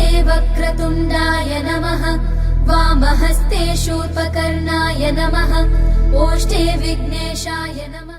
हस्ते वक्रतुण्डाय नमः वामहस्ते शूर्पकर्णाय नमः ओष्ठे विघ्नेशाय नमः।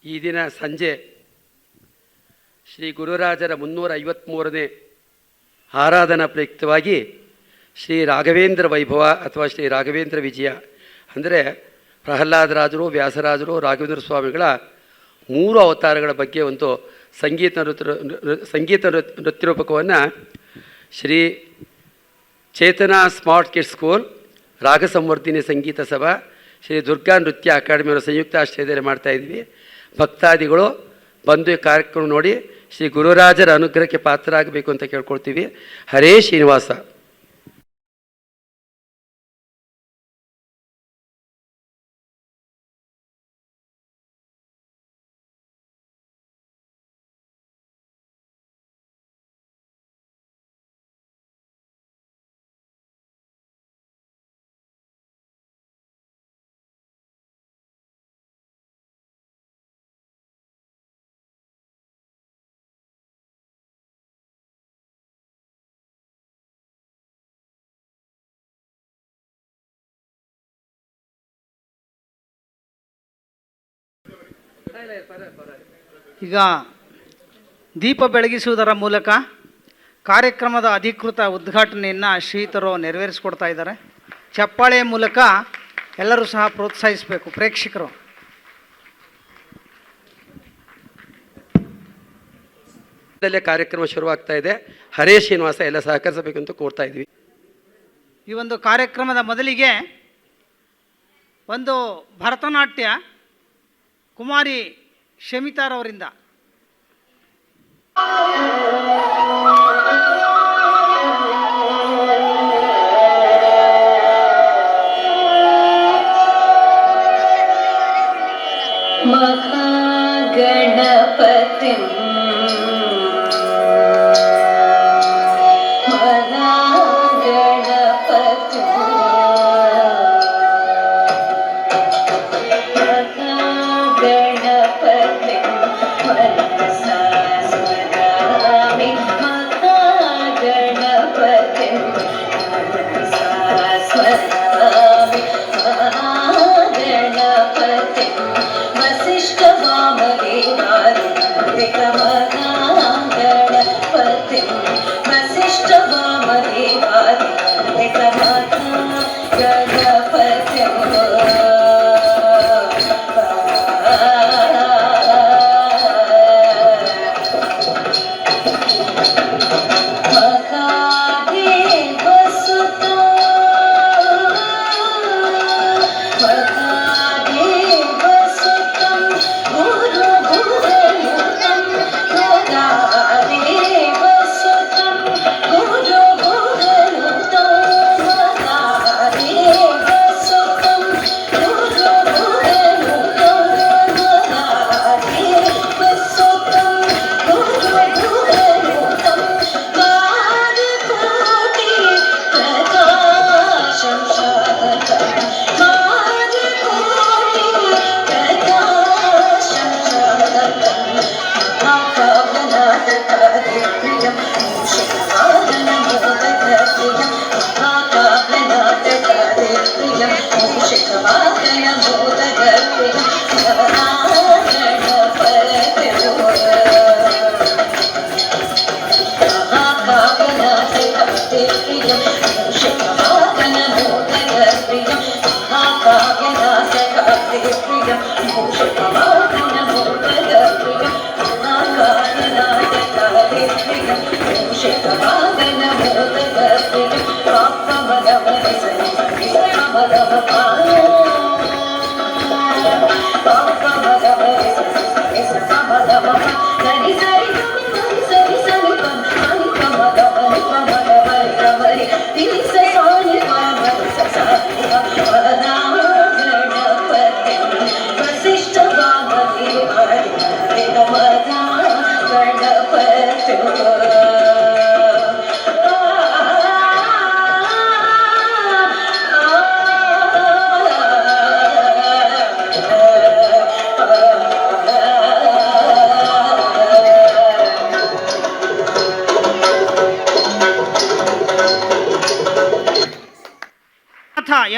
ಈ ದಿನ ಸಂಜೆ ಶ್ರೀ ಗುರುರಾಜರ 353ನೇ ಆರಾಧನಾ ಪ್ರಯುಕ್ತವಾಗಿ ಶ್ರೀ ರಾಘವೇಂದ್ರ ವೈಭವ ಅಥವಾ ಶ್ರೀ ರಾಘವೇಂದ್ರ ವಿಜಯ ಅಂದರೆ ಪ್ರಹ್ಲಾದರಾಜರು, ವ್ಯಾಸರಾಜರು, ರಾಘವೇಂದ್ರ ಸ್ವಾಮಿಗಳ 3 ಅವತಾರಗಳ ಬಗ್ಗೆ ಒಂದು ಸಂಗೀತ ನೃತ್ಯ ರೂಪಕವನ್ನು ಶ್ರೀ ಚೇತನ ಸ್ಮಾರ್ಟ್ ಕಿಡ್ಸ್ ಸ್ಕೂಲ್, ರಾಗ ಸಂವರ್ಧಿನಿ ಸಂಗೀತ ಸಭಾ, ಶ್ರೀ ದುರ್ಗಾ ನೃತ್ಯ ಅಕಾಡೆಮಿಯವರ ಸಂಯುಕ್ತ ಆಶ್ರಯದಲ್ಲಿ ಮಾಡ್ತಾಯಿದ್ವಿ. ಭಕ್ತಾದಿಗಳು ಬಂದು ಕಾರ್ಯಕ್ರಮ ನೋಡಿ ಶ್ರೀ ಗುರುರಾಜರ ಅನುಗ್ರಹಕ್ಕೆ ಪಾತ್ರರಾಗಬೇಕು ಅಂತ ಕೇಳ್ಕೊಳ್ತೀವಿ. ಹರೇ ಶ್ರೀನಿವಾಸ. ಈಗ ದೀಪ ಬೆಳಗಿಸುವುದರ ಮೂಲಕ ಕಾರ್ಯಕ್ರಮದ ಅಧಿಕೃತ ಉದ್ಘಾಟನೆಯನ್ನು ಶ್ರೀತರು ನೆರವೇರಿಸಿಕೊಡ್ತಾ ಇದ್ದಾರೆ. ಚಪ್ಪಾಳೆಯ ಮೂಲಕ ಎಲ್ಲರೂ ಸಹ ಪ್ರೋತ್ಸಾಹಿಸಬೇಕು ಪ್ರೇಕ್ಷಕರು. ಕಾರ್ಯಕ್ರಮ ಶುರುವಾಗ್ತಾ ಇದೆ. ಹರೇ ಶ್ರೀನಿವಾಸ ಎಲ್ಲ ಸಹಕರಿಸಬೇಕು ಅಂತ ಕೋರ್ತಾ ಇದ್ವಿ. ಈ ಒಂದು ಕಾರ್ಯಕ್ರಮದ ಮೊದಲಿಗೆ ಒಂದು ಭರತನಾಟ್ಯ ಕುಮಾರಿ ಶಮಿತಾರವರಿಂದ ಮಹಾಗಣಪತಿ वसिष्ठ वामदेवारुणिक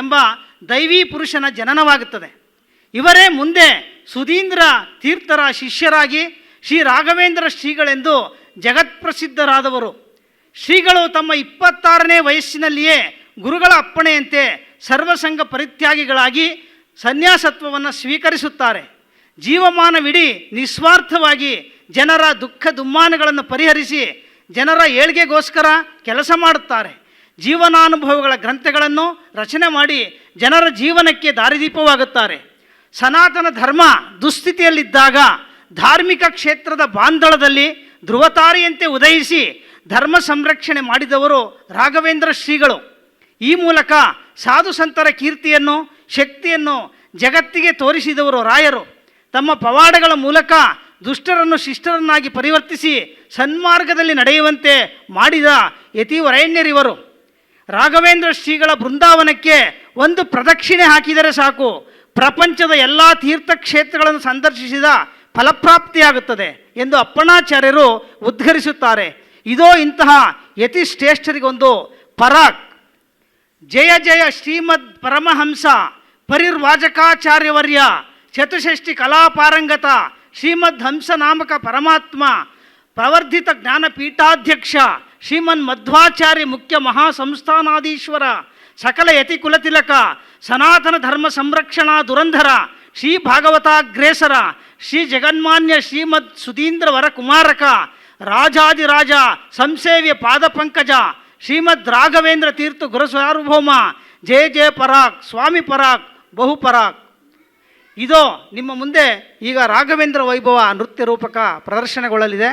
ಎಂಬ ದೈವೀ ಪುರುಷನ ಜನನವಾಗುತ್ತದೆ. ಇವರೇ ಮುಂದೆ ಸುಧೀಂದ್ರ ತೀರ್ಥರ ಶಿಷ್ಯರಾಗಿ ಶ್ರೀ ರಾಘವೇಂದ್ರ ಶ್ರೀಗಳೆಂದು ಜಗತ್ಪ್ರಸಿದ್ಧರಾದವರು. ಶ್ರೀಗಳು ತಮ್ಮ 26ನೇ ವಯಸ್ಸಿನಲ್ಲಿಯೇ ಗುರುಗಳ ಅಪ್ಪಣೆಯಂತೆ ಸರ್ವಸಂಗ ಪರಿತ್ಯಾಗಿಗಳಾಗಿ ಸನ್ಯಾಸತ್ವವನ್ನು ಸ್ವೀಕರಿಸುತ್ತಾರೆ. ಜೀವಮಾನವಿಡೀ ನಿಸ್ವಾರ್ಥವಾಗಿ ಜನರ ದುಃಖ ದುಮ್ಮಾನಗಳನ್ನು ಪರಿಹರಿಸಿ ಜನರ ಏಳ್ಗೆಗೋಸ್ಕರ ಕೆಲಸ ಮಾಡುತ್ತಾರೆ. ಜೀವನಾನುಭವಗಳ ಗ್ರಂಥಗಳನ್ನು ರಚನೆ ಮಾಡಿ ಜನರ ಜೀವನಕ್ಕೆ ದಾರಿದೀಪವಾಗುತ್ತಾರೆ. ಸನಾತನ ಧರ್ಮ ದುಸ್ಥಿತಿಯಲ್ಲಿದ್ದಾಗ ಧಾರ್ಮಿಕ ಕ್ಷೇತ್ರದ ಬಾಂಧಳದಲ್ಲಿ ಧ್ರುವತಾರೆಯಂತೆ ಉದಯಿಸಿ ಧರ್ಮ ಸಂರಕ್ಷಣೆ ಮಾಡಿದವರು ರಾಘವೇಂದ್ರ ಶ್ರೀಗಳು. ಈ ಮೂಲಕ ಸಾಧು ಸಂತರ ಕೀರ್ತಿಯನ್ನು ಶಕ್ತಿಯನ್ನು ಜಗತ್ತಿಗೆ ತೋರಿಸಿದವರು ರಾಯರು. ತಮ್ಮ ಪವಾಡಗಳ ಮೂಲಕ ದುಷ್ಟರನ್ನು ಶಿಷ್ಟರನ್ನಾಗಿ ಪರಿವರ್ತಿಸಿ ಸನ್ಮಾರ್ಗದಲ್ಲಿ ನಡೆಯುವಂತೆ ಮಾಡಿದ ಯತಿವರೇಣ್ಯರಿವರು. ರಾಘವೇಂದ್ರ ಶ್ರೀಗಳ ಬೃಂದಾವನಕ್ಕೆ ಒಂದು ಪ್ರದಕ್ಷಿಣೆ ಹಾಕಿದರೆ ಸಾಕು, ಪ್ರಪಂಚದ ಎಲ್ಲ ತೀರ್ಥಕ್ಷೇತ್ರಗಳನ್ನು ಸಂದರ್ಶಿಸಿದ ಫಲಪ್ರಾಪ್ತಿಯಾಗುತ್ತದೆ ಎಂದು ಅಪ್ಪಣಾಚಾರ್ಯರು ಉದ್ಘರಿಸುತ್ತಾರೆ. ಇದೋ ಇಂತಹ ಯತಿ ಶ್ರೇಷ್ಠರಿಗೊಂದು ಪರಾಕ್. ಜಯ ಜಯ ಶ್ರೀಮದ್ ಪರಮಹಂಸ ಪರಿರ್ವಾಜಕಾಚಾರ್ಯವರ್ಯ ಚತುಷ್ಷಷ್ಟಿ ಕಲಾಪಾರಂಗತ ಶ್ರೀಮದ್ ಹಂಸ ನಾಮಕ ಪರಮಾತ್ಮ ಪ್ರವರ್ಧಿತ ಜ್ಞಾನಪೀಠಾಧ್ಯಕ್ಷ ಶ್ರೀಮನ್ ಮಧ್ವಾಚಾರ್ಯ ಮುಖ್ಯ ಮಹಾಸಂಸ್ಥಾನಾಧೀಶ್ವರ ಸಕಲ ಯತಿ ಕುಲತಿಲಕ ಸನಾತನ ಧರ್ಮ ಸಂರಕ್ಷಣಾ ದುರಂಧರ ಶ್ರೀ ಭಾಗವತಾಗ್ರೇಸರ ಶ್ರೀ ಜಗನ್ಮಾನ್ಯ ಶ್ರೀಮದ್ ಸುಧೀಂದ್ರ ವರ ಕುಮಾರಕ ರಾಜಾದಿರಾಜ ಸಂಸೇವ್ಯ ಪಾದಪಂಕಜ ಶ್ರೀಮದ್ ರಾಘವೇಂದ್ರ ತೀರ್ಥ ಗುರುಸಾರ್ವಭೌಮ ಜಯ ಜಯ ಪರಾಕ್ ಸ್ವಾಮಿ ಪರಾಕ್ ಬಹು ಪರಾಕ್. ಇದೋ ನಿಮ್ಮ ಮುಂದೆ ಈಗ ರಾಘವೇಂದ್ರ ವೈಭವ ನೃತ್ಯ ರೂಪಕ ಪ್ರದರ್ಶನಗೊಳ್ಳಲಿದೆ.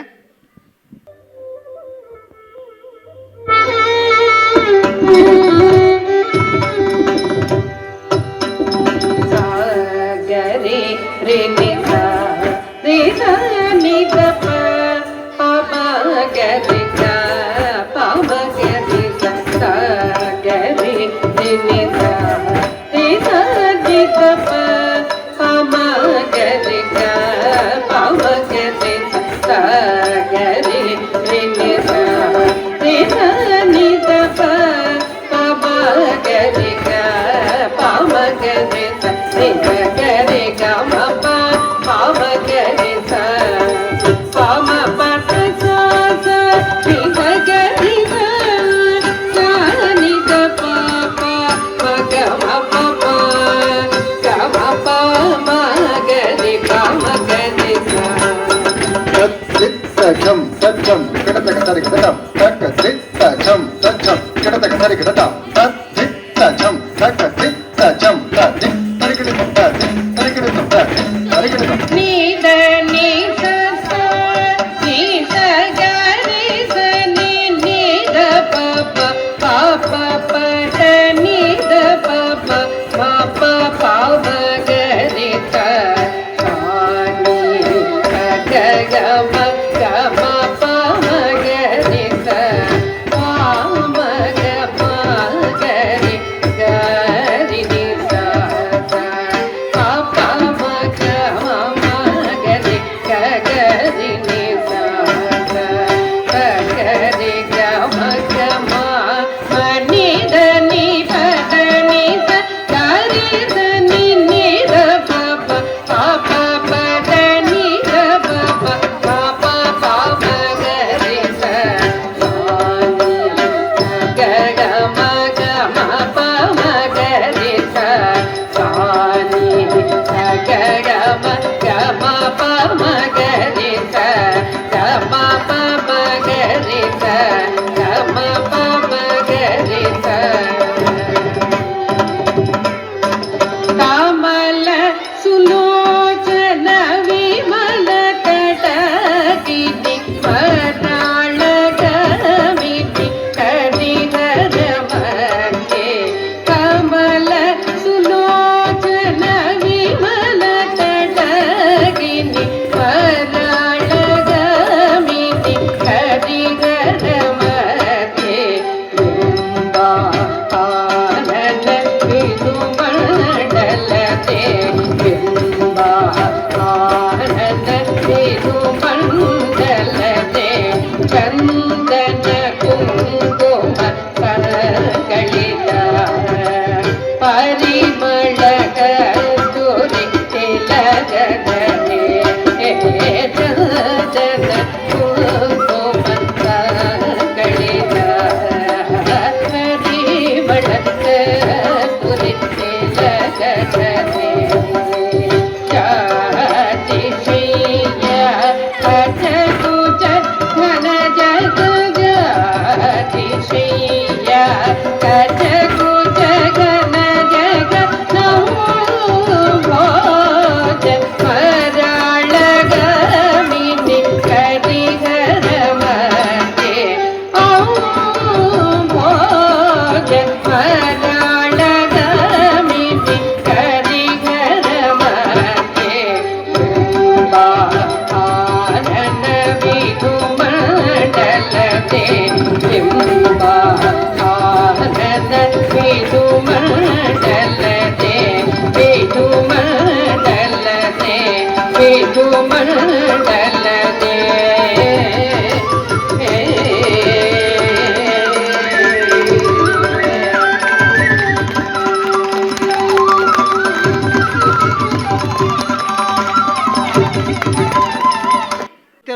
ಚಂದನ ಕುಂಕುಮ ಗಳಿದ ಪರಿಮಳ ಕಸ್ತೂರಿ ತಿಲಕನೆ ಚಂದನ ಕುಂಕುಮ ಗಳಿದ ಪರಿಮಳ ಕಸ್ತೂರಿ ತಿಲಕನೆ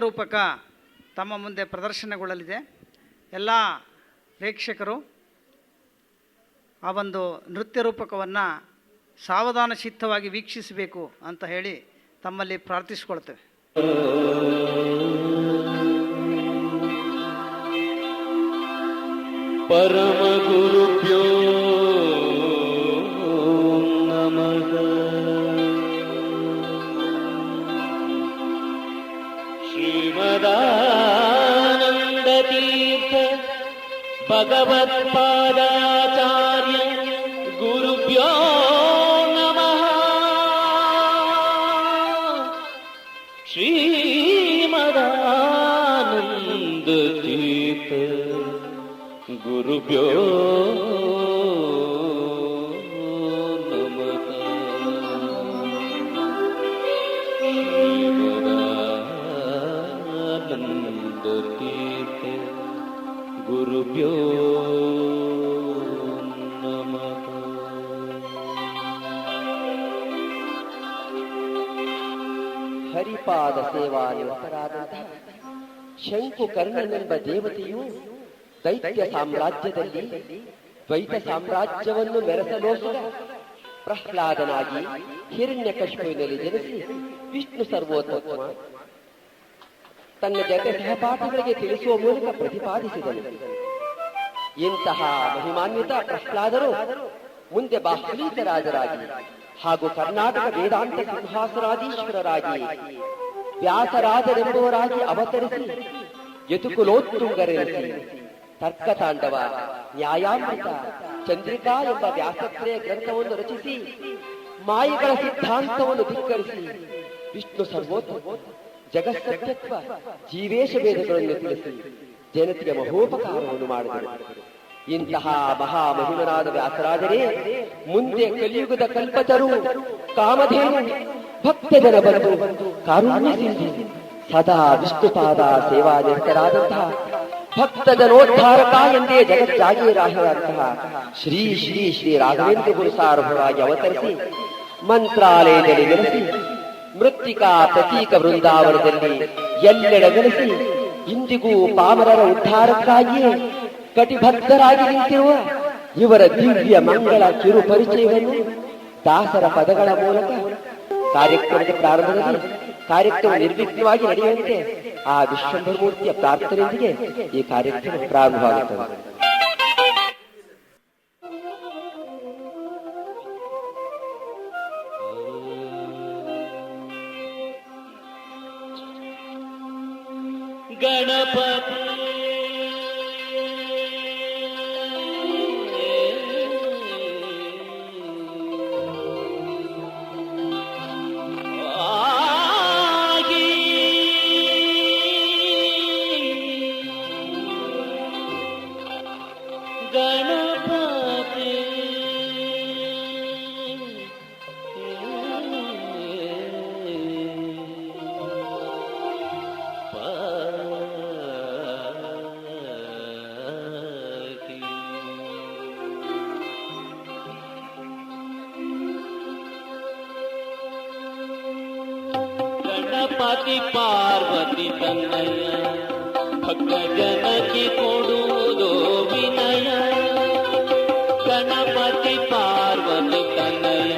ರೂಪಕ ತಮ್ಮ ಮುಂದೆ ಪ್ರದರ್ಶನಗೊಳ್ಳಲಿದೆ. ಎಲ್ಲ ಪ್ರೇಕ್ಷಕರು ಆ ಒಂದು ನೃತ್ಯ ರೂಪಕವನ್ನು ಸಾವಧಾನ ಚಿತ್ತವಾಗಿ ವೀಕ್ಷಿಸಬೇಕು ಅಂತ ಹೇಳಿ ತಮ್ಮಲ್ಲಿ ಪ್ರಾರ್ಥಿಸಿಕೊಳ್ತೇವೆ. ಪರಮ ಗುರುಭ್ಯೋ ನಮಃ. ಶ್ರೀಮದಾನಂದ ತೀರ್ಥ ಭಗವತ್ಪಾದಾಚಾರ್ಯ ಗುರುಭ್ಯೋ ನಮಃ. ಶ್ರೀಮದಾನಂದ ತೀರ್ಥ ಗುರುಭ್ಯೋ ನಮಃ. ಶ್ರೀಮದಾನಂದ ತೀರ್ಥ ಗುರುಭ್ಯೋ ನಮಃ. ಹರಿಪಾದ ಸೇವಾ ನಿರತರಾದಂತಹ ಶಂಕುಕರ್ಣನೆಂಬ ದೇವತೆಯು ದೈತ್ಯ ಸಾಮ್ರಾಜ್ಯದಲ್ಲಿ ದ್ವೈತ ಸಾಮ್ರಾಜ್ಯವನ್ನು ಮೆರೆಸಲೋಸಿದ ಪ್ರಹ್ಲಾದನಾಗಿ ಹಿರಣ್ಯಕಶಿಪುವಿನಲ್ಲಿ ಜನಿಸಿ ವಿಷ್ಣು ಸರ್ವೋತ್ತಮ ತನ್ನ ಜೊತೆ ಸಹಪಾಠಿಗಳಿಗೆ ತಿಳಿಸುವ ಮೂಲಕ ಪ್ರತಿಪಾದಿಸಿದನು. ಇಂತಹ ಮಹಿಮಾನ್ವಿತ ಪ್ರಹ್ಲಾದರು ಮುಂದೆ ಬಾಹ್ಲೀಕ ರಾಜರಾಗಿ ಹಾಗೂ ಕರ್ನಾಟಕ ವೇದಾಂತ ಸಿಂಹಾಸನಾಧೀಶ್ವರರಾಗಿ ವ್ಯಾಸರಾಜರೆಂಬುವರಾಗಿ ಅವತರಿಸಿ ಯತುಕುಲೋತ್ತುಂಗರೆನಿಸಿ ತರ್ಕತಾಂಡವ, ನ್ಯಾಯಾಮೃತ, ಚಂದ್ರಿಕಾ ಎಂಬ ವ್ಯಾಸತ್ರಯ ಗ್ರಂಥವನ್ನು ರಚಿಸಿ ಮಾಯೆಗಳ ಸಿದ್ಧಾಂತವನ್ನು ಧಿಕ್ಕರಿಸಿ ವಿಷ್ಣು ಸರ್ವೋತ್ತಮ, ಜಗತ್ಸತ್ಯತ್ವ, ಜೀವೇಶ ವೇದಗಳನ್ನು ತಿಳಿಸಿ ಜನತೆಗೆ ಮಹೋಪಕಾರವನ್ನು ಮಾಡಿದರು. ಇಂತಹ ಮಹಾಮಹಿಮನಾದ ವ್ಯಾಸರಾಜರೇ ಮುಂದೆ ಕಲಿಯುಗದ ಕಲ್ಪತರು, ಕಾಮಧೇನು, ಭಕ್ತಜನ ಬಂಧು, ಕಾರುಣ್ಯ ಸಿಂಧು, ಸದಾ ವಿಷ್ಣುಪಾದ ಸೇವಾ ನಿರತರಾದಂತಹ ಭಕ್ತಜನೋದ್ಧಾರಕ ಎಂದೇ ಜಗಜ್ಜಾಗೀರಾದಂತಹ ಶ್ರೀ ಶ್ರೀ ಶ್ರೀ ರಾಘವೇಂದ್ರ ಗುರುಸಾರ್ವರಾಗಿ ಅವತರಿಸಿ ಮಂತ್ರಾಲಯದಲ್ಲಿ ನೆಲೆಸಿ ಮೃತ್ತಿಕಾ ಪ್ರತೀಕ ವೃಂದಾವನದಲ್ಲಿ ಎಲ್ಲೆಡೆ ನೆಲೆಸಿ ಇಂದಿಗೂ ಪಾಮರರ ಉದ್ಧಾರಕ್ಕಾಗಿಯೇ ಕಟಿಬದ್ಧರಾಗಿ ನಿಂತಿರುವ ಇವರ ದಿವ್ಯ ಮಂಗಳ ಕಿರು ಪರಿಚಯವನ್ನು ದಾಸರ ಪದಗಳ ಮೂಲಕ ಕಾರ್ಯಕ್ರಮದ ಪ್ರಾರಂಭದಲ್ಲಿ ಕಾರ್ಯಕ್ರಮ ನಿರ್ವಿಘ್ನವಾಗಿ ನಡೆಯುವಂತೆ ಆ ವಿಶ್ವಂಭರಮೂರ್ತಿಯ ಪ್ರಾರ್ಥನೆಯೊಂದಿಗೆ ಈ ಕಾರ್ಯಕ್ರಮ ಪ್ರಾರಂಭವಾಗುತ್ತದೆ. ಗಣಪತಿ ಗಣಪತಿ ಗಣಪತಿ ಪಾರ್ವತಿ ತನ್ನಯ ಭಕ್ತ ಜನಕ್ಕೆ ಕೊಡುವುದೋ ವಿನಯ ಗಣಪತಿ ಪಾರ್ವತಿ ತನ್ನಯ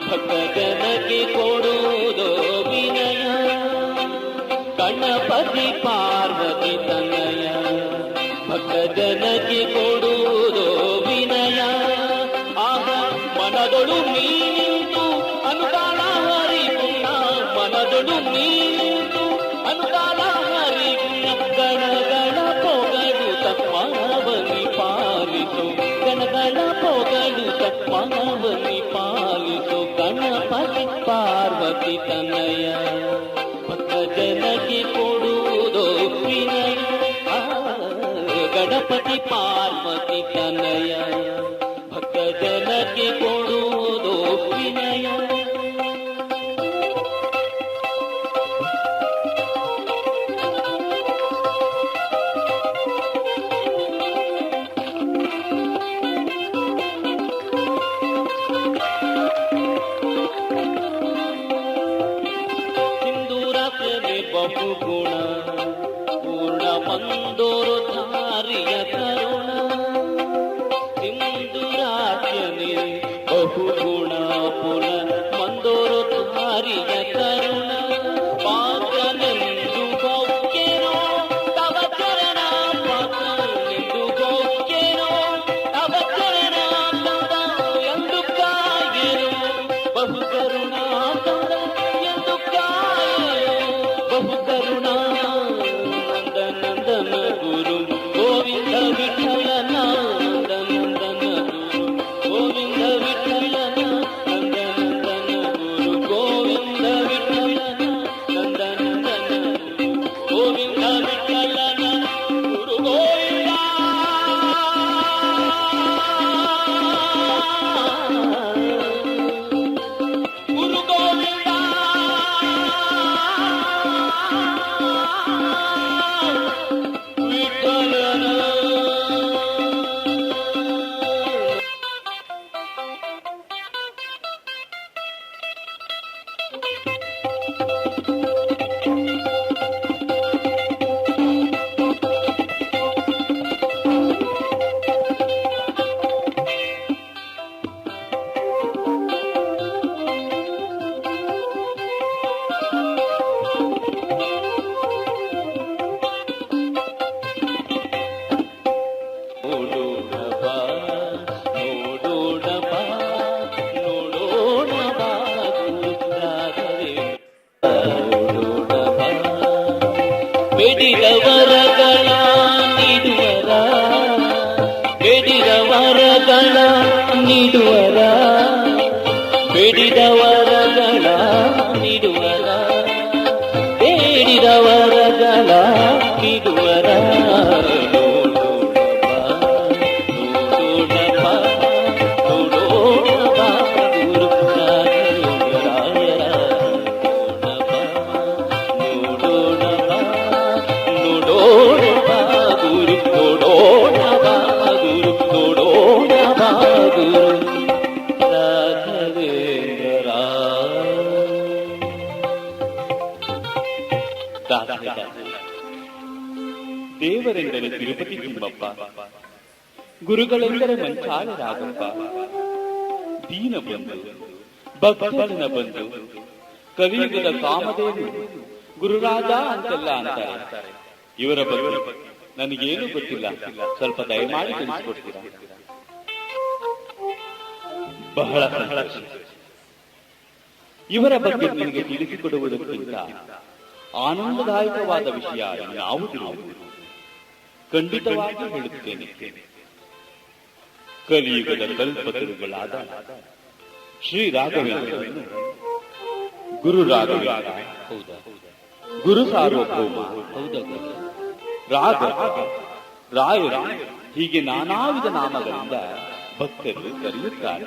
ಭಕ್ತ ಜನಕ್ಕೆ ಕೊಡುವುದೋ ವಿನಯ ಗಣಪತಿ ಪಾರ್ವತಿ ತನ್ನಯ ಭಕ್ತ ಜನಕ್ಕೆ ಕೊಡುವುದೋ ವಿನಯ ಆಗ ಮನದೊಳು ನೀನಿಂತು ಅನುದಾನ ಹರಿಗುಣ ಮನದೊಳು ನೀನಿಂತು ಅನುದಾನ ಹರಿಗುಣ ಗಣಗಳ ಪೊಗಡು ತತ್ವವನಿ ಪಾಲಿಸು ಗಣಗಳ ಪೊಗಡು ತತ್ವವನಿ ಪಾಲಿಸು ಗಣಪತಿ ಪಾರ್ವತಿ ತನಯ ಭಕ್ತ ಜನಕ್ಕೆ ಕೊಡುವುದೋ ವಿನಯ ಗಣಪತಿ ಪಾರ್ವತಿ ತನಯ ಭಕ್ತ ಜನಕ್ಕೆ ಕೊಡುವುದೋ ವಿನಯ ಸಿಂಧೂರಕ್ಕೆ ಬಹುಗುಣ ಪೂರ್ಣ ಮಂದೋರು ಧಾರಿಯ ಕರುಣ ಸಿಂಧೂರಾಜ್ಯನೆ ಬಹುಗುಣ ಪುನ ಮಂದೋರು ಧಾರಿಯ ಕರುಣ ಪಾತ್ರನೆಂದು ಗೌಕ್ಯನೋ ತವ ಚರಣ ಪಾತ್ರನೆಂದು ಗೌಕ್ಯನೋ ತವ ಚರಣ ಕಂದ ಎಂದು ಕಾಯರು ಬಹು ಕರುಣಾ ಕಂದ ಎಂದು ಕಾಯರು ಬಹು ಕರುಣಾ ನಂದನ ಗುರು ಗೋವಿಂದ ವಿಠಲನ ನಂದನ ಗುರು ಗೋವಿಂದ ವಿಠಲನ ನಂದನ ಗುರು ಗೋವಿಂದ ವಿಠಲನ ನಂದನ ಗುರು ಗೋವಿಂದ ವಿಠಲನ ಗುರು ಗೋವಿಂದ ಗುರು ಗೋವಿಂದ ಬೇಡಿದ ವರಗಳ ನೀಡುವರ ಬೇಡಿದ ವರಗಳ ನೀಡುವರ ಬೇಡಿದ ವರಗಳ ನೀಡುವರ ಬೇಡಿದ ವರಗಳ ನೀಡುವರ ದೇವರೆಂದರೆ ತಿರುಪತಿ ತಿಮ್ಮಪ್ಪ, ಗುರುಗಳೆಂದರೆ ಮಂಚಾಳ ರಾಗಪ್ಪ, ದೀನ ಬಂಧು ಭಕ್ತಜನ ಬಂಧು ಕಲಿಯುಗದ ಕಾಮಧೇನು ಗುರುರಾಜ ಅಂತೆಲ್ಲ ಅಂತಾರೆ. ಇವರ ಬಗ್ಗೆ ನನಗೇನು ಗೊತ್ತಿಲ್ಲ, ಸ್ವಲ್ಪ ದಯಮಾಡಿ ತಿಳಿಸಿಕೊಡ್ತೀರಾ? ಬಹಳ ಇವರ ಬಗ್ಗೆ ನಿಮಗೆ ತಿಳಿಸಿಕೊಡುವುದಕ್ಕಿಂತ ಆನಂದದಾಯಕವಾದ ವಿಷಯ ಯಾವುದಿಲ್ಲ, ಖಂಡಿತವಾಗಿ ಹೇಳುತ್ತೇನೆ. ಕಲಿಯುಗದ ಕಲ್ಪತರುಗಳಾದ ಶ್ರೀ ರಾಘವೇಂದ್ರರನ್ನು ಗುರು ರಾಘವೇಂದ್ರ, ಗುರು ಸಾರ್ವಭೌಮ, ರಾಘ, ರಾಯರು, ಹೀಗೆ ನಾನಾ ವಿಧ ನಾಮಗಳಿಂದ ಭಕ್ತರು ಕರೆಯುತ್ತಾರೆ.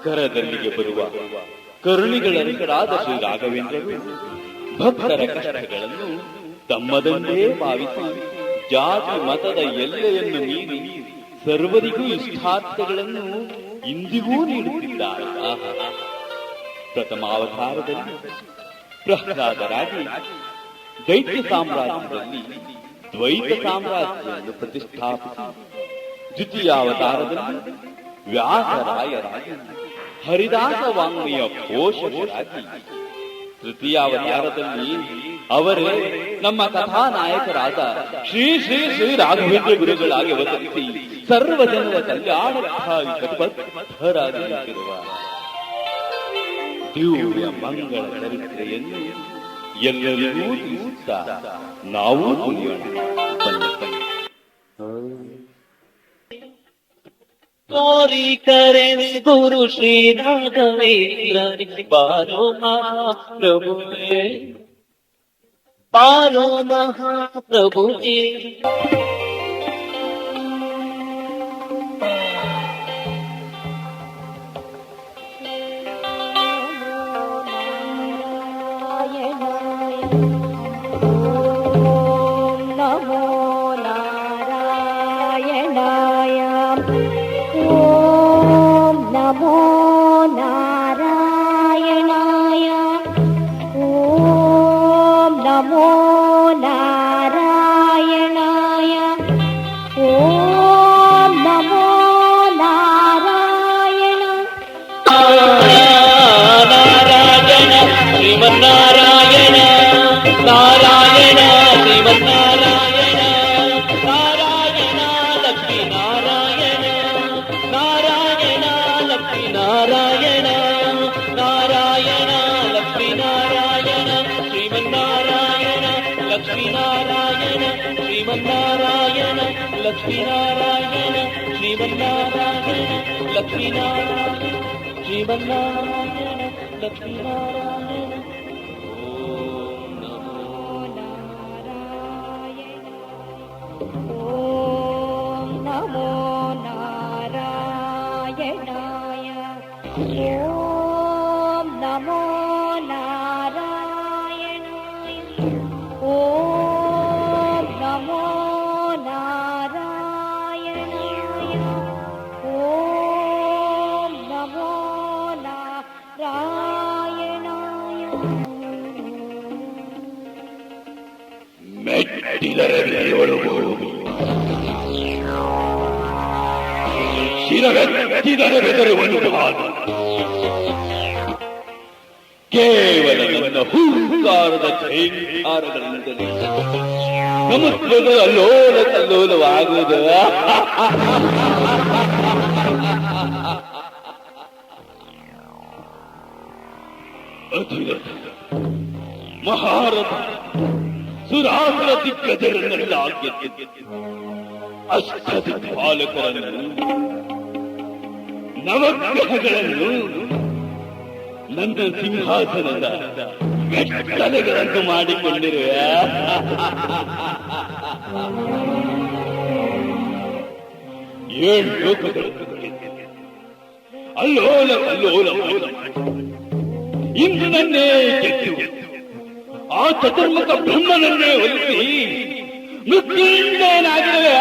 ಕರದಲ್ಲಿಗೆ ಬರುವ ಕರುಣಿಗಳರಿಗರಾದ ಶ್ರೀ ರಾಘವೇಂದ್ರರು ಭಕ್ತರ ಕಷ್ಟಗಳನ್ನು ತಮ್ಮದನ್ನೇ ಭಾವಿಸಿ ಜಾತಿ ಮತದ ಎಲ್ಲೆಯನ್ನು ಮೀರಿ ಸರ್ವರಿಗೂ ಇಷ್ಟಾರ್ಥಗಳನ್ನು ಇಂದಿಗೂ ನೀಡುತ್ತಿದ್ದಾರೆ. ಪ್ರಥಮಾವತಾರದಲ್ಲಿ ಪ್ರಹ್ಲಾದರಾಗಿ ದೈತ್ಯ ಸಾಮ್ರಾಜ್ಯದಲ್ಲಿ ದ್ವೈತ ಸಾಮ್ರಾಜ್ಯವನ್ನು ಪ್ರತಿಷ್ಠಾಪಿಸಿ ದ್ವಿತೀಯಾವತಾರದಲ್ಲಿ ವ್ಯಾಸರಾಯರಾಗಿ ಹರಿದಾಸ ವಾಂಗ್ಮಯ ಪೋಷಕರಾಗಿ ತೃತೀಯಾವತಾರದಲ್ಲಿ ಅವರೇ ನಮ್ಮ ಕಥಾನಾಯಕರಾದ ಶ್ರೀ ಶ್ರೀ ಶ್ರೀ ರಾಘವೇಂದ್ರ ಗುರುಗಳಾಗಿ ಅವತರಿಸಿ ಸರ್ವ ಜನರ ಕಲ್ಯಾಣಕ್ಕಾಗಿ ಕಟಿಬದ್ಧರಾಗಿ ನಿಂತಿರುವ ದಿವ್ಯ ಮಂಗಳ ಚರಿತ್ರೆಯನ್ನು ಎಲ್ಲರಿಗೂ ತಿಳಿಸುತ್ತಾ ನಾವು ತಿಳಿಯೋಣ. गौरी करें गुरु श्री राघवेंद्र बारो महाप्रभु बारो महाप्रभु ಕೇವಲ ನನ್ನ ಹೂಂಕಾರದ ಝೇಂಕಾರಗಳಿಂದಲೇ ಸಮುದ್ರದ ಅಲ್ಲೋಲ ಕಲ್ಲೋಲವಾಗುವುದು. ಮಹಾರಥ ಸುರಾಸುರ ದಿಗ್ಗಜರನ್ನೆಲ್ಲ ಅಷ್ಟದಿಕ್ಪಾಲಕರನ್ನು ನವಗ್ರಹಗಳನ್ನು ನನ್ನ ಸಿಂಹಾಸನದ ಮೆಟ್ಟಲೆಗಳನ್ನು ಮಾಡಿಕೊಂಡಿರುವ ಏಳು ಲೋಕಗಳು ಅಲ್ಲೋಲ ಅಲ್ಲೋಲ ಇಂದು ನನ್ನೇ ಗೆದ್ದು ಆ ಚತುರ್ಮುಖ ಬ್ರಹ್ಮನನ್ನೇ ಒಲಿಸಿ ಮೃತ್ಯುಂಜಯನಾಗಿರುವೆ.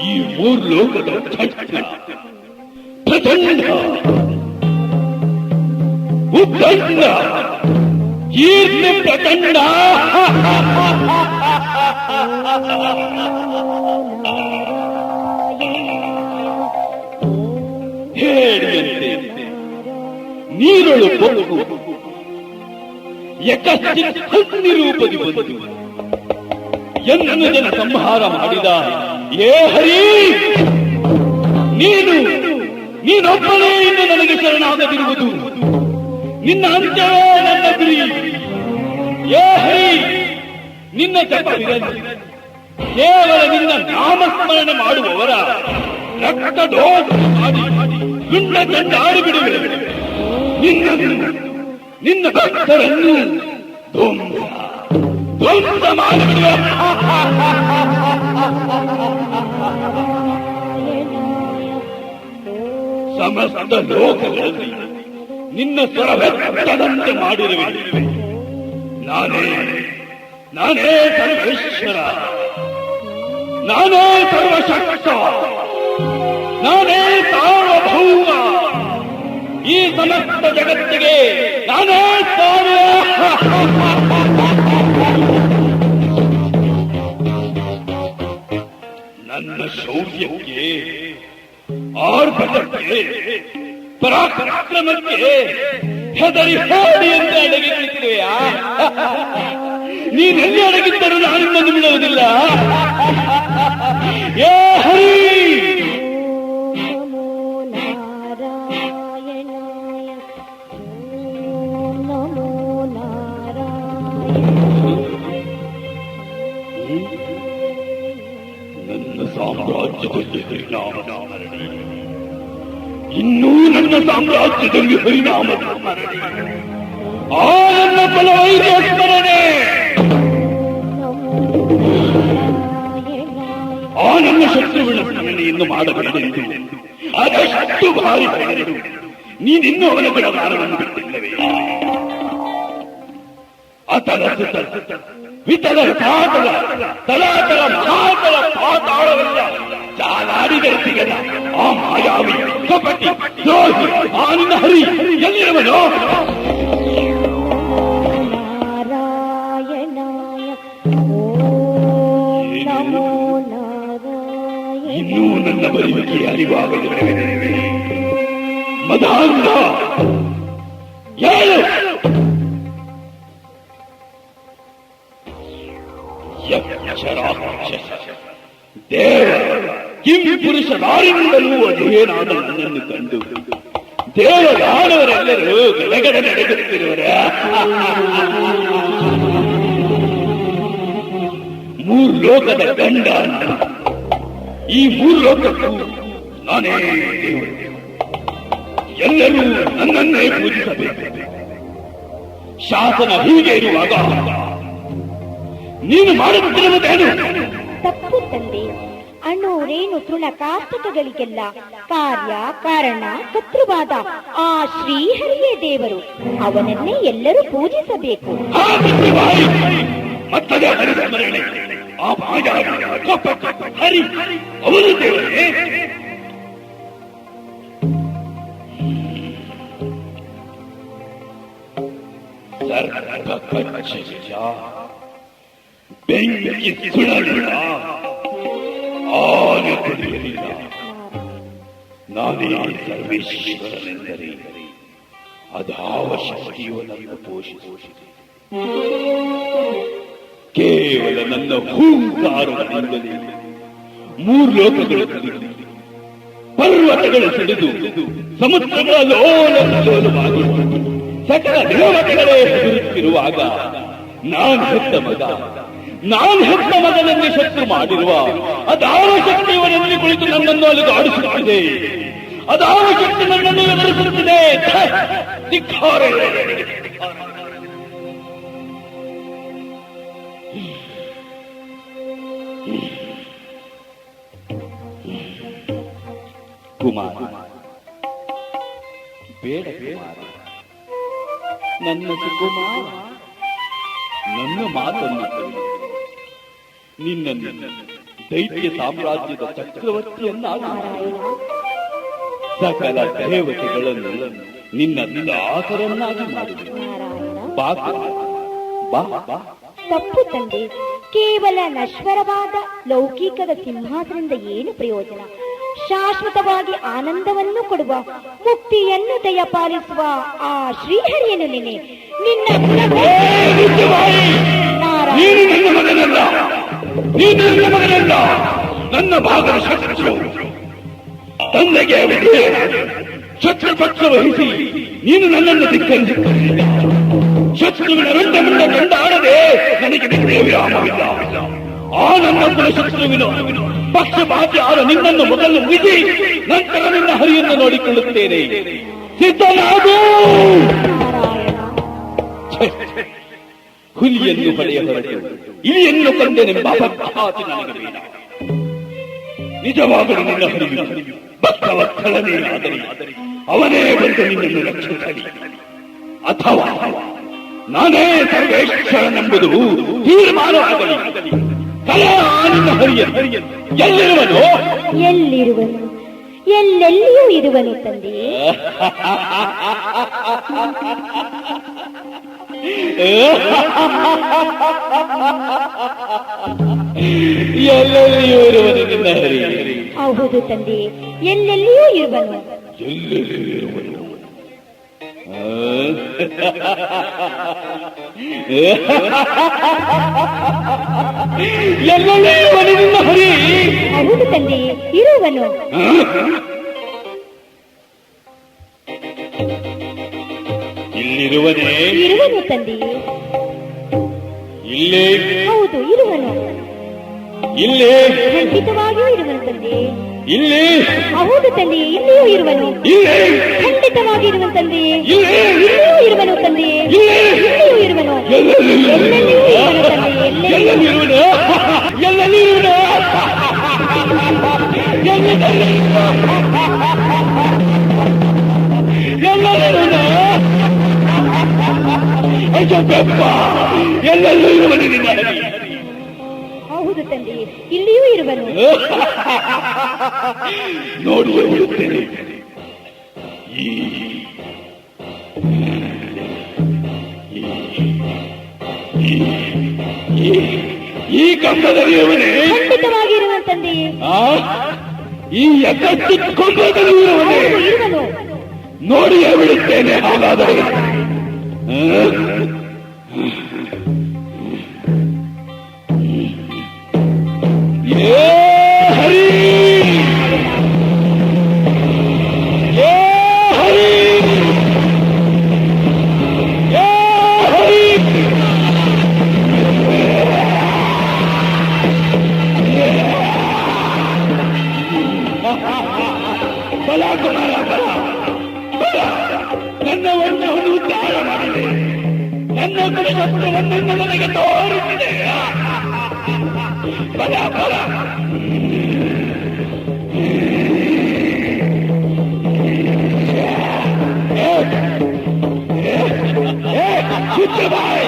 ಈ ಮೂರು ಲೋಕದ ಪ್ರಚಂಡ ಉದ್ದಂಡ ಕೀರ್ತಿ ಪ್ರಚಂಡ ಹೇಳಿಯಂತೆ ನೀರಳು ಕೊಡುಗು ನಿರೂಪದಿ ಬಂದು ಎಂದು ಜನ ಸಂಹಾರ ಮಾಡಿದ. ಏ ಹರಿ, ನೀನೊಬ್ಬನೇ ಇನ್ನು ನನಗೆ ಶರಣಾಗದಿರುವುದು, ನಿನ್ನ ಅಂತ್ಯವೇ ನನ್ನ ಗುರಿ. ಏ ಹರಿ, ನಿನ್ನ ಜಪವಿರಲಿ, ಕೇವಲ ನಿನ್ನ ನಾಮಸ್ಮರಣೆ ಮಾಡುವವರ ರಕ್ತ ದೋಷ ಮಾಡಿ ದುಂಡ ಚಂಡಾಡಿ ಬಿಡುವೆ. ನಿನ್ನ ಭಕ್ತರನ್ನು ಧ್ವಂಸ ಮಾಡಿಬಿಡುವೆ. ಸಮಸ್ತ ಲೋಕಗಳಲ್ಲಿ ನಿನ್ನ ಸ್ವರವೆತ್ತದಂತೆ ಮಾಡಿರುವೆ. ನಾನೇ ಸರ್ವೇಶ್ವರ, ನಾನೇ ಸರ್ವಶಕ್ತ. ನಾನೇ ಸಾರ್ವಭೌಮ. ಈ ಸಮಸ್ತ ಜಗತ್ತಿಗೆ ನಾನೇ ಸ್ವಾಮಿ. ನನ್ನ ಶೌರ್ಯಕ್ಕೆ, ಆರ್ಭಟಕ್ಕೆ, ಪರಾಕ್ರಮಕ್ಕೆ ಹೆದರಿ ಹೋಡಿ ಅಂತ ಅಡಗಿ ನಿಂತಿರುವೆಯಾ? ನೀನೆಲ್ಲಿ ಅಡಗಿದ್ದರೂ ನಾನಿನ್ನೊಂದು ಬಿಡುವುದಿಲ್ಲ. ಏ ಹರಿ, ನನ್ನ ಸಾಮ್ರಾಜ್ಯದಲ್ಲಿ ಹರಿನಾಮ ಸ್ಮರಣೆ, ಇನ್ನೂ ನನ್ನ ಸಾಮ್ರಾಜ್ಯದಲ್ಲಿ ಹರಿನಾಮ ಸ್ಮರಣೆ, ಆ ನನ್ನ ಬಲವೈದ್ಯ ಸ್ಮರಣೆ, ಆ ನನ್ನ ಶತ್ರುವಿನ ಸ್ಮರಣೆಯನ್ನು ಮಾಡಬೇಕೆಂದು ಅದೆಷ್ಟು ಭಾರಿ ಹೇಳಿದರು. ನೀನಿನ್ನೂ ಅವನ ಬಿಡಗಾರವನ್ನು ಬಿಟ್ಟಿಲ್ಲವೇ? ಅತಲ ವಿತಲ ಸಾತಲ ತಲಾತಲ ಮಹಾತಲ ಪಾತಾಳವೆಲ್ಲ ಜಾಲಾಡಿದರೆ ಸಿಗದ ಆ ಮಾಯಾವಿ ಕಪಟಿ ದ್ರೋಹಿ ಆ ನಿನ್ನ ಹರಿ ಎಲ್ಲಿರುವನು? ಇನ್ನೂ ನನ್ನ ಬರುವಿಕೆ ಅರಿವಾಗಲಿವೆ. ಮದಾಂಧ ಏನು ದೇವ ಕಿಂ ಪುರುಷರಾರಿಂದಲೂ ಅದೇನಾದ ನನ್ನನ್ನು ಕಂಡು ದೇವರಾದವರೆಲ್ಲರೂ ಗಡಗಡ ನಡೆಗುತ್ತಿರುವರ. ಮೂರು ಲೋಕದ ಗಂಡ, ಈ ಮೂರು ಲೋಕಕ್ಕೂ ನಾನೇ ದೇವರು. ಎಲ್ಲರೂ ನನ್ನನ್ನೇ ಪೂಜಿಸಬೇಕು. ಶಾಸನ ಹೀಗೆ ಇರುವಾಗ ನೀನು ಮಾಡುತ್ತಿರುವುದೇನು? ತಪ್ಪು ತಂದೆ. ಅಣು ರೇಣು ತೃಣ ಕಾರ್ತಿಕಗಳಿಗೆಲ್ಲ ಕಾರ್ಯ ಕಾರಣ ಕರ್ತೃವಾದ ಆ ಶ್ರೀಹರಿಯೇ ದೇವರು. ಅವನನ್ನೇ ಎಲ್ಲರೂ ಪೂಜಿಸಬೇಕು. ಮತ್ತದೇ ಹರಿಸ್ಮರಣೆ, ಆ ಮಾಯಾವಿ ಕಪಟ ಹರಿ ಅವರು ದೇವರೇ? ಬೆಂಕಿ ಸುಡಲಿಲ್ಲ, ಆನೆ ಕುಡಿಯಲಿಲ್ಲ. ನಾನೇ ಸರ್ವೇಶ್ವರನೆಂದರೆ ಅದಾವ ಶಕ್ತಿಯು ನನ್ನ ಪೋಷಿಸಿದೆ. ಕೇವಲ ನನ್ನ ಹೂಂಕಾರದಿಂದಲೇ ಮೂರು ಲೋಕಗಳು ಕಲಿತು, ಪರ್ವತಗಳು ಸಿಡಿದು, ಸಮುದ್ರಗಳ ಲೋಲವಾಗಿ ಸಕಲ ದೇವತೆಗಳೇ ಹೆದರುತ್ತಿರುವಾಗ ನಾನು ಹೆತ್ತ ಮಗನನ್ನೇ ಶತ್ರು ಮಾಡಿರುವ ಅದಾವ ಶಕ್ತಿ ಇವನಲ್ಲಿ ಕುಳಿತು ನನ್ನನ್ನು ಅಲುಗಾಡಿಸುತ್ತಿದೆ. ಅದಾವ ಶಕ್ತಿ ನನ್ನನ್ನು ಎದುರಿಸುತ್ತಿದೆ. ಧಿಕ್ಕಾರ. ಕುಮಾರ, ಬೇಡ ಕುಮಾರ, ನನ್ನ ಸುಕುಮಾರ, ನನ್ನ ಮಾತನ್ನು ನಿನ್ನನ್ನು ದೈತ್ಯ ಸಾಮ್ರಾಜ್ಯದ ಚಕ್ರವರ್ತಿಯನ್ನಾಗಿ ಸಕಲ ದೇವತೆಗಳನ್ನು ನಿನ್ನ ದಾಸರನ್ನಾಗಿ ಮಾಡಿದೆ. ಬಾ ಬಾ ಬಾ. ತಪ್ಪು ತಂದೆ. ಕೇವಲ ನಶ್ವರವಾದ ಲೌಕಿಕದ ಸಿಂಹಾಸನದಿಂದ ಏನು ಪ್ರಯೋಜನ? ಶಾಶ್ವತವಾಗಿ ಆನಂದವನ್ನು ಕೊಡುವ ಮುಕ್ತಿಯನ್ನು ದಯಪಾಲಿಸುವ ಆ ಶ್ರೀಹರಿಯನ್ನು ನಿನ್ನ ನನ್ನ ಭಾಗದ ಶತ್ರು ತಂದೆಗೆ ಶತ್ರು ಪಕ್ಷ ವಹಿಸಿ ನೀನು ನನ್ನನ್ನು ಧಿಕ್ಕರಿಸಿಕೊಂಡಿಲ್ಲ. ಶತ್ರುವಿನ ರುಂಡ ಕಂಡಾಡದೆ ನನಗೆ ವಿರಾಮವಿಲ್ಲ. ಆ ನನ್ನ ಕುಲಶತ್ರುವಿನ ಪಕ್ಷಪಾತಿ ಆದ ನಿನ್ನನ್ನು ಮೊದಲು ಮುಗಿಸಿ ನಂತರ ನಿನ್ನ ಹರಿಯನ್ನು ನೋಡಿಕೊಳ್ಳುತ್ತೇನೆ. ಸಿದ್ಧನಾಗು. ಹುಲಿಯನ್ನು ಹೊಡೆಯ ಹೊರಟು ಇಲಿಯನ್ನು ಕೊಂದೆನೆಂಬ ಅಪಘಾತ ನನಗೆ ಬೇಡ. ನಿಜವಾಗಲು ನಿನ್ನ ಹರಿವು ಭಕ್ತವತ್ಸಲನೇ ಆದರೆ ಅವನೇ ಬಂದು ನಿನ್ನನ್ನು ರಕ್ಷಿಸಲಿ. ಅಥವಾ ನಾನೇ ಸರ್ವೇಶ್ವರನೆಂಬುದು ತೀರ್ಮಾನವಾಗಲಿ. ನಿನ್ನ ಹರಿಯ ಎಲ್ಲಿರುವನು? ಎಲ್ಲೆಲ್ಲಿಯೂ ಇರುವನು ತಂದೆ. ಎಲ್ಲೆಲ್ಲಿಯೂ ಇರುವನು ನಿನ್ನ ಹರಿ. ಹೌದು ತಂದೆ, ಎಲ್ಲೆಲ್ಲಿಯೂ ಇರುವನು. ಎಲ್ಲೆಲ್ಲಿಯೂ ಇರುವನು. ಎಲ್ಲೆಲ್ಲಿಯೂ ಇರುವನು ನಿನ್ನ ಹರಿ. ಹೌದು ತಂದೆ, ಇರುವನು. ಇಲ್ಲಿರುವನೇ. ಇರುವನು ತಂದೆ. ಇಲ್ಲೇ. ಹೌದು, ಇರುವನು. ಇಲ್ಲೇ. ಖಂಡಿತವಾಗಿಯೂ ಇರುವನು ತಂದೆ. ಇಲ್ಲಿ. ಹೌದು ತಂದೆ, ಇಲ್ಲಿಯೂ ಇರುವನು. ಇಲ್ಲೇ. ಖಂಡಿತವಾಗಿ ಇರುವನು ತಂದೆ. ಇಲ್ಲೇ. ಇಲ್ಲಿಯೂ ಇರುವನು ತಂದೆ. ಇಲ್ಲೇ. ಇಲ್ಲಿಯೂ ಇರುವನು. ಎಲ್ಲೆಲ್ಲಿಯೂ ಇರುವನು ತಂದೆ. ಎಲ್ಲೆಲ್ಲಿಯೂ ಇರುವನು. ಎಲ್ಲೆಲ್ಲಿಯೂ ಇರುವನು. ಎಲ್ಲೆಲ್ಲೂ ಇರುವನು ನಿನ್ನ ಹರಿ. ಹೌದು ತಂದೆ, ಇಲ್ಲಿಯೂ ಇರುವನು. ನೋಡಿಯೇ ಬಿಡುತ್ತೇನೆ. ಈ ಕಂಬದಲ್ಲಿರುವನೇ. ಖಂಡಿತವಾಗಿ ಇರುವನು ತಂದೆ. ಈ ಎಕಟ್ಟು ಕೊಂಬದಲ್ಲಿ ಇರುವನೇ. ಇರುವನು. ನೋಡಿಯೇ ಬಿಡುತ್ತೇನೆ ಹಾಗಾದರೆ. ಏ ಹರಿ, ಏ ಹರಿ, ಏ ಹರಿ. ಬಲ ಕುಮಾರ, ಬಲ ಬಲ. ನನ್ನ ವರ್ಣವನ್ನು ಉದ್ಧಾರ ಮಾಡಿದೆ. ನನ್ನ ಕುಲವನ್ನು ನನಗೆ ತೋರಿಸಿದೆ. ಬಲ ಬಲ. ಬಾಯ್.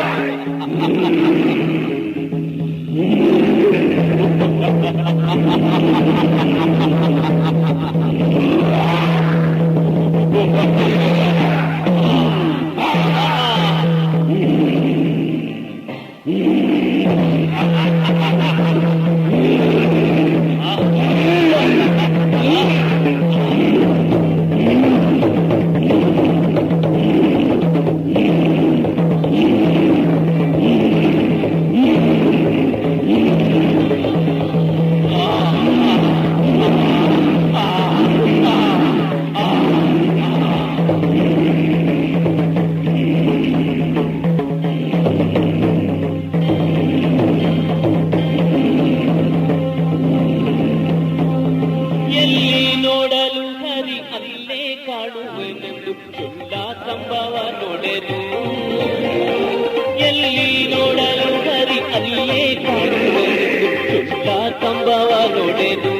ಕಂಬವ ನೋಡೆದು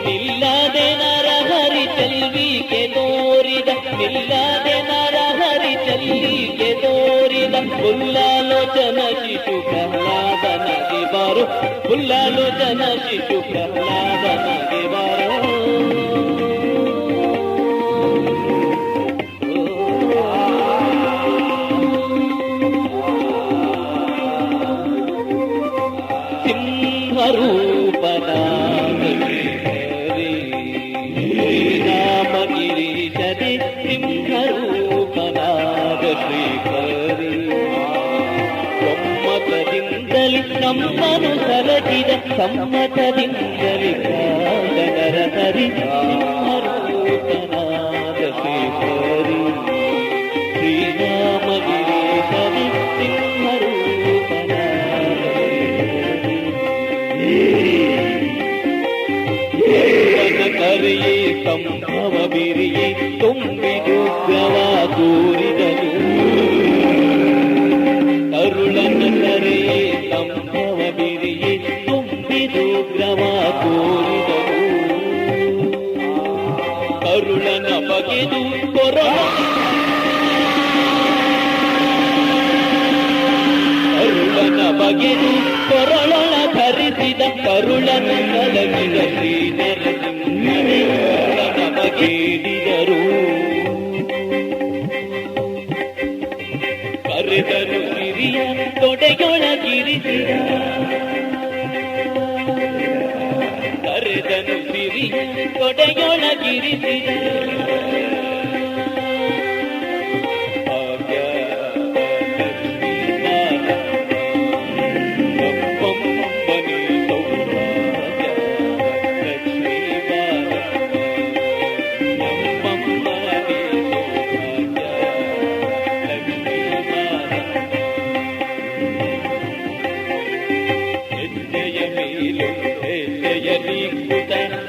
ನಿಲ್ಲದೆ ನರಹರಿ ಚೆಲ್ವಿಗೆ ತೋರಿದ ನಿಲ್ಲದೆ ನರಹರಿ ಚೆಲ್ವಿಗೆ ತೋರಿದ ಪುಲ್ಲಾಲೋಚನ ಶಿಶು ಪ್ರಹ್ಲಾದನಗೆ ಬಾರು ಪುಲ್ಲಾಲೋಚನ ಶಿಶು ಪ್ರಹ್ಲಾದನಗೆ ಬಾರು ರಾಮಗಿರೀಶದೆ ಸಿಂಹರೂಪನಾದ ಶ್ರೀಹರಿ ಸಮ್ಮತದಿಂದಲಿ ನಮ್ಮನು ಸಲಗಿದ ಸಮ್ಮತದಿಂದಲಿ ಕಾದನರ ಹರಿ ಸಿಂಹರೂಪನಾದ ಶ್ರೀಹರಿ ಶ್ರೀರಾಮಗಿರೀಶದೆ ಸಿಂಹರೂಪನಾದ ಕರೆಯೇ ಸಂಭವ ಬಿರಿಯೇ ತುಂಬಿದುಗ್ರವ ತೋರಿದನು ಕರುಳನ ಕರೆಯೇ ಸಂಭವ ಬಿರಿಯೇ ತುಂಬಿದುಗ್ರವ ತೋರಿದನು ಕರುಳನ ಬಗೆದು ಕರುಳನ ಬಗೆದು ಕೊರಳನ ಧರಿಸಿದ ಕರುಳನ ಕಲಗಿದ ಶ್ರೀ ನರಸಿಂಹ ಕೇಳಿದರು ಕರೆದರು ಸಿರಿಯ ತೊಡೆಯೊಳಗಿರಿಸಿದ ಕರೆದನು ಸಿರಿಯ ತೊಡೆಯೊಳಗಿರಿಸಿದ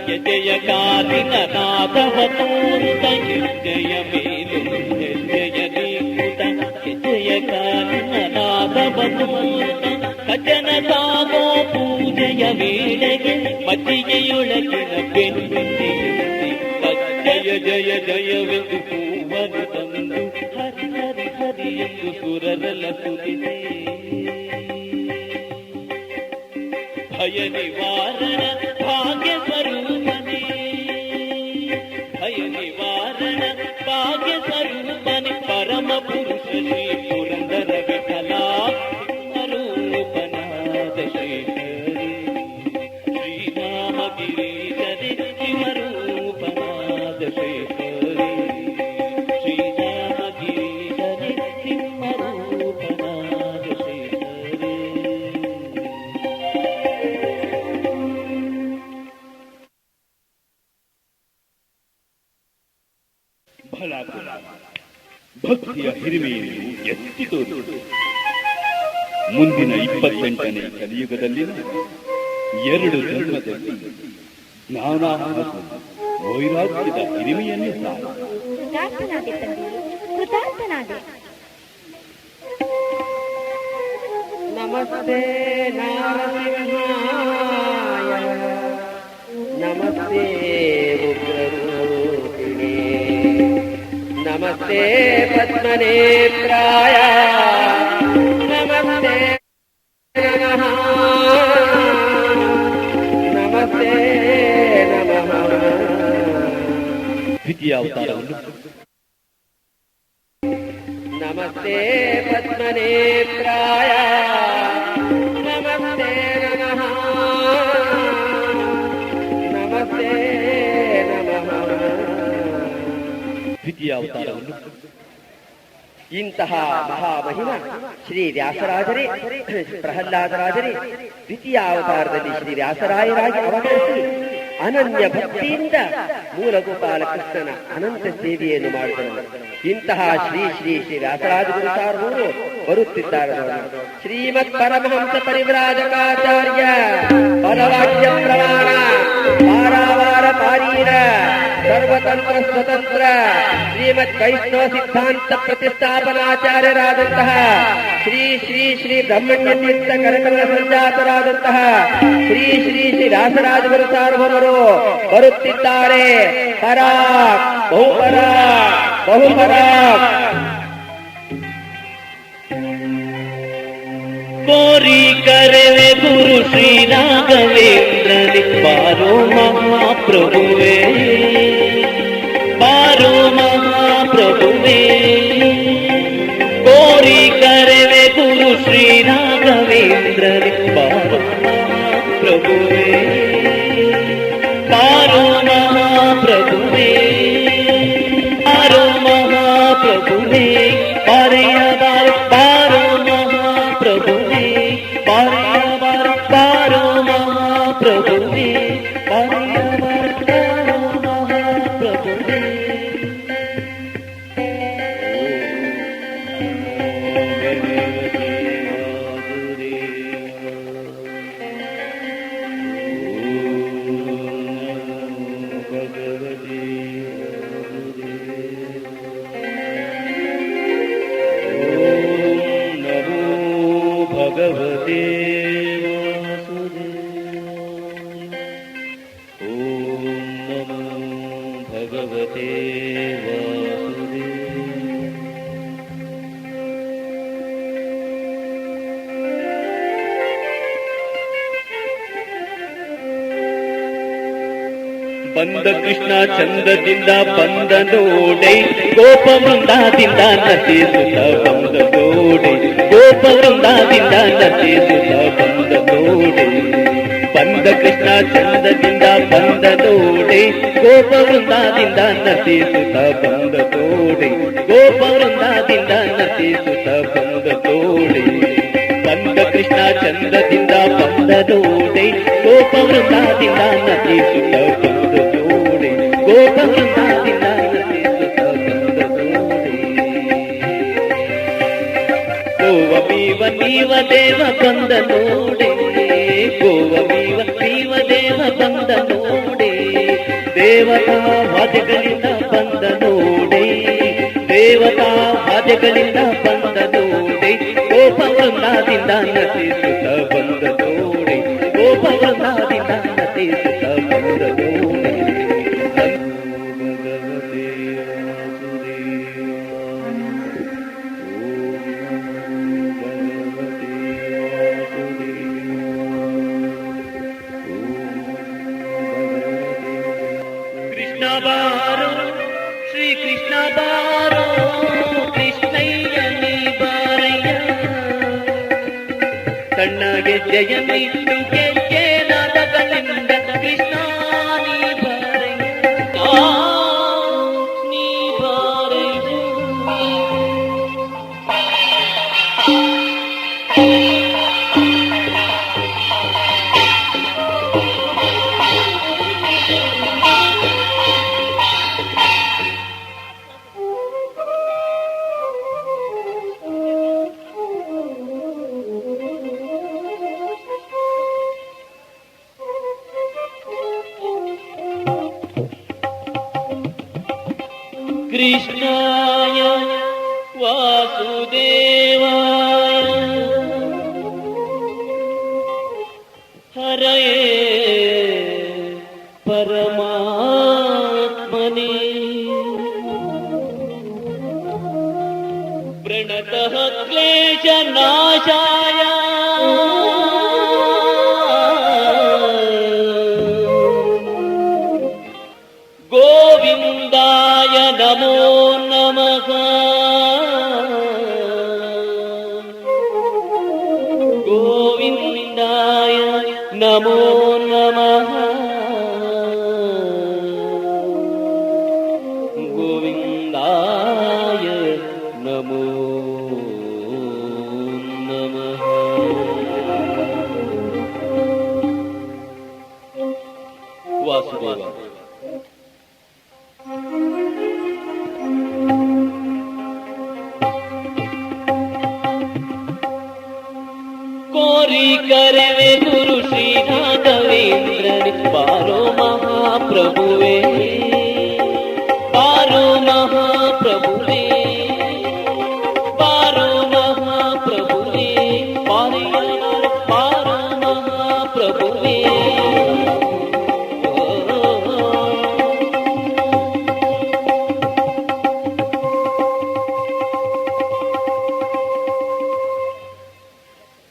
ಹೆಜ್ಜೆಯ ಕಾಲಿನ ನಾದವ ತೋರುತ್ತ ಹೆಜ್ಜೆಯ ಮೇಲು ಹೆಜ್ಜೆಯ ನೀಕುತ ಹೆಜ್ಜೆಯ ಕಾಲಿನ ನಾದವ ತೋರುತ್ತ ಕಜನ ಸಾಗೋ ಪೂಜೆಯ ವೇಳೆಗೆ ಮಜ್ಜಿಗೆಯೊಳಗಿನ ಬೆನ್ನುಂಡಿ ಜಯ ಜಯ ಜಯವೆಂದು ಹೂವನ್ನು ತಂದು ಹರಿ ಹರಿ ಹರಿ ಎಂದು ಸುರರಲ ಸುರಿದೆ ಭಯ ನಿವಾರಣ ಭಾಗ್ಯ ಸ್ವರೂಪನೆ ಭಯ ನಿವಾರಣ ಭಾಗ್ಯ ಸ್ವರೂಪನೆ ಪರಮ ಪುರುಷ ಶ್ರೀ ಪುರಂದರ ವಿಠಲ ರೂಪನಾದ ಶೇಖರಿ ಶ್ರೀರಾಮ ಗಿರೀಶರಿ ಸಿಂಹರೂಪನಾದ ಶೇಖರಿ ಶ್ರೀರಾಮ ಗಿರೀಶರಿ ಸಿಂಹರೂಪನಾದ ಶೇಖರಿ. ಭಕ್ತಿಯ ಹಿರಿಮೆಯನ್ನು ಎತ್ತಿ ತೋರಿಸಿತು. ಮುಂದಿನ 28ನೇ ಕಲಿಯುಗದಲ್ಲಿನ 2 ಧರ್ಮದಲ್ಲಿ ಜ್ಞಾನ ಹಾಗೂ ವೈರಾಗ್ಯದ ಹಿರಿಮೆಯನ್ನೇ ಸಾರ. ಕೃತಾರ್ಥನಾದೆ ತಂದೆ, ಕೃತಾರ್ಥನಾದೆ. ನಮಸ್ತೆ ನಾರಸಿಂಹಾಯ ನಮಸ್ತೆ ಉಗ್ರರೂಪಿಣಿ ನಮಸ್ತೆ ಪದ್ಮನೇತ್ರಾಯ ನಮಸ್ತೆ ನಮಃ ನಮಸ್ತೆ ನಮಃ. ದ್ವಿತೀಯ ಅವತಾರವನ್ನು ನಮಸ್ತೆ ಪದ್ಮನೇತ್ರಾಯ ನಮಸ್ತೆ ನಮಃ ನಮಸ್ತೆ ನಮಃ. ದ್ವಿತೀಯ ಅವತಾರವನ್ನು ಇಂತಹ ಮಹಾಮಹಿಮ ಶ್ರೀ ವ್ಯಾಸರಾಜರೇ ಪ್ರಹ್ಲಾದರಾಜರೇ ದ್ವಿತೀಯ ಅವತಾರದಲ್ಲಿ ಶ್ರೀ ವ್ಯಾಸರಾಯರಾಗಿ ಅವತರಿಸಿ ಅನನ್ಯ ಭಕ್ತಿಯಿಂದ ಮೂಲ ಗೋಪಾಲ ಕೃಷ್ಣನ ಅನಂತ ಸೇವೆಯನ್ನು ಮಾಡಿದನು. ಇಂತಹ ಶ್ರೀ ಶ್ರೀ ಶ್ರೀ ವ್ಯಾಸರಾಜ ಗುರು ಸಾರ್ವಭೌಮರು ಬರುತ್ತಿದ್ದಾರೆ. ಶ್ರೀಮತ್ ಪರಮಹಂಸ ಪರಿವ್ರಾಜಕಾಚಾರ್ಯ ಪರವಾಕ್ಯ ಪ್ರಮಾಣ ಪಾರಾವಾರ ಪಾರೀರ ಸರ್ವತಂತ್ರ ಸ್ವತಂತ್ರ ಶ್ರೀಮದ್ ವೈಷ್ಣವ ಸಿದ್ಧಾಂತ ಪ್ರತಿಷ್ಠಾಪನಾಚಾರ್ಯರಾದಂತಹ ಶ್ರೀ ಶ್ರೀ ಶ್ರೀ ಬ್ರಹ್ಮಣ್ಯ ತೀರ್ಥ ಕರಕಮಲ ಸಂಜಾತರಾದಂತಹ ಶ್ರೀ ಶ್ರೀ ಶ್ರೀ ವ್ಯಾಸರಾಜ ಗುರು ಸಾರ್ವಭೌಮರು ಬರುತ್ತಿದ್ದಾರೆ. ಪರಾಕ್ ಬಹುಪರಾಕ್ ಬಹುಪರಾಕ್. ಕೋರಿ ಕರೆವೆ ಗುರು ಶ್ರೀ ರಾಘವೇಂದ್ರನಿ ಬಾರೋ ಮಹಾಪ್ರಭುವೇ ಬಾರೋ ಮಹಾಪ್ರಭುವೇ. ಕೋರಿ ಕರೆವೆ ಗುರು ಶ್ರೀ ರಾಘವೇಂದ್ರನಿ ಬಾರೋ ಮಹಾಪ್ರಭುವೇ ಬಾರೋ ಮಹಾಪ್ರಭುವೇ ಬಾರೋ ಮಹಾಪ್ರಭುವೇ ಬಾರೆಯ ಬಾರೋ ಬಾರೋ ಮಹಾಪ್ರಭುವೇ ಬಾರೆಯ ಬಾರೋ ಬಾರೋ ಮಹಾಪ್ರಭುವೇ ಬಾರೆಯ ಬಾರೋ ಮಹಾಪ್ರಭುವೇ. ಬಂದ ಕೃಷ್ಣ ಚಂದದಿಂದ ಬಂದ ನೋಡೆ ಗೋಪ ವೃಂದಾದಿಂದ ನಟಿಸುತ್ತ ಬಂದ ನೋಡೆ ಗೋಪ ವೃಂದಾದಿಂದ ನಟಿಸುತ್ತ ಬಂದ ನೋಡೆ ಬಂದ ಕೃಷ್ಣ ಚಂದದಿಂದ ಬಂದ ನೋಡೆ ಗೋಪ ವೃಂದಾದಿಂದ ನಟಿಸುತ್ತ ಬಂದ ನೋಡೆ ಗೋಪ ವೃಂದಾದಿಂದ ನಟಿಸುತ್ತ ಬಂದ ನೋಡೆ ಬಂದ ಕೃಷ್ಣ ಚಂದದಿಂದ ಬಂದ ನೋಡೆ ಗೋಪ ವೃಂದಾದಿಂದ ನಟಿಸುತ್ತ ಬಂದ ನೋಡೆ ಗೋಪ ವೃಂದಾದಿಂದ ನಟಿಸುತ್ತ ಬಂದ ನೋಡೆ ಗೋವ ಬೀವ ನೀವ ದೇವ ಬಂದ ನೋಡೆ ಗೋವ ಬೀವ ನೀವ ದೇವ ಬಂದ ನೋಡೆ ದೇವತಾ ವಾದ್ಯಗಳಿಂದ ಬಂದ ನೋಡೆ ದೇವತಾ ವಾದ್ಯಗಳಿಂದ ಬಂದ ನೋಡೆ ಗೋಪ ವೃಂದಾದಿಂದ ನಟಿಸುತ್ತ ಬಂದ ನೋಡೆ ಗೋಪ ವೃಂದಾದಿಂದ ನಟಿಸುತ್ತ ಬಂದ ನೋಡೆ ಕೃಷ್ಣ ಬಾರೋ ಶ್ರೀ ಕೃಷ್ಣ ಬಾರೋ ಕೃಷ್ಣಯ್ಯ ನೀ ಬಾರಯ್ಯ ಕಣ್ಣಗೆ ಜಯ ನೀಡು ಗೆಜ್ಜೆ ನಾದಗಳಿಂದ ಕೃಷ್ಣ ನೀ ಬಾರಯ್ಯ ನೀ ಬಾರಯ್ಯ कृष्णाय वासुदेवाय हरये परमात्मने प्रणतः क्लेशनाशाय गोविन्दाय नमो नमः गोविन्दाय नमो नमः गोविन्दाय नमो नमः वासुदेव कोरी करवे गुरु श्री राघवेंद्र बारो महाप्रभुवे बारो महाप्रभुवे बारो महाप्रभुवे बारो महाप्रभुवे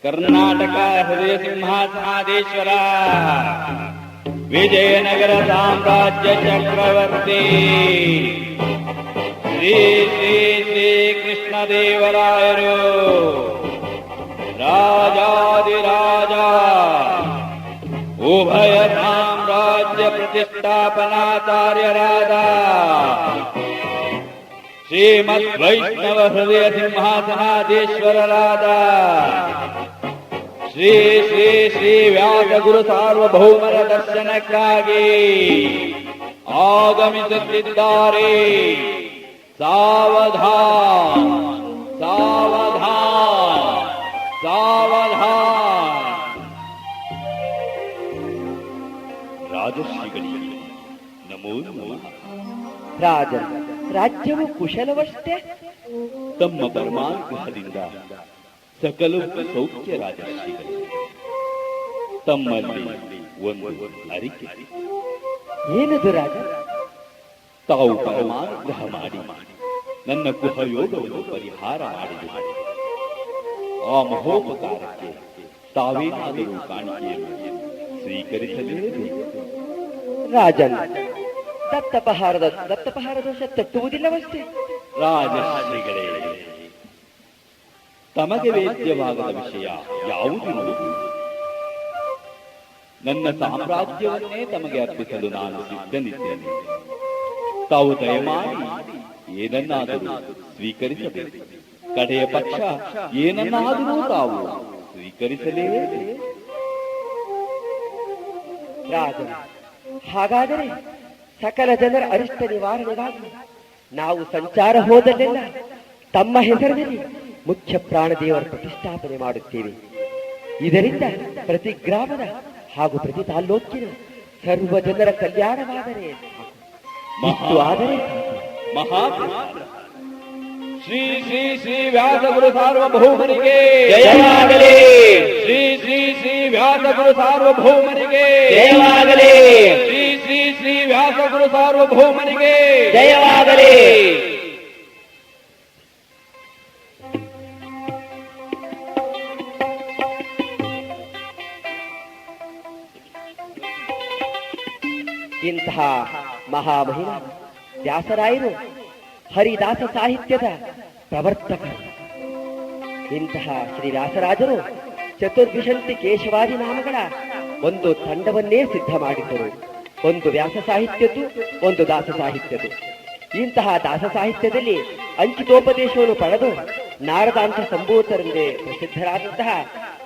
ಕರ್ನಾಟಕ ಹೃದಯ ಸಿಂಹಾಸನಾಧೀಶ್ವರ ವಿಜಯನಗರ ಸಾಮ್ರಾಜ್ಯ ಚಕ್ರವರ್ತಿ ಶ್ರೀ ಶ್ರೀ ಶ್ರೀ ಕೃಷ್ಣದೇವರಾಯರು ರಾಜಾದಿರಾಜ ಉಭಯ ಸಾಮ್ರಾಜ್ಯ ಪ್ರತಿಷ್ಠಾಪನಾಚಾರ್ಯರಾದ ಶ್ರೀಮದ್ ವೈಷ್ಣವ ಹೃದಯ ಸಿಂಹಾಸನಾಧೀಶ್ವರರಾದ ಶ್ರೀ ಶ್ರೀ ಶ್ರೀ ವ್ಯಾಸ ಗುರು ಸಾರ್ವಭೌಮರ ದರ್ಶನಕ್ಕಾಗಿ ಆಗಮಿಸುತ್ತಿದ್ದಾರೆ. ಸಾವಧಾನ್ ಸಾವಧಾನ್ ಸಾವಧಾನ್. ರಾಜಶ್ರೀಗಳಿಗೆ ನಮೋ ನಮಃ. ರಾಜನ್ ರಾಜ್ಯವು ಕುಶಲವಷ್ಟೇ. ತಮ್ಮ ಪರಮಾನುಗ್ರಹದಿಂದ ಸಕಲ ಸೌಖ್ಯ ರಾಜಶ್ರೀಗಳು. ತಮ್ಮಲ್ಲಿ ಒಂದು ಅರಿಕೆ. ಏನದು ರಾಜ? ತಾವು ಪರಮಾನುಗ್ರಹ ಮಾಡಿ ನನ್ನ ಗುಹಯೋಗವನ್ನು ಪರಿಹಾರ ಮಾಡಿದೆ. ಆ ಮಹೋಪಕಾರಕ್ಕೆ ತಾವೇನಾದರೂ ಕಾಣಿಕೆಯನ್ನು ಸ್ವೀಕರಿಸಲೇಬೇಕು. ರಾಜನ್, ದತ್ತಪಹಾರ ದೋಷ ತಟ್ಟುವುದಿಲ್ಲವಷ್ಟೇ. ರಾಜಶ್ರೀಗಳೇ, ತಮಗೆ ವೇದ್ಯವಾಗದ ವಿಷಯ ಯಾವುದಿರುವುದು? ನನ್ನ ಸಾಮ್ರಾಜ್ಯವನ್ನೇ ತಮಗೆ ಅರ್ಪಿಸಲು ನಾನು ಸಿದ್ಧನಿದ್ದೇನೆ. ತಾವು ದಯಮಾಡಿ ಏನನ್ನಾದರೂ ಸ್ವೀಕರಿಸಬೇಕು. ಕಡೆಯ ಪಕ್ಷ ಏನನ್ನಾದರೂ ತಾವು ಸ್ವೀಕರಿಸಲೇಬೇಕು. ರಾಜನ್, ಹಾಗಾದರೆ ಸಕಲ ಜನರ ಅರಿಷ್ಟ ನಿವಾರಣೆಗಾಗಿ ನಾವು ಸಂಚಾರ ಹೋದಲ್ಲೆಲ್ಲ ತಮ್ಮ ಹೆಸರಿನಲ್ಲಿ ಮುಖ್ಯ ಪ್ರಾಣದೇವರ ಪ್ರತಿಷ್ಠಾಪನೆ ಮಾಡುತ್ತೇವೆ. ಇದರಿಂದ ಪ್ರತಿ ಗ್ರಾಮದ ಹಾಗೂ ಪ್ರತಿ ತಾಲ್ಲೂಕಿನ ಸರ್ವ ಜನರ ಕಲ್ಯಾಣವಾದರೆ ಆದರೆ ಶ್ರೀ ಶ್ರೀ ಶ್ರೀ ವ್ಯಾಸಗುರು ಸಾರ್ವಭೌಮನಿಗೆ ಜಯವಾಗಲಿ. ಶ್ರೀ ಶ್ರೀ ಶ್ರೀ ವ್ಯಾಸಗುರು ಸಾರ್ವಭೌಮನಿಗೆ ಜಯವಾಗಲಿ. ಶ್ರೀ ಶ್ರೀ ಶ್ರೀ ವ್ಯಾಸಗುರು ಸಾರ್ವಭೌಮನಿಗೆ ಜಯವಾಗಲಿ. ಇಂತಹ ಮಹಾಮಹಿಮ ವ್ಯಾಸರಾಯರು ಹರಿದಾಸ ಸಾಹಿತ್ಯದ ಪ್ರವರ್ತಕರು. ಇಂತಹ ಶ್ರೀ ವ್ಯಾಸರಾಜರು ಚತುರ್ವಿಶಂತಿ ಕೇಶವಾದಿ ನಾಮಗಳ ಒಂದು ತಂಡವನ್ನೇ ಸಿದ್ಧ ಮಾಡಿದ್ದರು. ಒಂದು ವ್ಯಾಸ ಸಾಹಿತ್ಯದ್ದು, ಒಂದು ದಾಸ ಸಾಹಿತ್ಯದ್ದು. ಇಂತಹ ದಾಸ ಸಾಹಿತ್ಯದಲ್ಲಿ ಅಂಕಿತೋಪದೇಶವನ್ನು ಪಡೆದು ನಾರದಾಂತ ಸಂಭೂತರೆಂದೇ ಪ್ರಸಿದ್ಧರಾದಂತಹ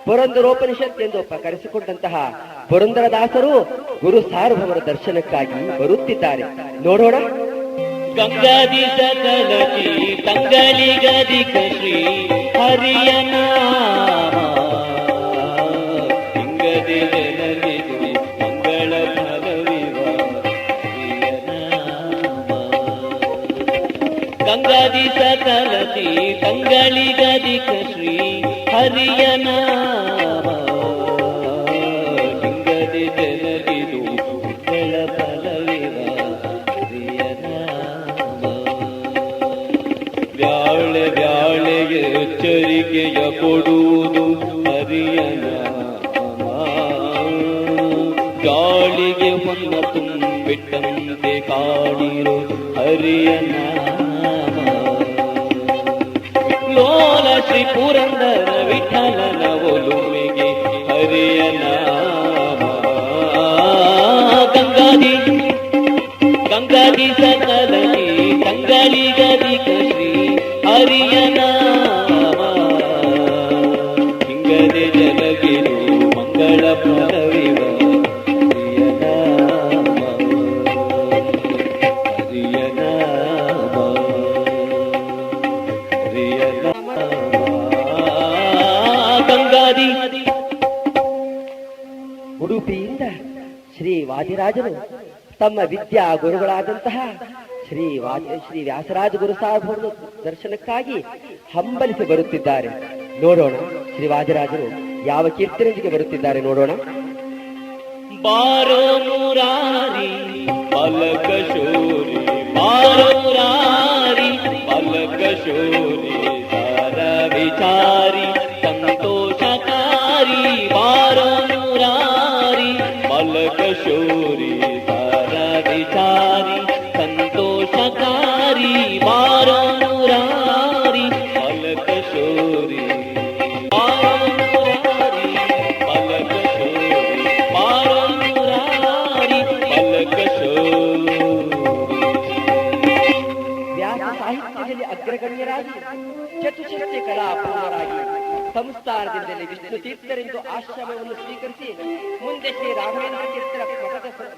ಪುರಂದರೋಪನಿಷತ್ ಎಂದು ಕರೆಸಿಕೊಂಡಂತಹ ಪುರಂದರದಾಸರು ಗುರು ಸಾರ್ವಭೌಮರ ದರ್ಶನಕ್ಕಾಗಿ ಬರುತ್ತಿದ್ದಾರೆ. ನೋಡೋಣ. ಗಂಗಾದಿ ಸಕಲತಿ ತಂಗಲಿಗದಿಕ ಶ್ರೀ ಹರಿಯ ನಾಮ ಹಿಂಗದೆ ಜನರಿದು ಮಂಗಳ ಫಲವಿವ ಹರಿಯ ನಾಮ. ಗಂಗಾದಿ ಸಕಲತಿ ತಂಗಲಿಗದಿಕ ಶ್ರೀ ಹರಿಯ ನಾಮ ಹಿಂಗದೆ ಜನರಿದು ಮಂಗಳ ಫಲವಿವ ಹರಿಯ ನಾಮ. ವ್ಯಾಳೆ ವ್ಯಾಳೆಗೆ ಎಚ್ಚರಿಕೆಯ ಕೊಡುವುದು ಹರಿಯ ನಾಮ. ಗಾಳಿಗೆ ಹೊನ್ನ ತುಂಬಿಟ್ಟಂತೆ ಕಾಡಿರು ಹರಿಯ ನಾಮ. ಲೋಲ ಶ್ರೀ ಪುರಂದರ ವಿಠಲನ ಒಲುಮೆಗೆ ಹರಿಯ ನಾಮ. ಗಂಗಾದಿ ಸಕಲತಿ ತಂಗಳಿಗದಿಕ ಶ್ರೀ ಹರಿಯ ನಾಮ ಹಿಂಗದೆ ಜನಗಿರು ಮಂಗಳ ಫಲವಿವ ಹರಿಯ ನಾಮ. ಹರಿಯ ನಾಮ ಹರಿಯ ನಾಮ. ಗಂಗಾದಿ ಉಡುಪಿಯಿಂದ ಶ್ರೀ ವಾದಿರಾಜರು ತಮ್ಮ ವಿದ್ಯಾ ಗುರುಗಳಾದಂತಹ ಶ್ರೀ ವ್ಯಾಸರಾಜ ಗುರು ಸಾರ್ವಭೌಮರ ದರ್ಶನಕ್ಕಾಗಿ ಹಂಬಲಿಸಿ ಬರುತ್ತಿದ್ದಾರೆ. ನೋಡೋಣ ಶ್ರೀ ವಾದಿರಾಜರು ಯಾವ ಕೀರ್ತನೆಯೊಂದಿಗೆ ಬರುತ್ತಿದ್ದಾರೆ ನೋಡೋಣ. ಬಾರೋ ಮುರಾರಿ ಪಲಕ ಶೂರಿ, ಬಾರೋ ಮುರಾರಿ ಪಲಕ ಶೂರಿ, ಸಾರ ವಿಚಾರಿ ಸಂತೋಷಕಾರಿ. ಬಾರೋ ಮುರಾರಿ ಪಲಕ ಶೂರಿ, ಸಾರ ವಿಚಾರಿ ಸಂತೋಷಕಾರಿ. ಬಾರೋ ಮುರಾರಿ ಪಲಕ ಶೂರಿ, ಬಾರೋ ಮುರಾರಿ ಪಲಕ ಶೂರಿ, ಬಾರೋ ಮುರಾರಿ ಪಲಕ ಶೂರಿ. ವ್ಯಾಸ ಸಾಹಿತ್ಯದಲ್ಲಿ ಅಗ್ರಗಣ್ಯರಾಗಿ ಚತುಷ್ಪಥ ಕಲಾಪೂರ್ಣರಾಗಿ ಸಂಸ್ಥಾನದಿಂದಲೇ ವಿಷ್ಣು ತೀರ್ಥರೆಂದು ಆಶ್ರಮವನ್ನು ಸ್ವೀಕರಿಸಿ ಮುಂದೆ ಶ್ರೀ ರಾಘವೇಂದ್ರ ತೀರ್ಥರ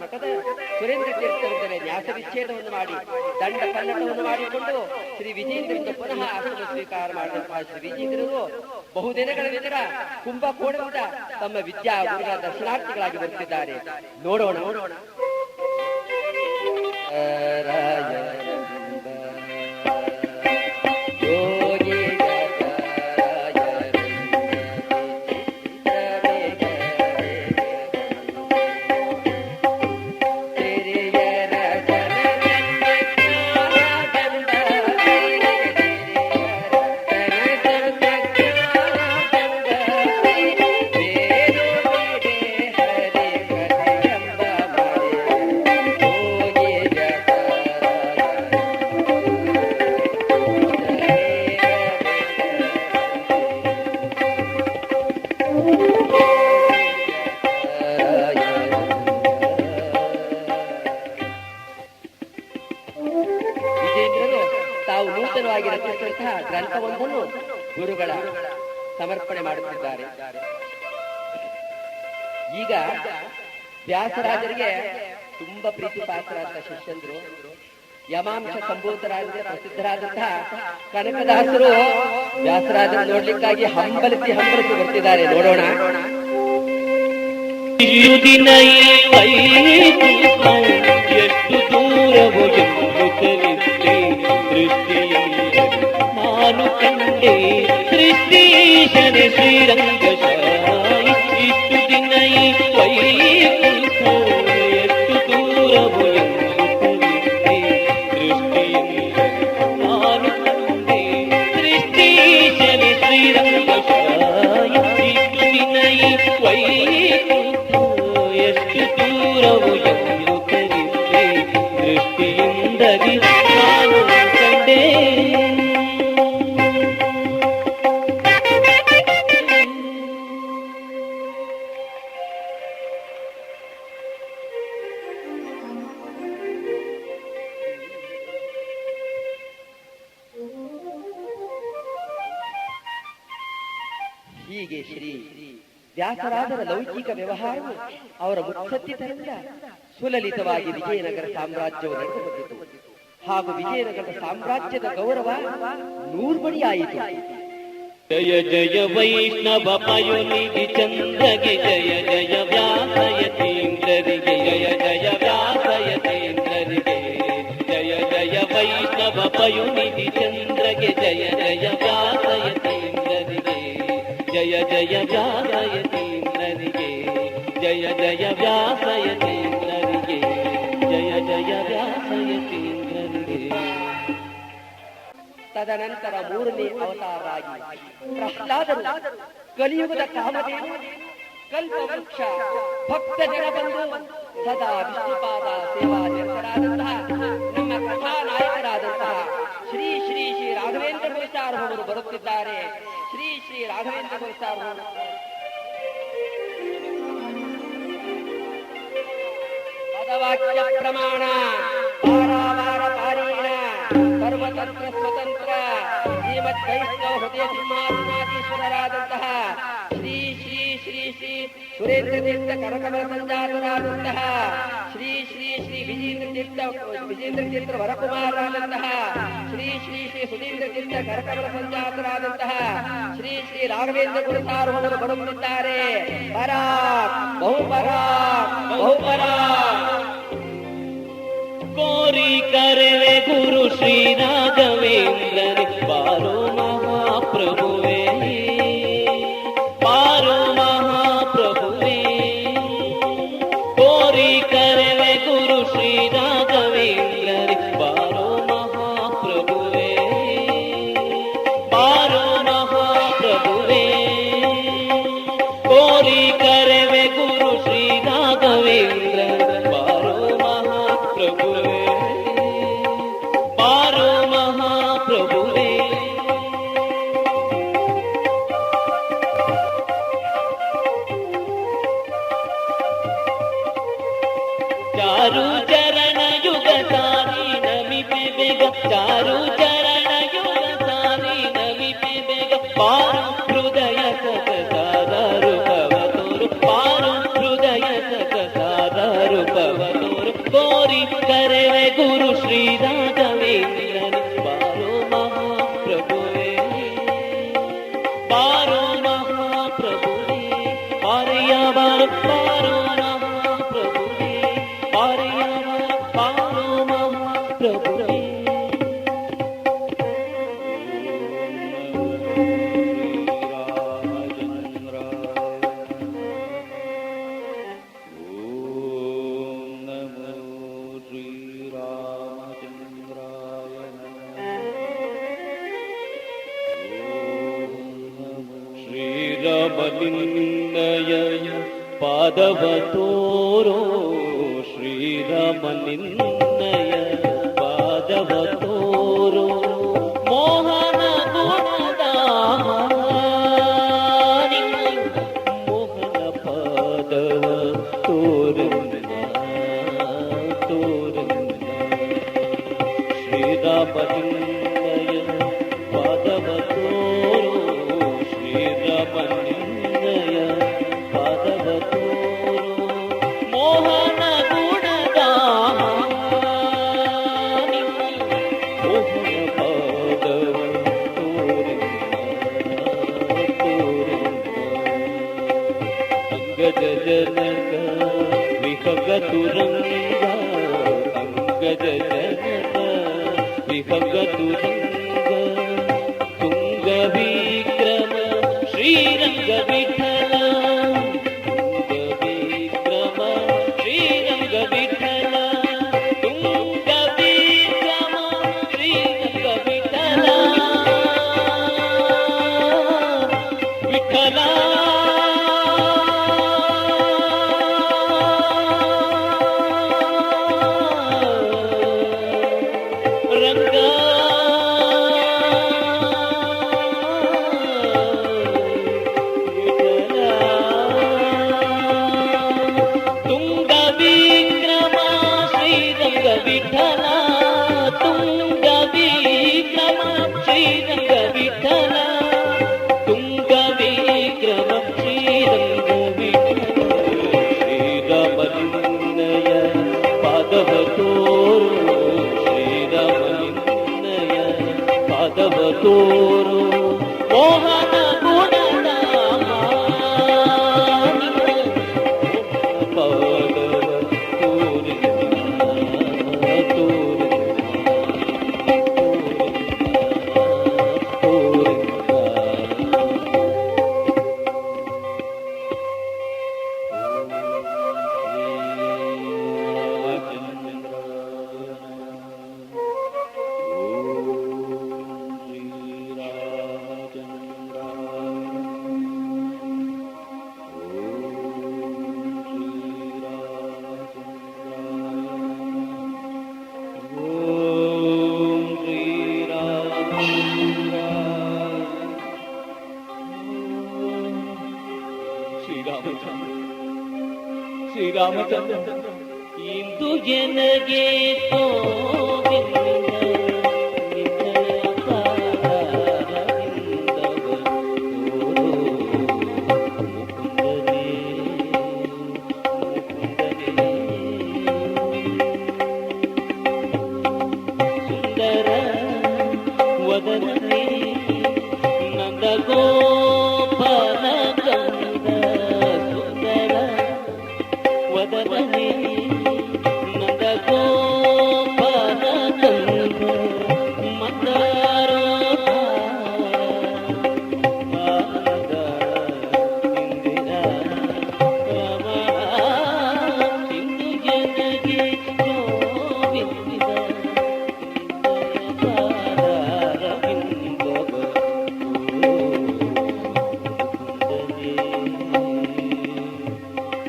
ಮಠದ ಸುರೇಂದ್ರ ತೀರ್ಥರಿಂದಲೇ ನ್ಯಾಸ ವಿಚ್ಛೇದವನ್ನು ಮಾಡಿ ದಂಡ ಕನ್ನಡವನ್ನು ಮಾಡಿಕೊಂಡು ಶ್ರೀ ವಿಜೇಂದ್ರರಿಂದ ಪುನಃ ಆಶ್ರಮ ಸ್ವೀಕಾರ ಮಾಡಿದಂತಹ ಶ್ರೀ ವಿಜೇಂದ್ರರು ಬಹುದಿನಗಳ ನಂತರ ಕುಂಭಕೋಣದಿಂದ ತಮ್ಮ ವಿದ್ಯಾ ಗುರುಗಳ ದರ್ಶನಾರ್ಥಿಗಳಾಗಿ ಬರುತ್ತಿದ್ದಾರೆ. ನೋಡೋಣ. ವಿಶಿಷ್ಟವಾಗಿ ರಚಿಸಿದಂತಹ ಗ್ರಂಥವೊಂದನ್ನು ಗುರುಗಳ ಸಮರ್ಪಣೆ ಮಾಡುತ್ತಿದ್ದಾರೆ. ಈಗ ವ್ಯಾಸರಾಜರಿಗೆ ತುಂಬಾ ಪ್ರೀತಿ ಪಾತ್ರರಾದ ಶಿಷ್ಯಂದ್ರು ಯಮಾಂಶ ಸಂಭೂತರಾದ ಪ್ರಸಿದ್ಧರಾದಂತಹ ಕನಕದಾಸರು ವ್ಯಾಸರಾಜರ ನೋಡ್ಲಿಕ್ಕಾಗಿ ಹಂಬಲಿಸಿ ಬರ್ತಿದ್ದಾರೆ. ನೋಡೋಣ. ಎಷ್ಟು ದೂರವು ಎಂದು ತಿಳಿಸಿ ದೃಷ್ಟಿಯಲ್ಲಿ ನಾನು ಕಂಡೆ ಸೃಷ್ಟೀಶನ ಶ್ರೀರಂಗಶಾಯಿ. ಇಷ್ಟು ದಿನ ಈ ವೈಕುಂಠ ಎಷ್ಟು ದೂರವು ಎಂದು ತಿಳಿಸಿ ದೃಷ್ಟಿಯಲ್ಲಿ ನಾನು ಕಂಡೆ ಸೃಷ್ಟೀಶನ ಶ್ರೀರಂಗಶಾಯಿ. ಇಷ್ಟು ದಿನ ಈ ವೈಕುಂಠ ಎಷ್ಟು ದೂರವು ಎಂದು ತಿಳಿಸಿ ದೃಷ್ಟಿಯಿಂದಗಿ ನಾನು ಕಂಡೆ. ಹೀಗೆ ಶ್ರೀ ವ್ಯಾಸರಾಜರ ಲೌಕಿಕ ವ್ಯವಹಾರವು ಅವರ ಮುತ್ಸದ್ದಿತರಿಂದ ಸುಲಲಿತವಾಗಿ ವಿಜಯನಗರ ಸಾಮ್ರಾಜ್ಯವು ನಡೆದು ಬಂದಿತು. ಹಾಗೂ ವಿಜಯನಗರದ ಸಾಮ್ರಾಜ್ಯದ ಗೌರವ ನೂರ್ಬಡಿಯಾಯಿತು. ಜಯ ಜಯ ವೈಷ್ಣವ ಪಯೋನಿಧಿ ಚಂದ್ರಗೆ ಜಯ ಜಯ ವ್ಯಾಸಯತೀಂದ್ರರಿಗೆ ಜಯ ಜಯ ವ್ಯಾಸಯತೀಂದ್ರರಿಗೆ ಜಯ ಜಯ ವೈಷ್ಣವ ಪಯೋನಿಧಿ ಚಂದ್ರಗೆ ಜಯ ಜಯ ವ್ಯಾಸಯತೀಂದ್ರರಿಗೆ ಜಯ ಜಯ ವ್ಯಾಸಯತೀಂದ್ರರಿಗೆ ಜಯ ಜಯ ವ್ಯಾಸಯತೀಂದ್ರರಿಗೆ ಜಯ ಜಯ ವ್ಯಾಸಯತೀಂದ್ರರಿಗೆ. ತದನಂತರ ಮೂರನೇ ಅವತಾರರಾಗಿ ಪ್ರಹ್ಲಾದರು ಕಲಿಯುಗದ ಕಾಮಧೇನು ಕಲ್ಪವೃಕ್ಷ ಭಕ್ತ ಜನ ಬಂದು ಸದಾ ವಿಷ್ಣುಪಾದ ಸೇವಾ ನಿರತರಾದಂತಹ ನಮ್ಮ ಕಥಾನಾಯಕರಾದಂತಹ ಶ್ರೀ ಶ್ರೀ ಶ್ರೀ ರಾಘವೇಂದ್ರ ಗುರುಸಾರ್ವಭೌಮರು ಬರುತ್ತಿದ್ದಾರೆ. ಶ್ರೀ ಶ್ರೀ ರಾಘವೇಂದ್ರ ಗುರುಸಾರ್ವಭೌಮರು ಪದವಾಕ್ಯ ಪ್ರಮಾಣ ಪಾರಾವಾರ ಪಾರೀಣ ಸರ್ವತಂತ್ರ ಸ್ವತಂತ್ರ ಶ್ರೀಮದ್ ವೈಷ್ಣವ ಹೃದಯ ಸಿಂಹಾಸನಾಧೀಶ್ವರರಾದಂತಹ ಶ್ರೀ ಶ್ರೀ ಶ್ರೀ ಶ್ರೀ ಸುರೇಂದ್ರ ತೀರ್ಥ ಕರಕಮಲ ಸಂಜಾತರಾದಂತಹ ಶ್ರೀ ಶ್ರೀ ಶ್ರೀ ವಿಜೇಂದ್ರ ತೀರ್ಥ ವರಕುಮಾರರಾದಂತಹ ಶ್ರೀ ಶ್ರೀ ಶ್ರೀ ಸುಧೀಂದ್ರ ತೀರ್ಥ ಕರಕಮಲ ಸಂಜಾತರಾದಂತಹ ಶ್ರೀ ಶ್ರೀ ರಾಘವೇಂದ್ರ ಗುರುಸಾರ್ವಭೌಮರು ಬರುತ್ತಿದ್ದಾರೆ. ಪರಾಕ್ ಬಹುಪರಾಕ್ ಬಹುಪರಾಕ್. ಕೋರಿ ಕರೆವೆ ಗುರು ಶ್ರೀ ರಾಘವೇಂದ್ರನೇ ಬಾರೋ ಮಹಾಪ್ರಭುವೇ ಬಾರೋ ಮಹಾಪ್ರಭುವೇ. ಕೋರಿ ಕರೆವೆ ಗುರು ಶ್ರೀ ರಾಘವೇಂದ್ರನೇ ಬಾರೋ ಮಹಾಪ್ರಭುವೇ ಬಾರೋ ಮಹಾಪ್ರಭುವೇ. ಕೋರಿ ಕರೆವೆ ಗುರು ಶ್ರೀ ರಾಘವೇಂದ್ರ ಬಾರೋ ಮಹಾಪ್ರಭುವೇ ಬಾರೋ ಮಹಾಪ್ರಭುವೇ. ಚಾರು ಚರಣ ಯುಗ ಸಾರಿ ನಮಿಪೆ ಬೇಗ ಚಾರು ಚರಣ ಯುಗ ಸಾರಿ ನಮಿಪೆ ಬೇಗ ಪಾರು ಹೃದಯ ಸಕಸಾದರು ಪವತೋರು ಪಾರು ಹೃದಯ ಸಕಸಾದರು ಪವತೋರು. ಕೋರಿ ಕರೆವೆ ಗುರು ಶ್ರೀ ರಾಘವೇಂದ್ರನೇ ಬಾರೋ ಮಹಾಪ್ರಭುವೇ ಬಾರೋ ಮಹಾಪ್ರಭುವೇ ಪಾರೆಯ ಬಾರೋ ಬಾರೋ ಮಹಾಪ್ರಭುವೇ ಪಾರೆಯ ಬಾರೋ ಮಹಾಪ್ರಭುವೇ. ಶ್ರೀರಾಮನಿನ್ನಯ ಪಾದವ ತೋರೋ ಶ್ರೀರಾಮನಿನ್ನಯ ಪಾದವ ತೋರೋ ಮೋಹನ ಗುಣದ ಮೋಹನ ಪಾದವ ತೋರನ್ನ ತೋರನ್ನ ಶ್ರೀರಾಮನಿನ್ನಯ ಮೋಹನ ಗುಣಧಾಮ ಮೋಹನ ಪಾದವ ಅಂಗದ ಜನಕ ವಿಹಗ ತುರಂಗ ಅಂಗದ ಜನಕ ವಿಹಗ ತುರಂಗ ತುಂಗ ವಿಕ್ರಮ ಶ್ರೀರಂಗ ವಿಠಲ ತುಂಗ ವಿಕ್ರಮ ಶ್ರೀರಂಗ ವಿಠಲ ತುಂಗ ವಿಕ್ರಮ ಶ್ರೀರಂಗ ವಿಠಲ ವಿಠಲ ರಂಗ ತುಂಗ ವಿಕ್ರಮ ಶ್ರೀರಂಗ ವಿಠಲ ತುಂಗ ವಿಕ್ರಮ ಶ್ರೀರಂಗ ವಿಠಲ ತುಂಗ ವಿಕ್ರಮ ಶ್ರೀರಂಗ ವಿಠಲ ಶ್ರೀರಾಮಲಿಂಗಯ ಪಾದವ ತೋರು ಶ್ರೀರಾಮಲಿಂಗಯ ಪಾದವ ತೋರು ಮೋಹನ ಗುಣಧಾಮ ಪಾದವ ತೋರಿ ಶ್ರೀರಾಮಚಂದ್ರ ಇಂದು ಜನಗೆ ಸುಂದರ ವದನೇ ನಂದ ಗೋಪಾಲ ಕಂದ ಸುಂದರ ವದನೇ ನಂದ ಗೋಪಾಲ ಕಂದ ಮಂದಾರೋ ಇಂದಿರಾ ರಮಣ ಇಂದು ಜನಗೆ ಗೋವಿಂದ